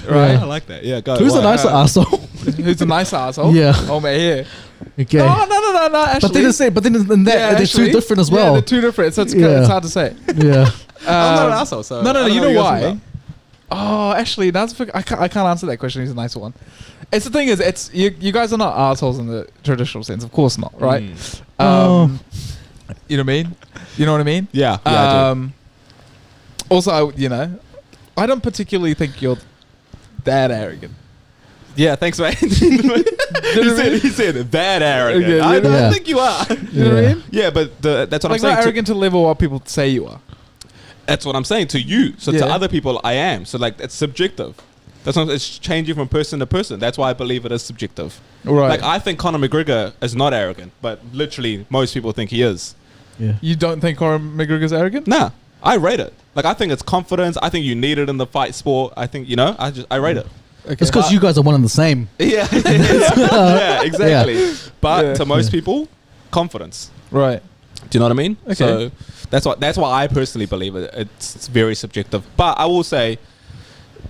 [SPEAKER 2] Right.
[SPEAKER 4] Yeah.
[SPEAKER 2] I like that. Yeah, go.
[SPEAKER 4] Who's the
[SPEAKER 2] Why?
[SPEAKER 4] nicer asshole?
[SPEAKER 3] Who's a nice asshole?
[SPEAKER 4] Yeah.
[SPEAKER 3] Oh, man, here.
[SPEAKER 4] Okay.
[SPEAKER 3] No, actually.
[SPEAKER 4] But then in that
[SPEAKER 3] Yeah,
[SPEAKER 4] they're
[SPEAKER 3] actually.
[SPEAKER 4] two different as
[SPEAKER 3] Yeah,
[SPEAKER 4] well.
[SPEAKER 3] they're two different. So it's
[SPEAKER 4] Yeah.
[SPEAKER 3] hard to say.
[SPEAKER 4] Yeah.
[SPEAKER 2] I'm not an asshole, so.
[SPEAKER 3] No,
[SPEAKER 2] I don't
[SPEAKER 3] you
[SPEAKER 2] what
[SPEAKER 3] know
[SPEAKER 2] you're talking
[SPEAKER 3] why?
[SPEAKER 2] about.
[SPEAKER 3] Oh, actually, I can't answer that question. He's a nicer one. It's the thing is, it's you guys are not assholes in the traditional sense, of course not, right?
[SPEAKER 4] Oh.
[SPEAKER 3] You know what I mean? You know what I mean?
[SPEAKER 2] Yeah. I do.
[SPEAKER 3] Also, I don't particularly think you're that arrogant.
[SPEAKER 2] Yeah, thanks, mate. he said that arrogant.
[SPEAKER 3] Okay,
[SPEAKER 2] I don't
[SPEAKER 4] yeah.
[SPEAKER 2] think you are.
[SPEAKER 3] You know what I mean?
[SPEAKER 2] Yeah, but that's what
[SPEAKER 3] Like
[SPEAKER 2] I'm saying.
[SPEAKER 3] not arrogant to the level what people say you are.
[SPEAKER 2] That's what I'm saying to you. So to
[SPEAKER 3] Yeah.
[SPEAKER 2] other people, I am. So like it's subjective. That's not. It's changing from person to person. That's why I believe it is subjective.
[SPEAKER 3] Right.
[SPEAKER 2] Like I think Conor McGregor is not arrogant, but literally most people think he is.
[SPEAKER 4] Yeah.
[SPEAKER 3] You don't think Conor McGregor's arrogant?
[SPEAKER 2] Nah, I rate it. Like I think it's confidence. I think you need it in the fight sport. I think I rate it.
[SPEAKER 3] Okay.
[SPEAKER 4] It's because you guys are one and the same.
[SPEAKER 2] Yeah, yeah, exactly.
[SPEAKER 4] Yeah.
[SPEAKER 2] But
[SPEAKER 3] Yeah.
[SPEAKER 2] to most people, confidence.
[SPEAKER 3] Right.
[SPEAKER 2] Do you know what I mean?
[SPEAKER 3] Okay.
[SPEAKER 2] So that's why I personally believe it. It's very subjective. But I will say,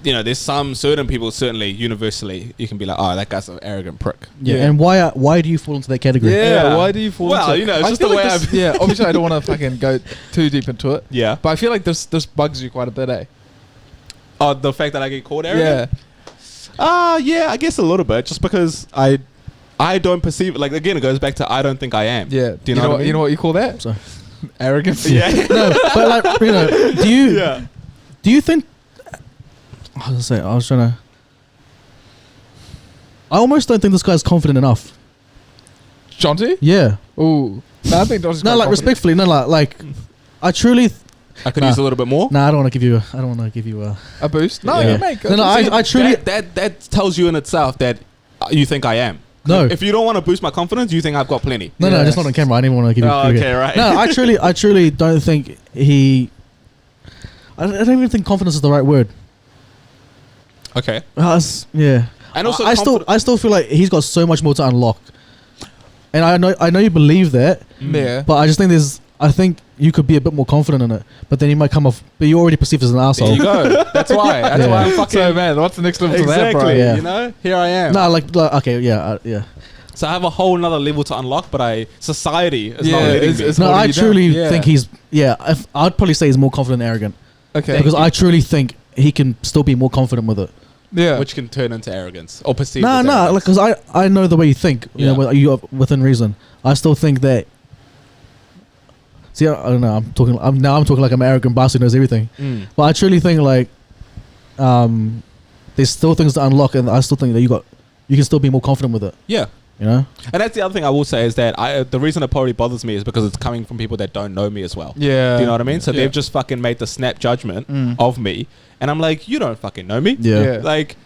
[SPEAKER 2] there's some certain people certainly universally you can be like, oh, that guy's an arrogant prick.
[SPEAKER 4] Yeah.
[SPEAKER 3] Yeah.
[SPEAKER 4] And why do you fall into that category?
[SPEAKER 3] Yeah. Why do you fall
[SPEAKER 2] Well,
[SPEAKER 3] into
[SPEAKER 2] it's
[SPEAKER 3] I
[SPEAKER 2] just
[SPEAKER 3] feel
[SPEAKER 2] the way
[SPEAKER 3] this- Yeah, obviously I don't want to fucking go too deep into it.
[SPEAKER 2] Yeah.
[SPEAKER 3] But I feel like this bugs you quite a bit, eh?
[SPEAKER 2] Oh, the fact that I get called arrogant?
[SPEAKER 3] Yeah.
[SPEAKER 2] Yeah, I guess a little bit. Just because I don't perceive it. Like again, it goes back to I don't think I am.
[SPEAKER 3] Yeah.
[SPEAKER 2] Do you know what I mean?
[SPEAKER 3] You know what you call that?
[SPEAKER 4] So,
[SPEAKER 3] Arrogance.
[SPEAKER 2] Yeah.
[SPEAKER 4] no, but like
[SPEAKER 2] Yeah.
[SPEAKER 4] do you think? I was trying to. I almost don't think this guy's confident enough.
[SPEAKER 3] Jonty?
[SPEAKER 4] Yeah.
[SPEAKER 3] Ooh. No, I think Jonty's
[SPEAKER 4] No,
[SPEAKER 3] quite
[SPEAKER 4] like
[SPEAKER 3] confident.
[SPEAKER 4] respectfully, no, like I truly.
[SPEAKER 2] I could
[SPEAKER 4] Nah.
[SPEAKER 2] use a little bit more.
[SPEAKER 4] Nah, I don't want to give you. I don't want to give you a.
[SPEAKER 3] A boost? No,
[SPEAKER 4] Yeah.
[SPEAKER 3] you make
[SPEAKER 4] No, I truly.
[SPEAKER 2] that tells you in itself that you think I am.
[SPEAKER 4] No.
[SPEAKER 2] If you don't want to boost my confidence, you think I've got plenty.
[SPEAKER 4] No,
[SPEAKER 3] Yeah.
[SPEAKER 4] just not on camera. I didn't want to give you.
[SPEAKER 2] Oh, okay, right.
[SPEAKER 4] No, I truly don't think he. I don't even think confidence is the right word.
[SPEAKER 2] Okay.
[SPEAKER 4] Yeah.
[SPEAKER 2] And also,
[SPEAKER 4] I still feel like he's got so much more to unlock. And I know you believe that,
[SPEAKER 3] Yeah.
[SPEAKER 4] but I just think I think you could be a bit more confident in it. But then you might come off, but you're already perceived as an
[SPEAKER 2] There
[SPEAKER 4] asshole.
[SPEAKER 2] you go. That's why. That's why I'm fucking.
[SPEAKER 3] So, man, what's the next level to that, bro?
[SPEAKER 2] Exactly.
[SPEAKER 4] Yeah.
[SPEAKER 2] You know, here I am.
[SPEAKER 4] No, like okay, yeah, yeah.
[SPEAKER 2] So I have a whole nother level to unlock, but society is
[SPEAKER 3] Yeah,
[SPEAKER 2] not letting
[SPEAKER 3] it's-
[SPEAKER 2] me.
[SPEAKER 3] it's
[SPEAKER 4] No,
[SPEAKER 3] holding
[SPEAKER 4] I
[SPEAKER 3] you down.
[SPEAKER 4] truly
[SPEAKER 3] Yeah.
[SPEAKER 4] think he's I'd probably say he's more confident and arrogant
[SPEAKER 3] Okay.
[SPEAKER 4] because I truly think he can still be more confident with it.
[SPEAKER 3] Yeah.
[SPEAKER 2] Which can turn into arrogance or perceived.
[SPEAKER 4] No,
[SPEAKER 2] as
[SPEAKER 4] no,
[SPEAKER 2] arrogance.
[SPEAKER 4] because I know the way you think. You
[SPEAKER 2] Yeah.
[SPEAKER 4] know, you are within reason. I still think that. See, I don't know. I'm talking like I'm an arrogant bastard who knows everything. But I truly think like, there's still things to unlock, and I still think that you can still be more confident with it.
[SPEAKER 2] Yeah.
[SPEAKER 4] You know.
[SPEAKER 2] And that's the other thing I will say is that the reason it probably bothers me is because it's coming from people that don't know me as well.
[SPEAKER 3] Yeah.
[SPEAKER 2] Do you know what I mean? So
[SPEAKER 3] Yeah.
[SPEAKER 2] they've just fucking made the snap judgment of me, and I'm like, you don't fucking know me.
[SPEAKER 4] Yeah.
[SPEAKER 2] Like,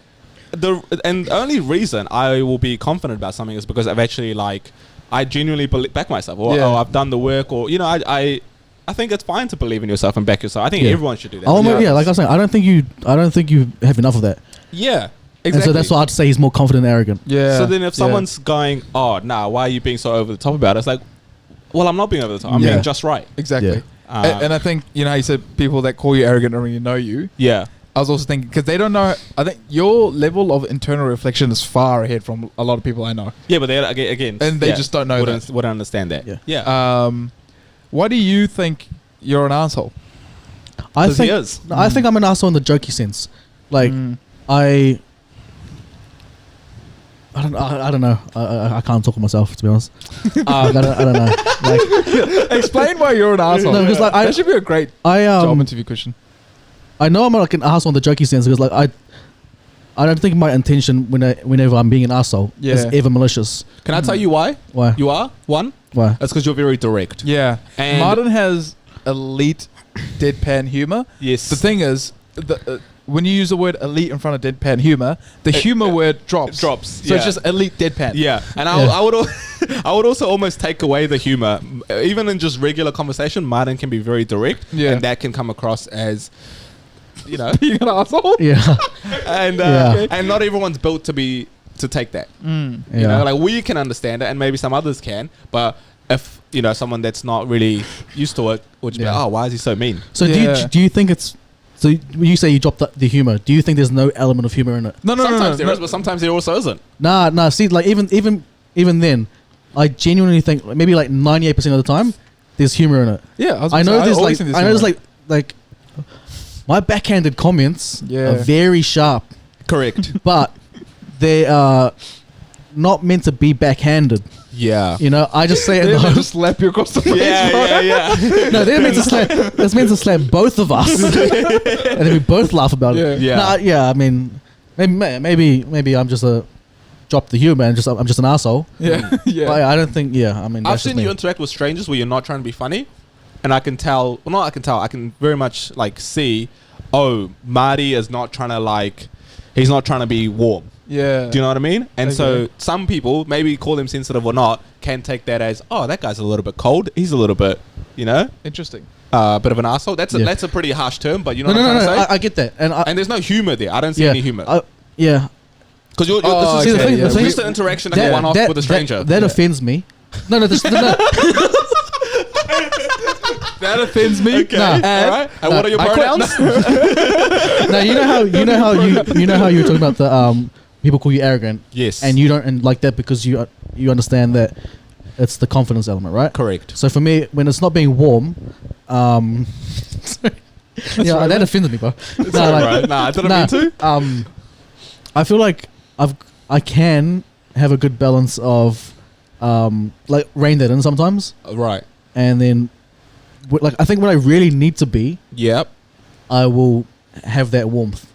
[SPEAKER 2] the only reason I will be confident about something is because I've actually like, I genuinely back myself, or I've done the work, or you know, I think it's fine to believe in yourself and back yourself. I think everyone should do that.
[SPEAKER 4] Oh yeah, like I was saying, I don't think you have enough of that.
[SPEAKER 2] Yeah.
[SPEAKER 4] And
[SPEAKER 2] Exactly.
[SPEAKER 4] so that's why I'd say he's more confident and arrogant.
[SPEAKER 3] Yeah.
[SPEAKER 2] So then if someone's going, oh, nah, why are you being so over the top about it? It's like, well, I'm not being over the top. I'm being just right.
[SPEAKER 3] Exactly.
[SPEAKER 4] Yeah.
[SPEAKER 3] And I think, you know, you said people that call you arrogant don't really know you.
[SPEAKER 2] Yeah.
[SPEAKER 3] I was also thinking, because they don't know, I think your level of internal reflection is far ahead from a lot of people I know.
[SPEAKER 2] Yeah, but they again,
[SPEAKER 3] And they just don't know
[SPEAKER 2] wouldn't understand that.
[SPEAKER 4] Yeah.
[SPEAKER 2] Yeah.
[SPEAKER 3] Why do you think you're an asshole?
[SPEAKER 4] I
[SPEAKER 2] 'Cause he is.
[SPEAKER 4] I think I'm an asshole in the jokey sense. Like I don't know. I can't talk with myself, to be honest. I don't know. Like,
[SPEAKER 3] Explain why you're an asshole.
[SPEAKER 4] No, because, like,
[SPEAKER 3] that should be a great job interview question.
[SPEAKER 4] I know I'm like an asshole in the jokey sense because like I don't think my intention whenever I'm being an asshole is ever malicious.
[SPEAKER 2] Can I tell you why?
[SPEAKER 4] Why?
[SPEAKER 2] You are? One?
[SPEAKER 4] Why?
[SPEAKER 2] That's because you're very direct.
[SPEAKER 3] Yeah.
[SPEAKER 2] And
[SPEAKER 3] Martin has elite deadpan humor.
[SPEAKER 2] Yes.
[SPEAKER 3] The thing is, when you use the word elite in front of deadpan humor, the humor word drops.
[SPEAKER 2] drops.
[SPEAKER 3] So it's just elite deadpan.
[SPEAKER 2] Yeah, and I would I would also almost take away the humor. Even in just regular conversation, Martin can be very direct, and that can come across as, you know,
[SPEAKER 3] Being an asshole?
[SPEAKER 4] Yeah.
[SPEAKER 2] and
[SPEAKER 4] Yeah.
[SPEAKER 2] and not everyone's built to take that. You
[SPEAKER 4] Yeah.
[SPEAKER 2] know, like we can understand it, and maybe some others can, but if you know someone that's not really used to it, would just be like, oh, why is he so mean?
[SPEAKER 4] So do you think it's so when you say you dropped the humor? Do you think there's no element of humor in it?
[SPEAKER 3] No.
[SPEAKER 2] Sometimes there is, but sometimes there also isn't.
[SPEAKER 4] Nah. See, like even then, I genuinely think maybe like 98% of the time there's humor in it.
[SPEAKER 3] Yeah,
[SPEAKER 4] I know there's
[SPEAKER 3] always
[SPEAKER 4] like
[SPEAKER 3] think
[SPEAKER 4] I know there's
[SPEAKER 3] humor.
[SPEAKER 4] like my backhanded comments
[SPEAKER 3] Yeah.
[SPEAKER 4] are very sharp,
[SPEAKER 2] Correct.
[SPEAKER 4] but they are not meant to be backhanded.
[SPEAKER 2] Yeah.
[SPEAKER 4] You know, I just say it.
[SPEAKER 3] They just slap you across the face.
[SPEAKER 2] Yeah.
[SPEAKER 4] No, they're meant to slap. That's meant to slap both of us, and then we both laugh about it.
[SPEAKER 2] Yeah.
[SPEAKER 4] Nah, yeah. I mean, maybe I'm just a drop the humor and I'm just an asshole.
[SPEAKER 3] Yeah. Yeah.
[SPEAKER 4] But I don't think. Yeah, I mean,
[SPEAKER 2] I've
[SPEAKER 4] that's just
[SPEAKER 2] seen
[SPEAKER 4] me.
[SPEAKER 2] you interact with strangers where you're not trying to be funny, and I can tell. Well, not I can tell. I can very much like see. Oh, Marty is not trying to like. He's not trying to be warm.
[SPEAKER 3] Yeah.
[SPEAKER 2] Do you know what I mean? And so
[SPEAKER 3] Okay.
[SPEAKER 2] some people, maybe call them sensitive or not, can take that as, oh, that guy's a little bit cold. He's a little bit, you know,
[SPEAKER 3] Interesting.
[SPEAKER 2] bit of an asshole. That's a pretty harsh term, but you know
[SPEAKER 4] No,
[SPEAKER 2] what I'm trying to say.
[SPEAKER 4] I get that,
[SPEAKER 2] And there's no humor there. I don't see
[SPEAKER 4] yeah,
[SPEAKER 2] any humor.
[SPEAKER 4] yeah.
[SPEAKER 2] Because you're
[SPEAKER 3] Oh,
[SPEAKER 2] this is
[SPEAKER 3] okay,
[SPEAKER 2] this
[SPEAKER 3] yeah.
[SPEAKER 2] is just an interaction that one off with a stranger.
[SPEAKER 4] That offends me. No.
[SPEAKER 3] That offends me.
[SPEAKER 2] Okay.
[SPEAKER 4] Nah.
[SPEAKER 2] All right. And what are your
[SPEAKER 3] I quit.
[SPEAKER 2] pronouns?
[SPEAKER 4] No, you know how you were talking about the people call you arrogant.
[SPEAKER 2] Yes.
[SPEAKER 4] And you don't and like that because you understand that it's the confidence element, right?
[SPEAKER 2] Correct.
[SPEAKER 4] So for me, when it's not being warm, that offends me, bro.
[SPEAKER 2] Right. Nah, I didn't mean to.
[SPEAKER 4] I feel like I can have a good balance of like rein that in sometimes,
[SPEAKER 2] Right.
[SPEAKER 4] and then like I think when I really need to be,
[SPEAKER 2] Yep.
[SPEAKER 4] I will have that warmth.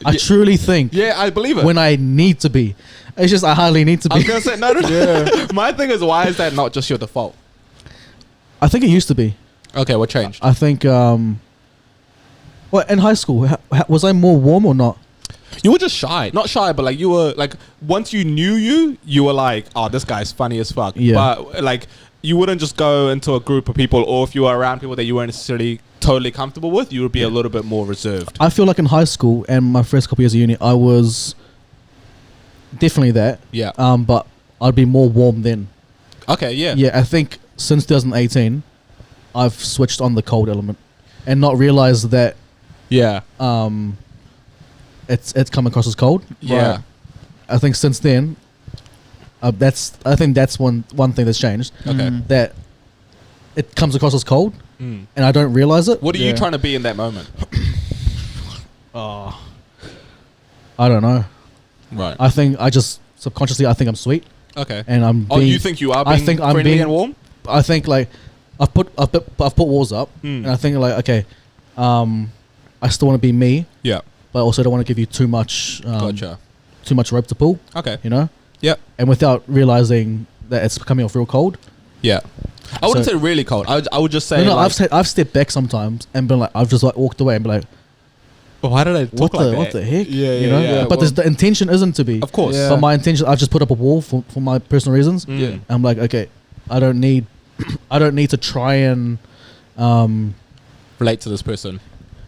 [SPEAKER 4] I
[SPEAKER 2] Yeah.
[SPEAKER 4] truly think
[SPEAKER 2] Yeah, I believe it.
[SPEAKER 4] when I need to be, it's just I hardly need to
[SPEAKER 2] I was
[SPEAKER 4] be.
[SPEAKER 2] gonna say no. Yeah. My thing is, why is that not just your default?
[SPEAKER 4] I think it used to be.
[SPEAKER 2] Okay, what changed?
[SPEAKER 4] I think well in high school was I more warm or not?
[SPEAKER 2] You were just shy. Not shy, but like you were like once you knew you were like, oh, this guy's funny as fuck.
[SPEAKER 4] Yeah.
[SPEAKER 2] But like you wouldn't just go into a group of people, or if you were around people that you weren't necessarily totally comfortable with, you would be a little bit more reserved.
[SPEAKER 4] I feel like in high school and my first couple years of uni, I was definitely that.
[SPEAKER 2] Yeah.
[SPEAKER 4] But I'd be more warm then.
[SPEAKER 2] Okay. Yeah.
[SPEAKER 4] Yeah, I think since 2018, I've switched on the cold element, and not realized that
[SPEAKER 2] Yeah.
[SPEAKER 4] it's come across as cold.
[SPEAKER 2] Yeah.
[SPEAKER 4] Right. I think since then, I think that's one thing that's changed.
[SPEAKER 2] Okay.
[SPEAKER 4] That it comes across as cold,
[SPEAKER 2] Mm.
[SPEAKER 4] and I don't realize it.
[SPEAKER 2] What are you
[SPEAKER 3] Yeah.
[SPEAKER 2] trying to be in that moment?
[SPEAKER 4] I don't know.
[SPEAKER 2] Right.
[SPEAKER 4] I think I just subconsciously I think I'm sweet,
[SPEAKER 2] Okay.
[SPEAKER 4] and I'm.
[SPEAKER 2] Oh,
[SPEAKER 4] being,
[SPEAKER 2] you think you are
[SPEAKER 4] I
[SPEAKER 2] being
[SPEAKER 4] think I'm
[SPEAKER 2] friendly
[SPEAKER 4] being-
[SPEAKER 2] and warm?
[SPEAKER 4] I think like I've put walls up, and I think like, okay, I still want to be me,
[SPEAKER 2] Yeah.
[SPEAKER 4] but I also don't want to give you too much,
[SPEAKER 2] Gotcha.
[SPEAKER 4] too much rope to pull.
[SPEAKER 2] Okay.
[SPEAKER 4] You know.
[SPEAKER 2] Yep.
[SPEAKER 4] And without realizing that it's coming off real cold.
[SPEAKER 2] Yeah. I wouldn't
[SPEAKER 4] So-
[SPEAKER 2] say really cold. I would just say.
[SPEAKER 4] No,
[SPEAKER 2] like,
[SPEAKER 4] I've stepped back sometimes and been like, I've just like walked away and been like,
[SPEAKER 2] why did I talk like that?
[SPEAKER 4] what the heck?
[SPEAKER 2] Yeah,
[SPEAKER 4] you know.
[SPEAKER 2] yeah.
[SPEAKER 4] But the intention isn't to be.
[SPEAKER 2] Of course.
[SPEAKER 3] Yeah.
[SPEAKER 4] But my intention, I've just put up a wall for my personal reasons.
[SPEAKER 2] Mm.
[SPEAKER 3] Yeah.
[SPEAKER 4] I'm like, okay, I don't need to try and
[SPEAKER 2] Relate to this person.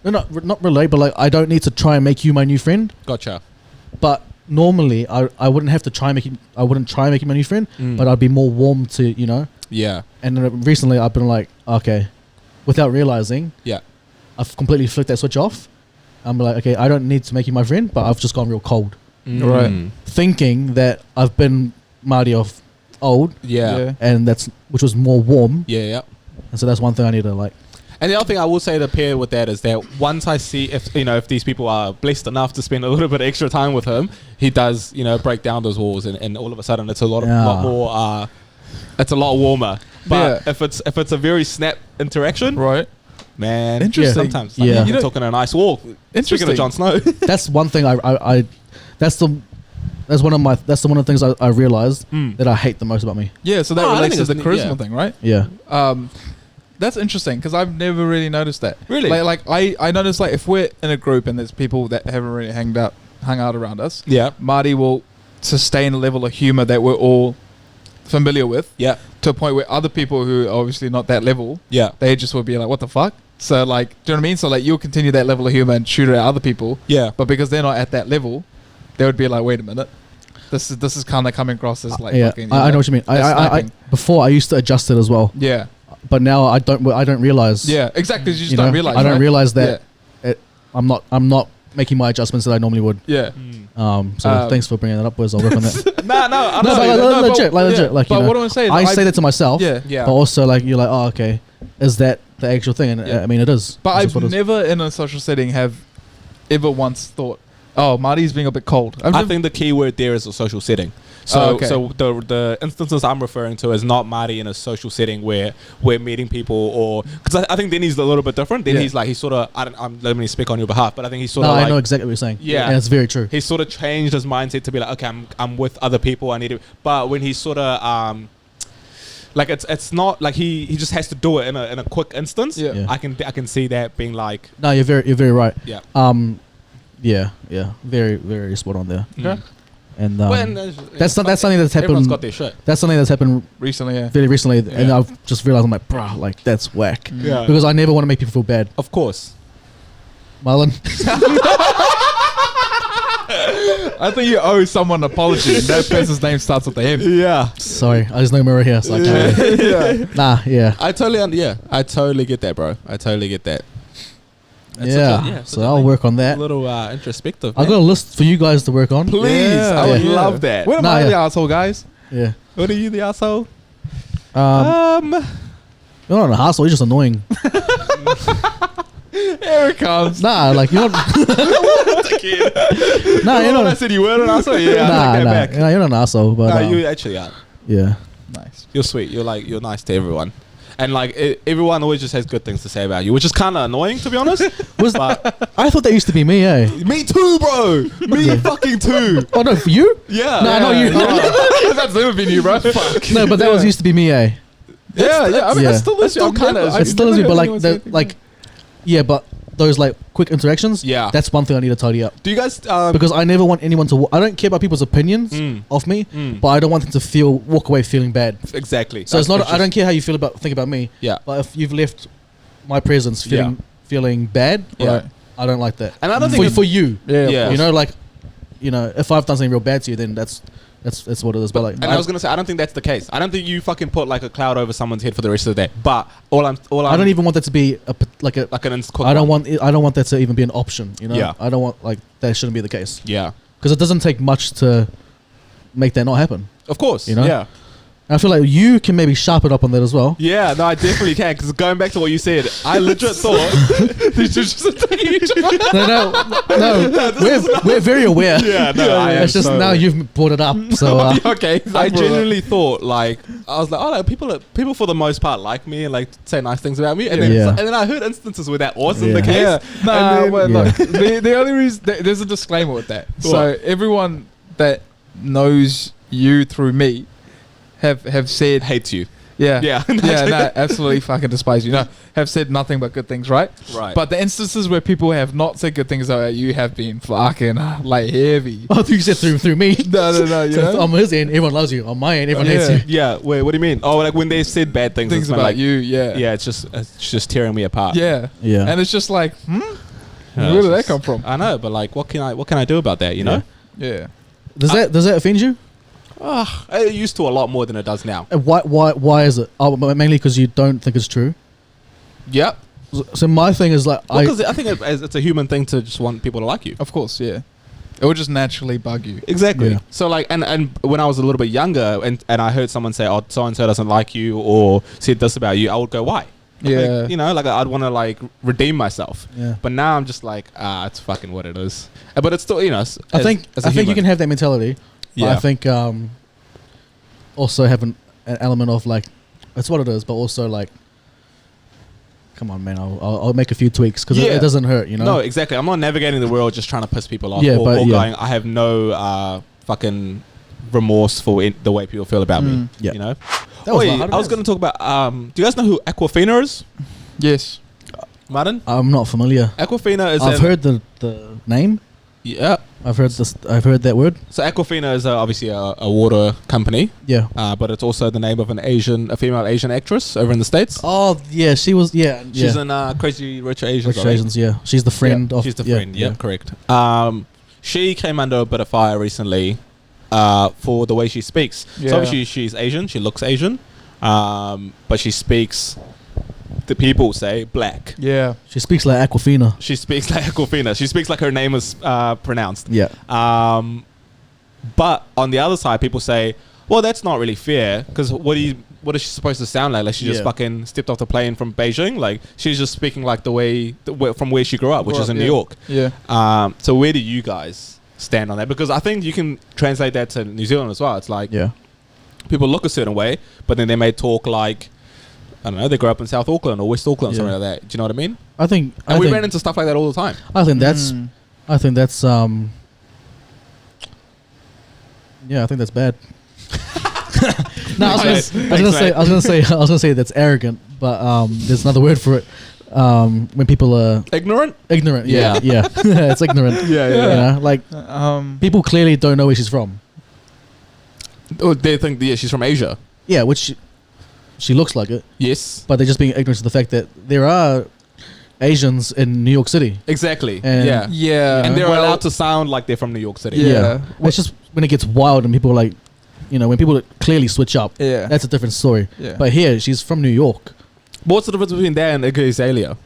[SPEAKER 4] not relate, but like I don't need to try and make you my new friend.
[SPEAKER 2] Gotcha.
[SPEAKER 4] But normally I wouldn't have to try and make you. I wouldn't try and make you my new friend,
[SPEAKER 2] Mm.
[SPEAKER 4] but I'd be more warm to, you know.
[SPEAKER 2] Yeah.
[SPEAKER 4] And then recently I've been like, okay, without realizing,
[SPEAKER 2] Yeah.
[SPEAKER 4] I've completely flicked that switch off. I'm like, okay, I don't need to make you my friend, but I've just gone real cold,
[SPEAKER 3] Right.
[SPEAKER 4] thinking that I've been Marty of old,
[SPEAKER 2] Yeah.
[SPEAKER 4] and which was more warm,
[SPEAKER 2] Yeah. Yeah.
[SPEAKER 4] and so that's one thing I need to like.
[SPEAKER 2] And the other thing I will say to pair with that is that once I see if these people are blessed enough to spend a little bit of extra time with him, he does break down those walls, and all of a sudden it's a lot more. It's a lot warmer. But if it's a very snap interaction,
[SPEAKER 3] Right.
[SPEAKER 2] man,
[SPEAKER 3] Interesting.
[SPEAKER 2] Sometimes
[SPEAKER 4] Yeah.
[SPEAKER 2] you're talking a nice walk.
[SPEAKER 3] Interesting.
[SPEAKER 2] Speaking of Jon Snow,
[SPEAKER 4] That's one thing that's one of the things I realized that I hate the most about me.
[SPEAKER 3] Yeah, so that
[SPEAKER 2] Oh, I
[SPEAKER 3] relates
[SPEAKER 2] think
[SPEAKER 3] to the
[SPEAKER 2] it's-
[SPEAKER 3] charisma
[SPEAKER 2] yeah.
[SPEAKER 3] thing, right?
[SPEAKER 4] Yeah.
[SPEAKER 3] That's interesting because I've never really noticed that.
[SPEAKER 2] Really?
[SPEAKER 3] Like I noticed like if we're in a group and there's people that haven't really hung out around us,
[SPEAKER 2] yeah,
[SPEAKER 3] Marty will sustain a level of humor that we're all familiar with
[SPEAKER 2] yeah,
[SPEAKER 3] to a point where other people who are obviously not that level,
[SPEAKER 2] yeah,
[SPEAKER 3] they just will be like, what the fuck? So like, do you know what I mean? So like you'll continue that level of humor and shoot it at other people,
[SPEAKER 2] yeah.
[SPEAKER 3] but because they're not at that level, they would be like, wait a minute. This is kind of coming across as like
[SPEAKER 4] yeah,
[SPEAKER 3] fucking,
[SPEAKER 4] I know what you mean. I
[SPEAKER 3] sniping.
[SPEAKER 4] before I used to adjust it as well,
[SPEAKER 3] Yeah.
[SPEAKER 4] but now I don't realize.
[SPEAKER 3] Yeah, exactly. You just
[SPEAKER 4] You
[SPEAKER 3] don't
[SPEAKER 4] know,
[SPEAKER 3] realize.
[SPEAKER 4] I don't
[SPEAKER 3] right?
[SPEAKER 4] realize that I'm not making my adjustments that I normally would.
[SPEAKER 3] Yeah.
[SPEAKER 4] So thanks for bringing that up, boys. I'll work on that.
[SPEAKER 2] No, I'm
[SPEAKER 4] No,
[SPEAKER 2] not saying
[SPEAKER 4] but
[SPEAKER 2] that.
[SPEAKER 4] legit, like
[SPEAKER 3] but
[SPEAKER 4] you know,
[SPEAKER 3] what I'm saying,
[SPEAKER 4] I say that to myself.
[SPEAKER 3] Yeah.
[SPEAKER 2] Yeah.
[SPEAKER 4] But also, like, you're like, oh, okay, is that the actual thing? And
[SPEAKER 2] Yeah.
[SPEAKER 4] I mean, it is.
[SPEAKER 3] But
[SPEAKER 4] It's
[SPEAKER 3] I've
[SPEAKER 4] just what it is.
[SPEAKER 3] never in a social setting have ever once thought, oh, Marty's being a bit cold.
[SPEAKER 2] I think the key word there is a social setting. So,
[SPEAKER 3] Oh, okay.
[SPEAKER 2] so the instances I'm referring to is not Marty in a social setting where we're meeting people, or because I think then he's a little bit different. Then
[SPEAKER 3] Yeah.
[SPEAKER 2] he's like let me speak on your behalf, but I think he's sort
[SPEAKER 4] No,
[SPEAKER 2] of
[SPEAKER 4] I
[SPEAKER 2] like
[SPEAKER 4] know exactly what you're saying.
[SPEAKER 2] Yeah.
[SPEAKER 4] And it's very true.
[SPEAKER 2] he's sort of changed his mindset to be like, okay, I'm with other people. I need to, but when he's sort of like it's not like he just has to do it in a quick instance.
[SPEAKER 3] Yeah.
[SPEAKER 4] Yeah.
[SPEAKER 2] I can see that being like
[SPEAKER 4] No, you're very right.
[SPEAKER 2] yeah.
[SPEAKER 4] Yeah, very, very spot on there.
[SPEAKER 2] Mm.
[SPEAKER 4] And
[SPEAKER 2] That's
[SPEAKER 4] that's something that's
[SPEAKER 2] Everyone's
[SPEAKER 4] happened.
[SPEAKER 2] got their shit.
[SPEAKER 4] That's something that's happened
[SPEAKER 3] recently, yeah.
[SPEAKER 4] very recently, and
[SPEAKER 2] Yeah.
[SPEAKER 4] I've just realized I'm like, bruh, like that's whack.
[SPEAKER 2] Yeah.
[SPEAKER 4] Because I never want to make people feel bad.
[SPEAKER 2] Of course.
[SPEAKER 4] Marlon,
[SPEAKER 3] I think you owe someone an apology. And that person's name starts with the M.
[SPEAKER 2] Yeah.
[SPEAKER 4] sorry, there's no mirror here, so I can't. Really.
[SPEAKER 3] Yeah.
[SPEAKER 4] Nah, yeah,
[SPEAKER 2] I totally get that, bro. I totally get that. It's
[SPEAKER 4] yeah.
[SPEAKER 2] such a-
[SPEAKER 4] So I'll work on
[SPEAKER 2] a
[SPEAKER 4] that.
[SPEAKER 2] little introspective.
[SPEAKER 4] I've got a list for you guys to work on.
[SPEAKER 2] Please, I would
[SPEAKER 4] Yeah.
[SPEAKER 2] love that.
[SPEAKER 3] When am
[SPEAKER 4] Nah,
[SPEAKER 3] I the
[SPEAKER 4] yeah.
[SPEAKER 3] asshole, guys?
[SPEAKER 4] Yeah.
[SPEAKER 2] What are you, the asshole?
[SPEAKER 4] You're not an asshole. You're just annoying.
[SPEAKER 3] Here it comes.
[SPEAKER 4] Nah, like you're not. Nah, you're
[SPEAKER 2] I
[SPEAKER 4] not.
[SPEAKER 2] said you were an asshole. Yeah, I take that back.
[SPEAKER 4] Nah, you're not an asshole. But
[SPEAKER 2] No, you actually are.
[SPEAKER 4] yeah.
[SPEAKER 3] Nice.
[SPEAKER 2] You're sweet. You're nice to everyone, and like everyone always just has good things to say about you, which is kind of annoying to be honest. But
[SPEAKER 4] I thought that used to be me, eh?
[SPEAKER 2] me too, bro. Me
[SPEAKER 4] Yeah.
[SPEAKER 2] fucking too.
[SPEAKER 4] Oh no, for you?
[SPEAKER 2] Yeah.
[SPEAKER 4] No, not you.
[SPEAKER 3] That's never been you, bro. Fuck.
[SPEAKER 4] No, but that was used to be me, eh?
[SPEAKER 3] Yeah, yeah. I mean,
[SPEAKER 4] Yeah.
[SPEAKER 3] it still is.
[SPEAKER 2] Still
[SPEAKER 3] I've
[SPEAKER 2] kinda
[SPEAKER 3] never-
[SPEAKER 2] is.
[SPEAKER 3] I've
[SPEAKER 4] It still is
[SPEAKER 3] never
[SPEAKER 4] me, but
[SPEAKER 3] heard
[SPEAKER 4] like
[SPEAKER 3] anyone say
[SPEAKER 4] the
[SPEAKER 3] anything
[SPEAKER 4] like, yeah, but those like quick interactions.
[SPEAKER 2] Yeah.
[SPEAKER 4] That's one thing I need to tidy up
[SPEAKER 2] Do you guys?
[SPEAKER 4] because I never want anyone to. I don't care about people's opinions
[SPEAKER 2] Mm.
[SPEAKER 4] of me,
[SPEAKER 2] Mm.
[SPEAKER 4] but I don't want them to walk away feeling bad.
[SPEAKER 2] Exactly.
[SPEAKER 4] So it's not. I
[SPEAKER 2] just-
[SPEAKER 4] don't care how you think about me.
[SPEAKER 2] Yeah.
[SPEAKER 4] But if you've left my presence feeling bad,
[SPEAKER 2] Yeah.
[SPEAKER 3] Right.
[SPEAKER 4] I don't like that.
[SPEAKER 2] And I don't think
[SPEAKER 4] for you.
[SPEAKER 3] Yeah.
[SPEAKER 2] Yeah.
[SPEAKER 4] You know, like, if I've done something real bad to you, then that's what it is. But like,
[SPEAKER 2] And I was gonna say, I don't think that's the case. I don't think you fucking put like a cloud over someone's head for the rest of the day. But
[SPEAKER 4] I don't even want that to be
[SPEAKER 2] like an quick
[SPEAKER 4] I don't
[SPEAKER 2] one.
[SPEAKER 4] want that to even be an option. You know,
[SPEAKER 2] Yeah.
[SPEAKER 4] I don't want like that shouldn't be the case
[SPEAKER 2] Yeah.
[SPEAKER 4] because it doesn't take much to make that not happen.
[SPEAKER 2] Of course.
[SPEAKER 4] You know?
[SPEAKER 2] Yeah.
[SPEAKER 4] And I feel like you can maybe sharpen up on that as well.
[SPEAKER 2] Yeah, no, I definitely can. Because going back to what you said, I legit thought these two just attacking each other.
[SPEAKER 4] No. We're very aware.
[SPEAKER 2] Yeah, no, I am
[SPEAKER 4] It's just
[SPEAKER 2] so
[SPEAKER 4] now
[SPEAKER 2] aware.
[SPEAKER 4] you've brought it up. So
[SPEAKER 3] Okay.
[SPEAKER 2] I genuinely thought like I was like, oh, like, people for the most part like me and like say nice things about me, and then
[SPEAKER 4] Yeah.
[SPEAKER 2] and then I heard instances where that wasn't the case.
[SPEAKER 3] Yeah. Nah,
[SPEAKER 2] And then-
[SPEAKER 3] well,
[SPEAKER 4] Yeah.
[SPEAKER 3] look, the only reason there's a disclaimer with that. So
[SPEAKER 2] What?
[SPEAKER 3] everyone that knows you through me have said
[SPEAKER 2] Hates you.
[SPEAKER 3] yeah
[SPEAKER 2] Yeah.
[SPEAKER 3] no, absolutely fucking despise you. No, have said nothing but good things, right?
[SPEAKER 2] Right.
[SPEAKER 3] But the instances where people have not said good things about you have been fucking like heavy.
[SPEAKER 4] I think you said through me.
[SPEAKER 3] No, you
[SPEAKER 4] So
[SPEAKER 3] know?
[SPEAKER 4] on his end, everyone loves you. On my end, everyone hates
[SPEAKER 3] Yeah.
[SPEAKER 4] you.
[SPEAKER 2] yeah. Wait. What do you mean? Oh, like when they said bad things,
[SPEAKER 3] Things
[SPEAKER 2] it's been
[SPEAKER 3] about
[SPEAKER 2] like,
[SPEAKER 3] you, yeah.
[SPEAKER 2] Yeah, it's just tearing me apart.
[SPEAKER 3] Yeah.
[SPEAKER 4] Yeah.
[SPEAKER 3] And it's just like,
[SPEAKER 2] Yeah,
[SPEAKER 3] where
[SPEAKER 2] it's
[SPEAKER 3] did that
[SPEAKER 2] just-
[SPEAKER 3] come from?
[SPEAKER 2] I know, but like, what can I do about that? You know?
[SPEAKER 3] Yeah.
[SPEAKER 4] Does that offend you?
[SPEAKER 2] I used to a lot more than it does now.
[SPEAKER 4] And why is it? Oh, mainly because you don't think it's true.
[SPEAKER 2] Yep.
[SPEAKER 4] So my thing is like
[SPEAKER 2] Because I think it's a human thing to just want people to like you.
[SPEAKER 3] Of course, yeah. It would just naturally bug you.
[SPEAKER 2] Exactly.
[SPEAKER 4] Yeah.
[SPEAKER 2] So like, and when I was a little bit younger, and I heard someone say, "Oh, so and so doesn't like you," or said this about you, I would go, "Why?"
[SPEAKER 3] Yeah.
[SPEAKER 2] Like, you know, like I'd want to like redeem myself.
[SPEAKER 4] Yeah.
[SPEAKER 2] But now I'm just like, it's fucking what it is. But it's still, you know,
[SPEAKER 4] I think you can have that mentality. But
[SPEAKER 2] Yeah.
[SPEAKER 4] I think also have an element of like that's what it is, but also like, come on, man, I'll make a few tweaks because
[SPEAKER 2] Yeah.
[SPEAKER 4] it doesn't hurt, you know.
[SPEAKER 2] No, exactly. I'm not navigating the world just trying to piss people off,
[SPEAKER 4] Yeah,
[SPEAKER 2] or,
[SPEAKER 4] but
[SPEAKER 2] or
[SPEAKER 4] yeah.
[SPEAKER 2] going, I have no fucking remorse for the way people feel about me.
[SPEAKER 4] Yeah.
[SPEAKER 2] You know.
[SPEAKER 4] That was
[SPEAKER 2] Oi,
[SPEAKER 4] lighthearted.
[SPEAKER 2] I was going to talk about. Do you guys know who Aquafina is?
[SPEAKER 3] Yes.
[SPEAKER 2] Martin?
[SPEAKER 4] I'm not familiar.
[SPEAKER 2] Aquafina is.
[SPEAKER 4] I've heard the name.
[SPEAKER 2] Yeah.
[SPEAKER 4] I've heard this. I've heard that word.
[SPEAKER 2] So Aquafina is obviously a water company,
[SPEAKER 4] Yeah.
[SPEAKER 2] but it's also the name of a female Asian actress over in the States.
[SPEAKER 4] Oh yeah, she was. Yeah,
[SPEAKER 2] She's
[SPEAKER 4] yeah.
[SPEAKER 2] in Crazy Rich Asians.
[SPEAKER 4] Rich Asians. Yeah, she's the friend of.
[SPEAKER 2] She's the
[SPEAKER 4] yeah,
[SPEAKER 2] friend. Yeah, correct. She came under a bit of fire recently for the way she speaks.
[SPEAKER 3] Yeah.
[SPEAKER 2] So obviously she's Asian. She looks Asian, but she speaks. The people say black.
[SPEAKER 3] Yeah.
[SPEAKER 4] She speaks like Aquafina.
[SPEAKER 2] She speaks like Aquafina. She speaks like her name is pronounced.
[SPEAKER 4] Yeah.
[SPEAKER 2] But on the other side, people say, well, that's not really fair because what is she supposed to sound like? Like she just
[SPEAKER 4] Yeah.
[SPEAKER 2] fucking stepped off the plane from Beijing. Like she's just speaking like the way from where she grew up, which is in New York.
[SPEAKER 3] Yeah.
[SPEAKER 2] So where do you guys stand on that? Because I think you can translate that to New Zealand as well. It's like
[SPEAKER 4] Yeah.
[SPEAKER 2] people look a certain way, but then they may talk like, I don't know, they grew up in South Auckland or West Auckland,
[SPEAKER 4] Yeah.
[SPEAKER 2] something like that. Do you know what I mean?
[SPEAKER 4] I think.
[SPEAKER 2] And
[SPEAKER 4] I
[SPEAKER 2] we
[SPEAKER 4] think,
[SPEAKER 2] ran into stuff like that all the time.
[SPEAKER 4] I think that's.
[SPEAKER 3] Mm.
[SPEAKER 4] I think that's. Yeah, I think that's bad. No, I was gonna say that's arrogant, but there's another word for it. When people are
[SPEAKER 2] Ignorant?
[SPEAKER 4] ignorant. Yeah, yeah, it's ignorant.
[SPEAKER 2] Yeah,
[SPEAKER 4] You know, like people clearly don't know where she's from.
[SPEAKER 2] Oh, they think she's from Asia.
[SPEAKER 4] Yeah, which she looks like it,
[SPEAKER 2] Yes.
[SPEAKER 4] but they're just being ignorant to the fact that there are Asians in New York City.
[SPEAKER 2] Exactly.
[SPEAKER 4] And-
[SPEAKER 2] yeah.
[SPEAKER 3] Yeah.
[SPEAKER 2] And they're
[SPEAKER 3] Well,
[SPEAKER 2] allowed to sound like they're from New York City.
[SPEAKER 3] Yeah.
[SPEAKER 4] It's just when it gets wild and people are like, you know, when people clearly switch up,
[SPEAKER 3] Yeah.
[SPEAKER 4] that's a different story.
[SPEAKER 3] Yeah.
[SPEAKER 4] But here, she's from New York.
[SPEAKER 2] What's the difference between that and Iggy Azalea?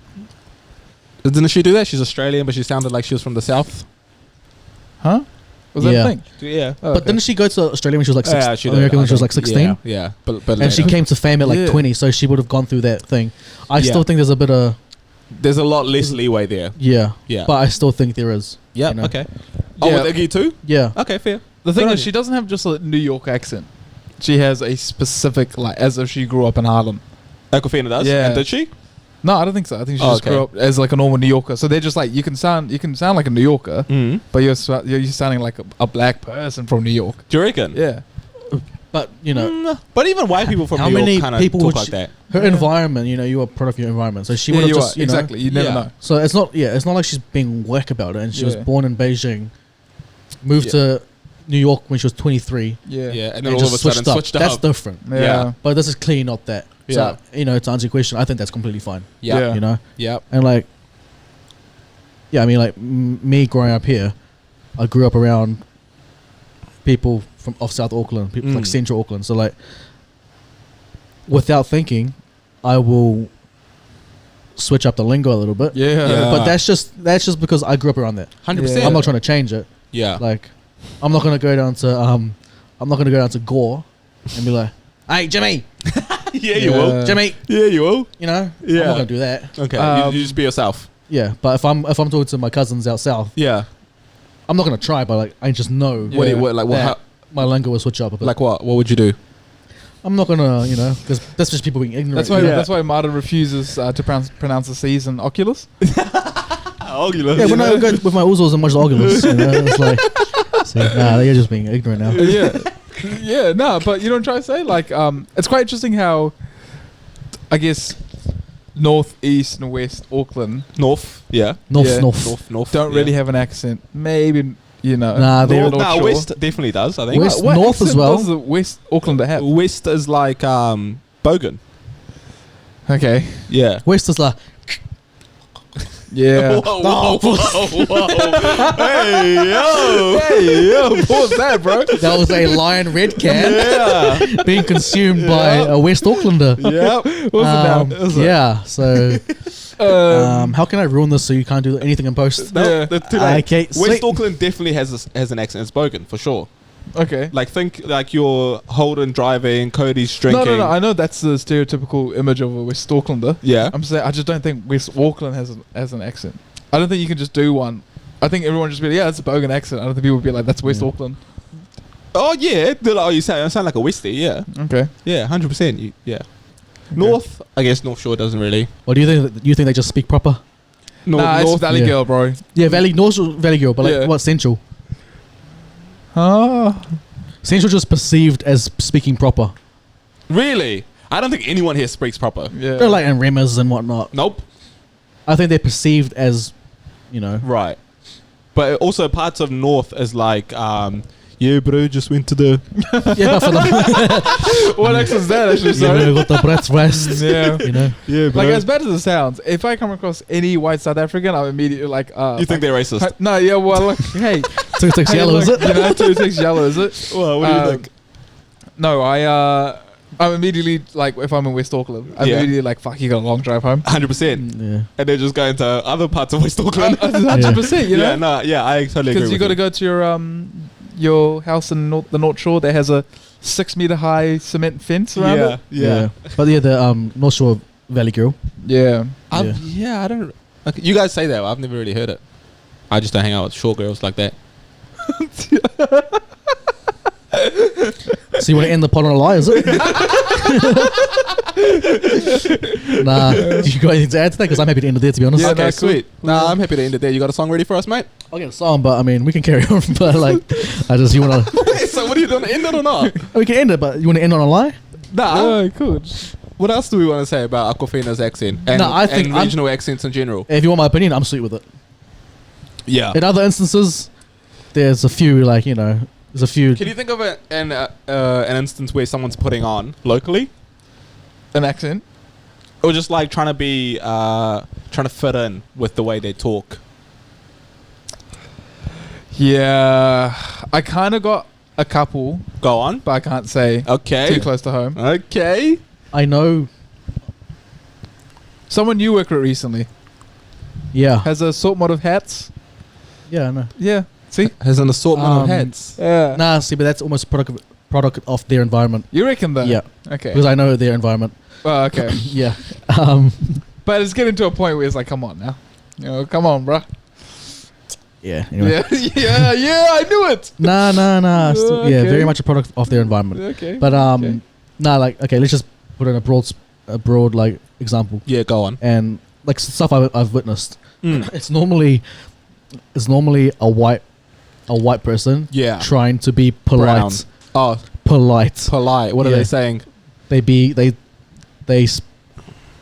[SPEAKER 2] Didn't she do that? She's Australian, but she sounded like she was from the South.
[SPEAKER 3] Huh? Was that
[SPEAKER 4] Yeah.
[SPEAKER 3] a thing?
[SPEAKER 2] Yeah.
[SPEAKER 3] Oh,
[SPEAKER 4] But didn't she go to Australia when she was like
[SPEAKER 2] Yeah, she did.
[SPEAKER 4] America when
[SPEAKER 2] I
[SPEAKER 4] she was
[SPEAKER 2] think-
[SPEAKER 4] like 16?
[SPEAKER 2] Yeah. But
[SPEAKER 4] And she
[SPEAKER 2] later.
[SPEAKER 4] came to fame at like
[SPEAKER 3] Yeah.
[SPEAKER 4] 20, so she would have gone through that thing. I
[SPEAKER 2] Yeah.
[SPEAKER 4] still think there's a bit of,
[SPEAKER 2] There's a lot less leeway there.
[SPEAKER 4] yeah.
[SPEAKER 2] Yeah.
[SPEAKER 4] But I still think there is.
[SPEAKER 2] Yeah.
[SPEAKER 4] you know?
[SPEAKER 2] Okay. Oh,
[SPEAKER 3] Yeah.
[SPEAKER 2] with Iggy too?
[SPEAKER 4] Yeah.
[SPEAKER 2] Okay, fair.
[SPEAKER 3] The thing
[SPEAKER 4] Good
[SPEAKER 3] is,
[SPEAKER 4] on
[SPEAKER 3] she doesn't have just a New York accent. She has a specific, like, as if she grew up in Harlem.
[SPEAKER 2] Aquafina does?
[SPEAKER 3] Yeah.
[SPEAKER 2] And did she?
[SPEAKER 3] No, I don't think so. I think she
[SPEAKER 2] Oh,
[SPEAKER 3] just
[SPEAKER 2] okay.
[SPEAKER 3] grew up as like a normal New Yorker. So they're just like you can sound like a New Yorker,
[SPEAKER 2] Mm.
[SPEAKER 3] but you're sounding like a black person from New York.
[SPEAKER 2] Do you reckon?
[SPEAKER 3] Yeah.
[SPEAKER 4] But, you know,
[SPEAKER 2] But even white people from
[SPEAKER 4] How
[SPEAKER 2] New
[SPEAKER 4] many
[SPEAKER 2] York kind of
[SPEAKER 4] people
[SPEAKER 2] talk
[SPEAKER 4] would
[SPEAKER 2] like
[SPEAKER 4] she-
[SPEAKER 2] that.
[SPEAKER 4] her environment, you know, you are part of your environment. So she would have
[SPEAKER 3] you
[SPEAKER 4] just,
[SPEAKER 3] are,
[SPEAKER 4] you know.
[SPEAKER 3] exactly. You never
[SPEAKER 2] Yeah.
[SPEAKER 3] know.
[SPEAKER 4] So it's not like she's being whack about it. And she was
[SPEAKER 3] Yeah.
[SPEAKER 4] born in Beijing, moved
[SPEAKER 2] Yeah.
[SPEAKER 4] to New York when she was 23.
[SPEAKER 3] Yeah.
[SPEAKER 2] Yeah, and
[SPEAKER 4] And
[SPEAKER 2] then all of a
[SPEAKER 4] just
[SPEAKER 2] sudden switched
[SPEAKER 4] That's
[SPEAKER 2] up.
[SPEAKER 4] different.
[SPEAKER 3] Yeah.
[SPEAKER 2] Yeah.
[SPEAKER 4] But this is clearly not that.
[SPEAKER 2] Yeah.
[SPEAKER 4] So, you know, to answer your question, I think that's completely fine.
[SPEAKER 2] Yeah.
[SPEAKER 4] You know?
[SPEAKER 2] Yeah.
[SPEAKER 4] And like, yeah, I mean, like me growing up here, I grew up around people of South Auckland, people like Central Auckland. So like, without thinking, I will switch up the lingo a little bit.
[SPEAKER 3] Yeah.
[SPEAKER 2] Yeah.
[SPEAKER 4] But that's just because I grew up around that.
[SPEAKER 2] 100%.
[SPEAKER 4] I'm not trying to change it.
[SPEAKER 2] Yeah.
[SPEAKER 4] Like, I'm not gonna go down to Gore and be like, Hey, Jimmy.
[SPEAKER 2] Yeah, you will.
[SPEAKER 4] Jimmy.
[SPEAKER 2] Yeah, you will.
[SPEAKER 4] You know.
[SPEAKER 2] Yeah.
[SPEAKER 4] I'm not gonna do that.
[SPEAKER 2] Okay, you just be yourself.
[SPEAKER 4] Yeah, but if I'm talking to my cousins out south,
[SPEAKER 2] Yeah.
[SPEAKER 4] I'm not gonna try. But like, I just know
[SPEAKER 2] What?
[SPEAKER 4] my lingo will switch up a bit.
[SPEAKER 2] Like what? What would you do?
[SPEAKER 4] I'm not gonna, because that's just people being ignorant.
[SPEAKER 3] That's why Martin refuses to pronounce the C's in Oculus.
[SPEAKER 2] Oculus.
[SPEAKER 4] Yeah, when I go with my Uzos and watch the Oculus, it's like, see, nah, they're just being ignorant now.
[SPEAKER 3] Yeah, no, but you don't try to say like it's quite interesting how I guess north, east, and west Auckland
[SPEAKER 2] North. Yeah.
[SPEAKER 4] North.
[SPEAKER 3] don't really have an accent. Maybe
[SPEAKER 4] Nah, they're
[SPEAKER 2] North,
[SPEAKER 3] sure.
[SPEAKER 2] West definitely does. I think.
[SPEAKER 4] West-
[SPEAKER 3] What
[SPEAKER 4] north as
[SPEAKER 3] accent
[SPEAKER 4] well.
[SPEAKER 3] Does the West Auckland have?
[SPEAKER 2] West is like Bogan.
[SPEAKER 3] Okay.
[SPEAKER 2] Yeah.
[SPEAKER 4] West is like,
[SPEAKER 3] Yeah.
[SPEAKER 2] Whoa, hey yo.
[SPEAKER 3] Hey, yo, pause that, bro.
[SPEAKER 4] that was a lion red can
[SPEAKER 2] Yeah.
[SPEAKER 4] being consumed by a West Aucklander.
[SPEAKER 2] Yep.
[SPEAKER 4] Yeah, so how can I ruin this so you can't do anything in post?
[SPEAKER 2] No,
[SPEAKER 3] Yeah.
[SPEAKER 2] too late.
[SPEAKER 4] Okay,
[SPEAKER 2] West
[SPEAKER 4] sweet.
[SPEAKER 2] Auckland definitely has an accent. It's Bogan for sure.
[SPEAKER 3] Okay.
[SPEAKER 2] Like think like you're Holden driving, Cody's drinking.
[SPEAKER 3] No. I know that's the stereotypical image of a West Aucklander.
[SPEAKER 2] Yeah.
[SPEAKER 3] I'm saying I just don't think West Auckland has an accent. I don't think you can just do one. I think everyone just be like, yeah, it's a Bogan accent. I don't think people would be like, that's West Auckland.
[SPEAKER 2] Oh yeah. They're like, you sound like a Westie. Yeah.
[SPEAKER 3] Okay.
[SPEAKER 2] Yeah. 100%. Yeah. North. I guess North Shore doesn't really.
[SPEAKER 4] Or do you think they just speak proper?
[SPEAKER 3] Nah, it's Valley
[SPEAKER 4] yeah.
[SPEAKER 3] Girl, bro.
[SPEAKER 4] Yeah, North Shore, Valley Girl, but like what Central? Central just perceived as speaking proper.
[SPEAKER 2] Really? I don't think anyone here speaks proper.
[SPEAKER 3] Yeah.
[SPEAKER 4] They're like in Remmers and whatnot.
[SPEAKER 2] Nope.
[SPEAKER 4] I think they're perceived as,
[SPEAKER 2] Right. But also parts of North is like, yeah, bro, just went to the.
[SPEAKER 4] yeah, but for the
[SPEAKER 3] What accent is that actually?
[SPEAKER 4] yeah,
[SPEAKER 3] Sorry.
[SPEAKER 4] bro, got the Bratz West.
[SPEAKER 3] Yeah.
[SPEAKER 2] Yeah,
[SPEAKER 3] Like as bad as it sounds, if I come across any white South African, I'm immediately like,
[SPEAKER 2] You think they're racist?
[SPEAKER 3] No, yeah, well, like, hey,
[SPEAKER 4] Two ticks yellow, is it?
[SPEAKER 3] You know, 2 6 yellow, is it?
[SPEAKER 2] Well, what do you think?
[SPEAKER 3] No, I'm immediately like, if I'm in West Auckland, I'm
[SPEAKER 2] Yeah.
[SPEAKER 3] immediately like, fuck, you got a long drive home.
[SPEAKER 2] 100%.
[SPEAKER 4] Yeah.
[SPEAKER 2] And they're just going to other parts of West Auckland.
[SPEAKER 3] 100%, you know?
[SPEAKER 2] Yeah, no, yeah, I totally agree.
[SPEAKER 3] Because you
[SPEAKER 2] with
[SPEAKER 3] got to go to your house in the North Shore that has a 6 meter high cement fence around it.
[SPEAKER 2] Yeah.
[SPEAKER 4] But yeah, the North Shore Valley Girl.
[SPEAKER 3] Yeah.
[SPEAKER 2] Yeah, I don't. Okay, you guys say that. I've never really heard it. I just don't hang out with short girls like that.
[SPEAKER 4] So you want to end the pod on a lie, is it? Nah. Do you got anything to add to that? Because I'm happy to end it there, to be honest.
[SPEAKER 3] Yeah,
[SPEAKER 2] Okay,
[SPEAKER 3] no,
[SPEAKER 2] sweet. Nah, I'm happy to end it there. You got a song ready for us, mate?
[SPEAKER 4] I'll get a song, but I mean, we can carry on. But like, you want to?
[SPEAKER 2] So what are you doing? End it or not?
[SPEAKER 4] We can end it, but you want to end on a lie?
[SPEAKER 2] Nah.
[SPEAKER 3] Oh, cool.
[SPEAKER 2] What else do we want to say about Aquafina's accent and,
[SPEAKER 4] No, I think
[SPEAKER 2] and regional accents in general?
[SPEAKER 4] If you want my opinion, I'm sweet with it.
[SPEAKER 2] Yeah.
[SPEAKER 4] In other instances, there's a few there's a few.
[SPEAKER 2] Can you think of an instance where someone's putting on locally,
[SPEAKER 3] An accent?
[SPEAKER 2] or just like trying to fit in with the way they talk?
[SPEAKER 3] Yeah. I kind of got a couple,
[SPEAKER 2] Go on.
[SPEAKER 3] but I can't say
[SPEAKER 2] Okay.
[SPEAKER 3] too close to home.
[SPEAKER 2] Okay.
[SPEAKER 4] I know.
[SPEAKER 3] Someone you worked with recently
[SPEAKER 4] Yeah.
[SPEAKER 3] has a assortment of hats.
[SPEAKER 4] Yeah, I know.
[SPEAKER 3] Yeah. See?
[SPEAKER 2] Has an assortment of hats.
[SPEAKER 3] Yeah.
[SPEAKER 4] Nah, see, but that's almost product of their environment.
[SPEAKER 3] You reckon that?
[SPEAKER 4] Yeah,
[SPEAKER 3] Okay.
[SPEAKER 4] because I know their environment.
[SPEAKER 3] Well, okay.
[SPEAKER 4] Yeah.
[SPEAKER 3] But it's getting to a point where it's like, come on now. Come on, bruh.
[SPEAKER 4] Yeah. Anyway.
[SPEAKER 3] Yeah, I knew it.
[SPEAKER 4] Nah. Yeah,
[SPEAKER 3] Okay.
[SPEAKER 4] very much a product of their environment.
[SPEAKER 3] Okay.
[SPEAKER 4] But
[SPEAKER 3] Okay.
[SPEAKER 4] let's just put in a broad like example,
[SPEAKER 2] Yeah, go on.
[SPEAKER 4] and like stuff I've witnessed.
[SPEAKER 2] Mm.
[SPEAKER 4] It's normally a white person
[SPEAKER 2] Yeah.
[SPEAKER 4] trying to be polite.
[SPEAKER 2] Brown. Oh,
[SPEAKER 4] Polite.
[SPEAKER 2] polite. What are
[SPEAKER 4] Yeah.
[SPEAKER 2] they saying?
[SPEAKER 4] They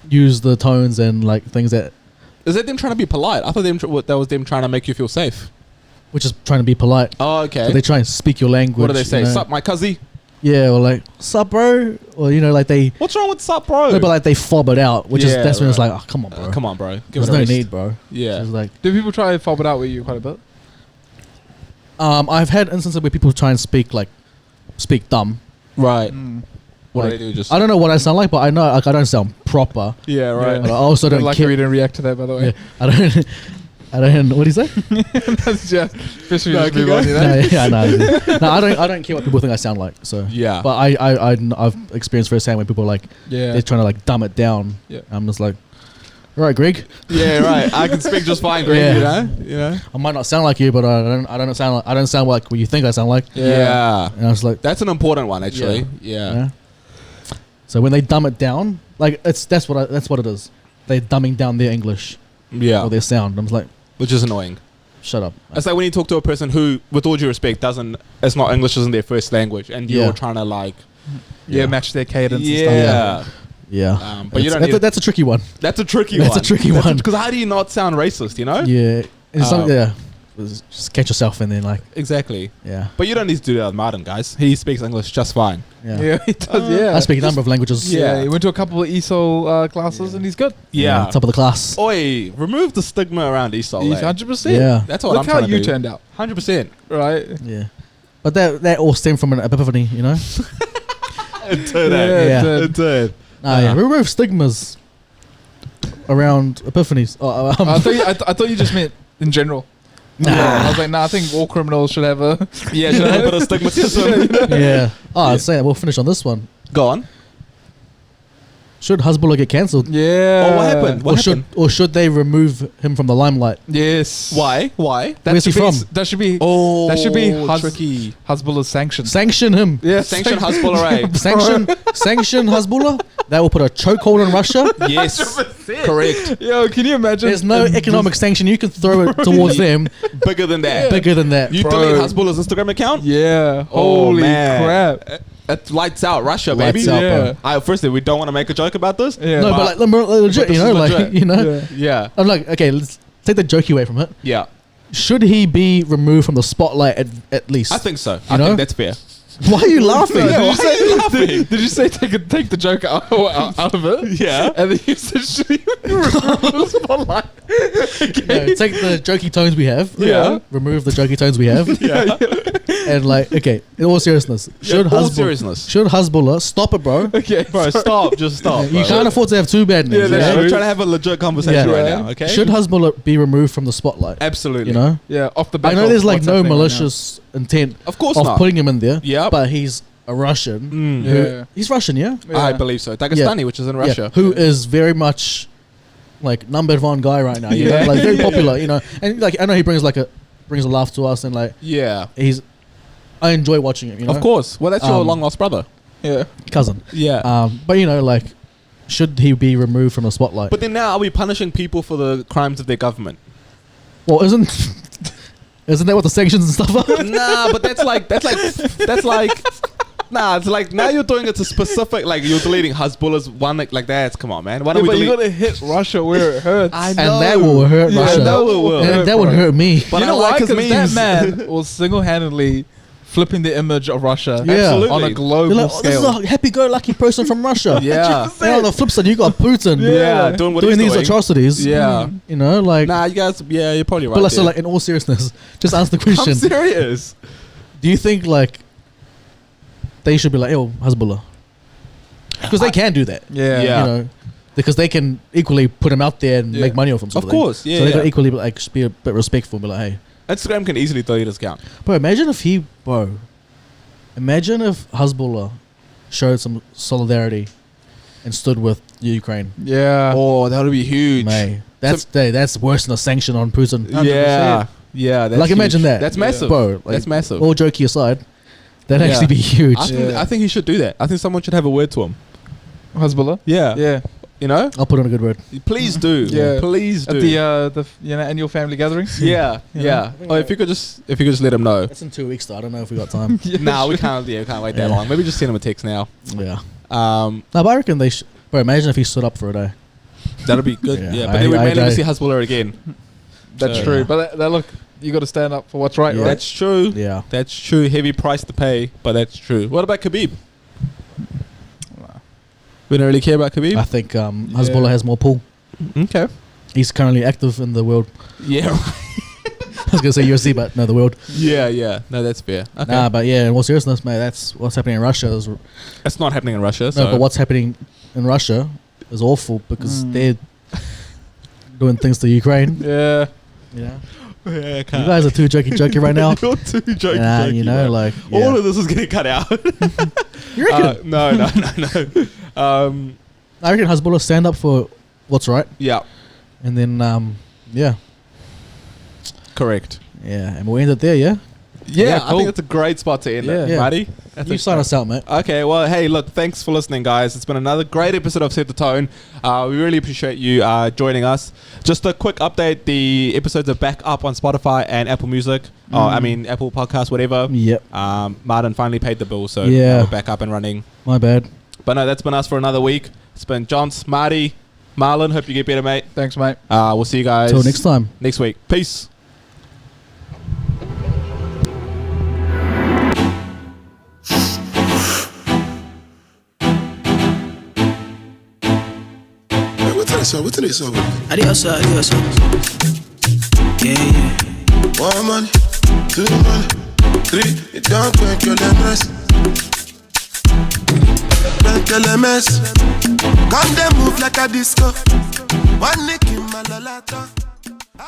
[SPEAKER 4] use the tones and like things that,
[SPEAKER 2] Is that them trying to be polite? I thought that was them trying to make you feel safe.
[SPEAKER 4] which is trying to be polite.
[SPEAKER 2] Oh, okay.
[SPEAKER 4] So they try and speak your language.
[SPEAKER 2] What do they say?
[SPEAKER 4] you know?
[SPEAKER 2] Sup, my cuzzy?
[SPEAKER 4] Yeah, or like, sup, bro? Or, like they,
[SPEAKER 2] What's wrong with sup, bro?
[SPEAKER 4] no, but like they fob it out, which
[SPEAKER 2] Yeah,
[SPEAKER 4] that's when it's
[SPEAKER 2] right.
[SPEAKER 4] like, oh, come on, bro.
[SPEAKER 2] Come on, bro. Give
[SPEAKER 4] There's
[SPEAKER 2] it a
[SPEAKER 4] no
[SPEAKER 2] rest.
[SPEAKER 4] need, bro.
[SPEAKER 2] Yeah.
[SPEAKER 4] It's like,
[SPEAKER 3] Do people try to fob it out with you quite a bit?
[SPEAKER 4] I've had instances where people try and speak dumb.
[SPEAKER 2] Right.
[SPEAKER 3] Mm.
[SPEAKER 2] What
[SPEAKER 4] Like,
[SPEAKER 2] do they do? Just
[SPEAKER 4] I don't know what I sound like, but I know like I don't sound proper.
[SPEAKER 2] yeah, right.
[SPEAKER 4] But I also don't
[SPEAKER 3] Like
[SPEAKER 4] care.
[SPEAKER 3] we didn't react to that, by the way.
[SPEAKER 4] Yeah, I don't. I don't. What do you say?
[SPEAKER 3] That's just, especially
[SPEAKER 2] No,
[SPEAKER 3] just
[SPEAKER 2] keep
[SPEAKER 3] move on,
[SPEAKER 2] going.
[SPEAKER 3] you know?
[SPEAKER 4] No, yeah, no, I don't care what people think I sound like. So
[SPEAKER 2] Yeah.
[SPEAKER 4] but I've experienced firsthand when people are like
[SPEAKER 3] Yeah.
[SPEAKER 4] they're trying to like dumb it down.
[SPEAKER 3] Yeah.
[SPEAKER 4] I'm just like, all right, Greg.
[SPEAKER 2] Yeah, right. I can speak just fine, Greg.
[SPEAKER 4] Yeah.
[SPEAKER 2] You know.
[SPEAKER 4] I might not sound like you, but I don't sound like what you think I sound like.
[SPEAKER 2] Yeah.
[SPEAKER 4] And I was like,
[SPEAKER 2] That's an important one, actually. Yeah.
[SPEAKER 4] yeah. So when they dumb it down, like that's what it is. They're dumbing down their English
[SPEAKER 2] Yeah.
[SPEAKER 4] or their sound. I'm just like,
[SPEAKER 2] Which is annoying.
[SPEAKER 4] shut up.
[SPEAKER 2] It's like when you talk to a person who, with all due respect, it's not English isn't their first language, and you're
[SPEAKER 4] Yeah.
[SPEAKER 2] trying to like,
[SPEAKER 3] Yeah, match their cadence and stuff.
[SPEAKER 2] yeah.
[SPEAKER 4] Yeah.
[SPEAKER 2] But you don't need.
[SPEAKER 4] That's a tricky one.
[SPEAKER 2] That's a tricky one.
[SPEAKER 4] That's a tricky one.
[SPEAKER 2] Because how do you not sound racist? You know.
[SPEAKER 4] Yeah. It's
[SPEAKER 2] Oh.
[SPEAKER 4] yeah. Just catch yourself and then like,
[SPEAKER 2] Exactly.
[SPEAKER 4] yeah.
[SPEAKER 2] But you don't need to do that with Martin, guys. He speaks English just fine.
[SPEAKER 4] Yeah.
[SPEAKER 3] Yeah, he does, yeah.
[SPEAKER 4] I speak a number of languages.
[SPEAKER 3] Yeah,
[SPEAKER 2] Yeah.
[SPEAKER 3] he went to a couple of ESOL classes and he's good.
[SPEAKER 2] Yeah.
[SPEAKER 4] Top of the class.
[SPEAKER 2] Oi, remove the stigma around Esol.
[SPEAKER 3] He's
[SPEAKER 2] eh?
[SPEAKER 3] 100%.
[SPEAKER 4] Yeah.
[SPEAKER 2] That's what
[SPEAKER 3] Look
[SPEAKER 2] I'm
[SPEAKER 3] how
[SPEAKER 2] trying
[SPEAKER 3] you
[SPEAKER 2] to do.
[SPEAKER 3] turned out,
[SPEAKER 2] 100%.
[SPEAKER 3] right?
[SPEAKER 4] Yeah. But that all stemmed from an epiphany, you know?
[SPEAKER 2] It did.
[SPEAKER 4] Yeah.
[SPEAKER 2] It did.
[SPEAKER 4] Yeah. Remove stigmas around epiphanies. Oh,
[SPEAKER 3] I thought you just meant in general.
[SPEAKER 4] Nah.
[SPEAKER 3] Yeah, I was like, I think all criminals should have a.
[SPEAKER 2] Yeah, should have a bit of stigmatism.
[SPEAKER 4] yeah. Oh, I'd say we'll finish on this one.
[SPEAKER 2] Go on.
[SPEAKER 4] Should Hezbollah get cancelled?
[SPEAKER 3] Yeah.
[SPEAKER 2] Oh, what happened? What happened?
[SPEAKER 4] Should they remove him from the limelight?
[SPEAKER 3] Yes.
[SPEAKER 2] Why?
[SPEAKER 4] Where's he from?
[SPEAKER 3] That should be.
[SPEAKER 2] Oh,
[SPEAKER 3] That should be
[SPEAKER 2] tricky.
[SPEAKER 3] Hezbollah's sanctions.
[SPEAKER 4] Sanction him.
[SPEAKER 3] Yeah.
[SPEAKER 2] Sanction Hezbollah, eh?
[SPEAKER 4] Sanction Hezbollah. That will put a chokehold on Russia.
[SPEAKER 2] Yes. Correct.
[SPEAKER 3] Yo, can you imagine?
[SPEAKER 4] There's no economic sanction you can throw it towards them
[SPEAKER 2] Bigger than that.
[SPEAKER 4] bigger than that.
[SPEAKER 2] You
[SPEAKER 3] Bro.
[SPEAKER 2] delete Hezbollah's Instagram account?
[SPEAKER 3] Yeah.
[SPEAKER 2] Oh,
[SPEAKER 3] Holy
[SPEAKER 2] man.
[SPEAKER 3] crap.
[SPEAKER 2] It lights out Russia, baby.
[SPEAKER 4] Lights out,
[SPEAKER 3] Yeah.
[SPEAKER 4] bro.
[SPEAKER 2] Firstly, we don't want to make a joke about this.
[SPEAKER 3] Yeah.
[SPEAKER 4] No, but like legit,
[SPEAKER 2] this
[SPEAKER 4] you know,
[SPEAKER 2] is
[SPEAKER 4] like
[SPEAKER 2] legit.
[SPEAKER 4] you know.
[SPEAKER 3] Yeah.
[SPEAKER 2] Yeah.
[SPEAKER 4] I'm like, okay, let's take the joke away from it.
[SPEAKER 2] Yeah.
[SPEAKER 4] Should he be removed from the spotlight at least?
[SPEAKER 2] I think so.
[SPEAKER 4] You
[SPEAKER 2] I
[SPEAKER 4] know?
[SPEAKER 2] think that's fair.
[SPEAKER 4] Why are you laughing?
[SPEAKER 2] Yeah,
[SPEAKER 3] Did
[SPEAKER 2] why
[SPEAKER 3] you say,
[SPEAKER 2] are you laughing?
[SPEAKER 3] Did you say take the joke out of it?
[SPEAKER 2] Yeah.
[SPEAKER 3] And then you said should he remove the spotlight?
[SPEAKER 4] No, take the jokey tones we have.
[SPEAKER 2] Yeah.
[SPEAKER 4] Remove the jokey tones we have.
[SPEAKER 2] Yeah.
[SPEAKER 4] And like, okay, in all seriousness, should
[SPEAKER 2] all
[SPEAKER 4] Hezbollah
[SPEAKER 2] seriousness.
[SPEAKER 4] should Hezbollah stop it, bro?
[SPEAKER 3] Okay,
[SPEAKER 2] Bro, stop. Just stop.
[SPEAKER 4] You
[SPEAKER 2] bro.
[SPEAKER 4] can't afford to have two bad names.
[SPEAKER 3] Yeah, that's
[SPEAKER 2] Yeah,
[SPEAKER 3] true.
[SPEAKER 2] we're trying to have a legit conversation
[SPEAKER 4] Yeah.
[SPEAKER 2] right
[SPEAKER 3] Yeah.
[SPEAKER 2] now, okay?
[SPEAKER 4] Should Hezbollah be removed from the spotlight?
[SPEAKER 2] Absolutely.
[SPEAKER 4] You know,
[SPEAKER 3] Yeah, off the back.
[SPEAKER 4] I know
[SPEAKER 3] of
[SPEAKER 4] there's like
[SPEAKER 3] what's
[SPEAKER 4] no
[SPEAKER 3] happening right
[SPEAKER 4] malicious intent
[SPEAKER 2] Of course
[SPEAKER 4] of
[SPEAKER 2] not.
[SPEAKER 4] putting him in there.
[SPEAKER 2] Yep.
[SPEAKER 4] But he's a Russian.
[SPEAKER 2] Mm.
[SPEAKER 3] now.
[SPEAKER 4] who-
[SPEAKER 3] Yeah.
[SPEAKER 4] He's Russian, yeah.
[SPEAKER 3] Yeah.
[SPEAKER 2] I believe so. Dagestani, which is in Russia.
[SPEAKER 4] Yeah, who is very much like number one guy right now. You
[SPEAKER 2] Yeah.
[SPEAKER 4] know, like very popular. You know, and like I know he brings a laugh to us, and like
[SPEAKER 2] Yeah.
[SPEAKER 4] I enjoy watching him. You know,
[SPEAKER 2] Of course. Well, that's your
[SPEAKER 4] Um,
[SPEAKER 2] long lost brother.
[SPEAKER 3] Yeah.
[SPEAKER 4] cousin.
[SPEAKER 2] Yeah.
[SPEAKER 4] But you know, like, should he be removed from the spotlight?
[SPEAKER 2] But then now, are we punishing people for the crimes of their government?
[SPEAKER 4] Well, isn't that what the sanctions and stuff are?
[SPEAKER 2] Nah, but that's like, nah, it's like now you're doing it to specific, like you're deleting Hezbollah's one, like that. Come on, man. Why
[SPEAKER 3] Yeah,
[SPEAKER 2] don't we
[SPEAKER 3] but you
[SPEAKER 2] delete?
[SPEAKER 3] gotta hit Russia where it hurts.
[SPEAKER 2] I
[SPEAKER 4] And that will hurt
[SPEAKER 3] Yeah,
[SPEAKER 4] Russia.
[SPEAKER 2] that will
[SPEAKER 4] and
[SPEAKER 2] hurt,
[SPEAKER 4] that would
[SPEAKER 3] bro.
[SPEAKER 4] hurt me.
[SPEAKER 2] But
[SPEAKER 3] you
[SPEAKER 2] I
[SPEAKER 3] know
[SPEAKER 2] like
[SPEAKER 3] why?
[SPEAKER 2] his
[SPEAKER 3] Because that
[SPEAKER 2] memes.
[SPEAKER 3] man was single-handedly flipping the image of Russia
[SPEAKER 4] Yeah.
[SPEAKER 2] Absolutely.
[SPEAKER 3] on a
[SPEAKER 4] You're
[SPEAKER 3] global
[SPEAKER 4] like, oh, this is
[SPEAKER 3] scale.
[SPEAKER 4] a happy-go-lucky person from Russia.
[SPEAKER 2] Yeah.
[SPEAKER 4] And on the flip side, you got Putin
[SPEAKER 2] Yeah, doing what
[SPEAKER 4] doing
[SPEAKER 2] he's
[SPEAKER 4] these
[SPEAKER 2] doing.
[SPEAKER 4] atrocities.
[SPEAKER 2] Yeah.
[SPEAKER 4] You know, like.
[SPEAKER 2] Nah, you guys. Yeah, you're probably right.
[SPEAKER 4] But like, so
[SPEAKER 2] there.
[SPEAKER 4] like, in all seriousness, just answer the
[SPEAKER 2] I'm
[SPEAKER 4] question:
[SPEAKER 2] serious.
[SPEAKER 4] do you think like they should be like, "Yo, Hezbollah," because they can do that?
[SPEAKER 3] Yeah.
[SPEAKER 2] Yeah.
[SPEAKER 4] You know, because they can equally put him out there and
[SPEAKER 3] Yeah.
[SPEAKER 4] make money off him. sort
[SPEAKER 2] Of
[SPEAKER 4] thing.
[SPEAKER 2] course, yeah,
[SPEAKER 4] So they
[SPEAKER 2] yeah.
[SPEAKER 4] got equally like just be a bit respectful, and be like, "Hey,
[SPEAKER 2] Instagram can easily delete his account.
[SPEAKER 4] bro, imagine if Hezbollah showed some solidarity and stood with Ukraine.
[SPEAKER 3] Yeah.
[SPEAKER 2] Oh, that would be huge.
[SPEAKER 4] Mate, that's worse than a sanction on Putin.
[SPEAKER 3] 100%.
[SPEAKER 2] Yeah, yeah. That's
[SPEAKER 4] Like, imagine
[SPEAKER 2] huge.
[SPEAKER 4] that.
[SPEAKER 2] That's
[SPEAKER 3] Yeah.
[SPEAKER 2] massive,
[SPEAKER 4] Bro, like,
[SPEAKER 2] that's massive.
[SPEAKER 4] All jokey aside, that'd
[SPEAKER 2] Yeah.
[SPEAKER 4] actually be huge.
[SPEAKER 3] Yeah.
[SPEAKER 2] I think he should do that. I think someone should have a word to him.
[SPEAKER 3] Hezbollah.
[SPEAKER 2] Yeah,
[SPEAKER 3] Yeah.
[SPEAKER 2] you know.
[SPEAKER 4] I'll put in a good word.
[SPEAKER 2] Please do.
[SPEAKER 3] Yeah.
[SPEAKER 2] Please do.
[SPEAKER 3] At the annual family gatherings.
[SPEAKER 2] yeah,
[SPEAKER 3] You
[SPEAKER 2] yeah.
[SPEAKER 4] know?
[SPEAKER 2] Oh, if you could just let him know.
[SPEAKER 4] That's in 2 weeks, though. I don't know if we got time.
[SPEAKER 2] Nah, we can't. Yeah, we can't wait that
[SPEAKER 4] Yeah.
[SPEAKER 2] long. Maybe just send him a text now.
[SPEAKER 4] Yeah.
[SPEAKER 2] No,
[SPEAKER 4] No, but I reckon they should. Bro, imagine if he stood up for a day.
[SPEAKER 2] that'd be good.
[SPEAKER 4] Yeah.
[SPEAKER 2] Yeah, but then we may never
[SPEAKER 4] I-
[SPEAKER 2] see Hezbollah again.
[SPEAKER 3] That's
[SPEAKER 2] So-
[SPEAKER 3] true.
[SPEAKER 4] Yeah.
[SPEAKER 3] But that look, you got to stand up for what's right,
[SPEAKER 4] Yeah.
[SPEAKER 3] right?
[SPEAKER 2] That's true.
[SPEAKER 4] Yeah.
[SPEAKER 2] That's true. Heavy price to pay, but that's true. What about Khabib? We don't really care about Khabib.
[SPEAKER 4] I think Hezbollah has more pull.
[SPEAKER 2] Okay.
[SPEAKER 4] He's currently active in the world.
[SPEAKER 2] Yeah.
[SPEAKER 4] I was going to say UFC, but no, the world.
[SPEAKER 2] Yeah, yeah. No, that's fair. Okay.
[SPEAKER 4] Nah, but yeah, in all seriousness, mate, that's what's happening in Russia.
[SPEAKER 2] It's not happening in Russia. So.
[SPEAKER 4] No, but what's happening in Russia is awful because
[SPEAKER 3] Mm.
[SPEAKER 4] they're doing things to Ukraine.
[SPEAKER 3] Yeah.
[SPEAKER 4] Yeah.
[SPEAKER 2] Yeah,
[SPEAKER 4] You guys are too jokey right now.
[SPEAKER 2] You're too jokey.
[SPEAKER 4] Yeah, you know,
[SPEAKER 2] man.
[SPEAKER 4] like
[SPEAKER 2] all of this is getting cut out.
[SPEAKER 4] You reckon?
[SPEAKER 2] No.
[SPEAKER 4] I reckon Hezbollah stand up for what's right,
[SPEAKER 2] Yeah,
[SPEAKER 4] and then
[SPEAKER 2] correct.
[SPEAKER 4] and we'll end it there. Yeah.
[SPEAKER 2] Yeah, I
[SPEAKER 4] cool.
[SPEAKER 2] think it's a great spot to end it,
[SPEAKER 4] Yeah.
[SPEAKER 2] Marty.
[SPEAKER 4] You sign us out, mate.
[SPEAKER 2] Okay, well, hey, look, thanks for listening, guys. It's been another great episode of Set the Tone. We really appreciate you joining us. Just a quick update, the episodes are back up on Spotify and Apple Music. Apple Podcasts, whatever.
[SPEAKER 4] Yep.
[SPEAKER 2] Martin finally paid the bill, so
[SPEAKER 4] Yeah.
[SPEAKER 2] we're back up and running.
[SPEAKER 4] My bad.
[SPEAKER 2] But no, that's been us for another week. It's been Johns, Marty, Marlon. Hope you get better, mate.
[SPEAKER 3] Thanks, mate.
[SPEAKER 2] We'll see you guys
[SPEAKER 4] Till next time.
[SPEAKER 2] next week. Peace.
[SPEAKER 1] What's this song?
[SPEAKER 5] Adios. Yeah.
[SPEAKER 1] 1 money, 2 money, 3. You don't think you're the rest. Don't mess. Come they move like a disco. One nick in my lalata.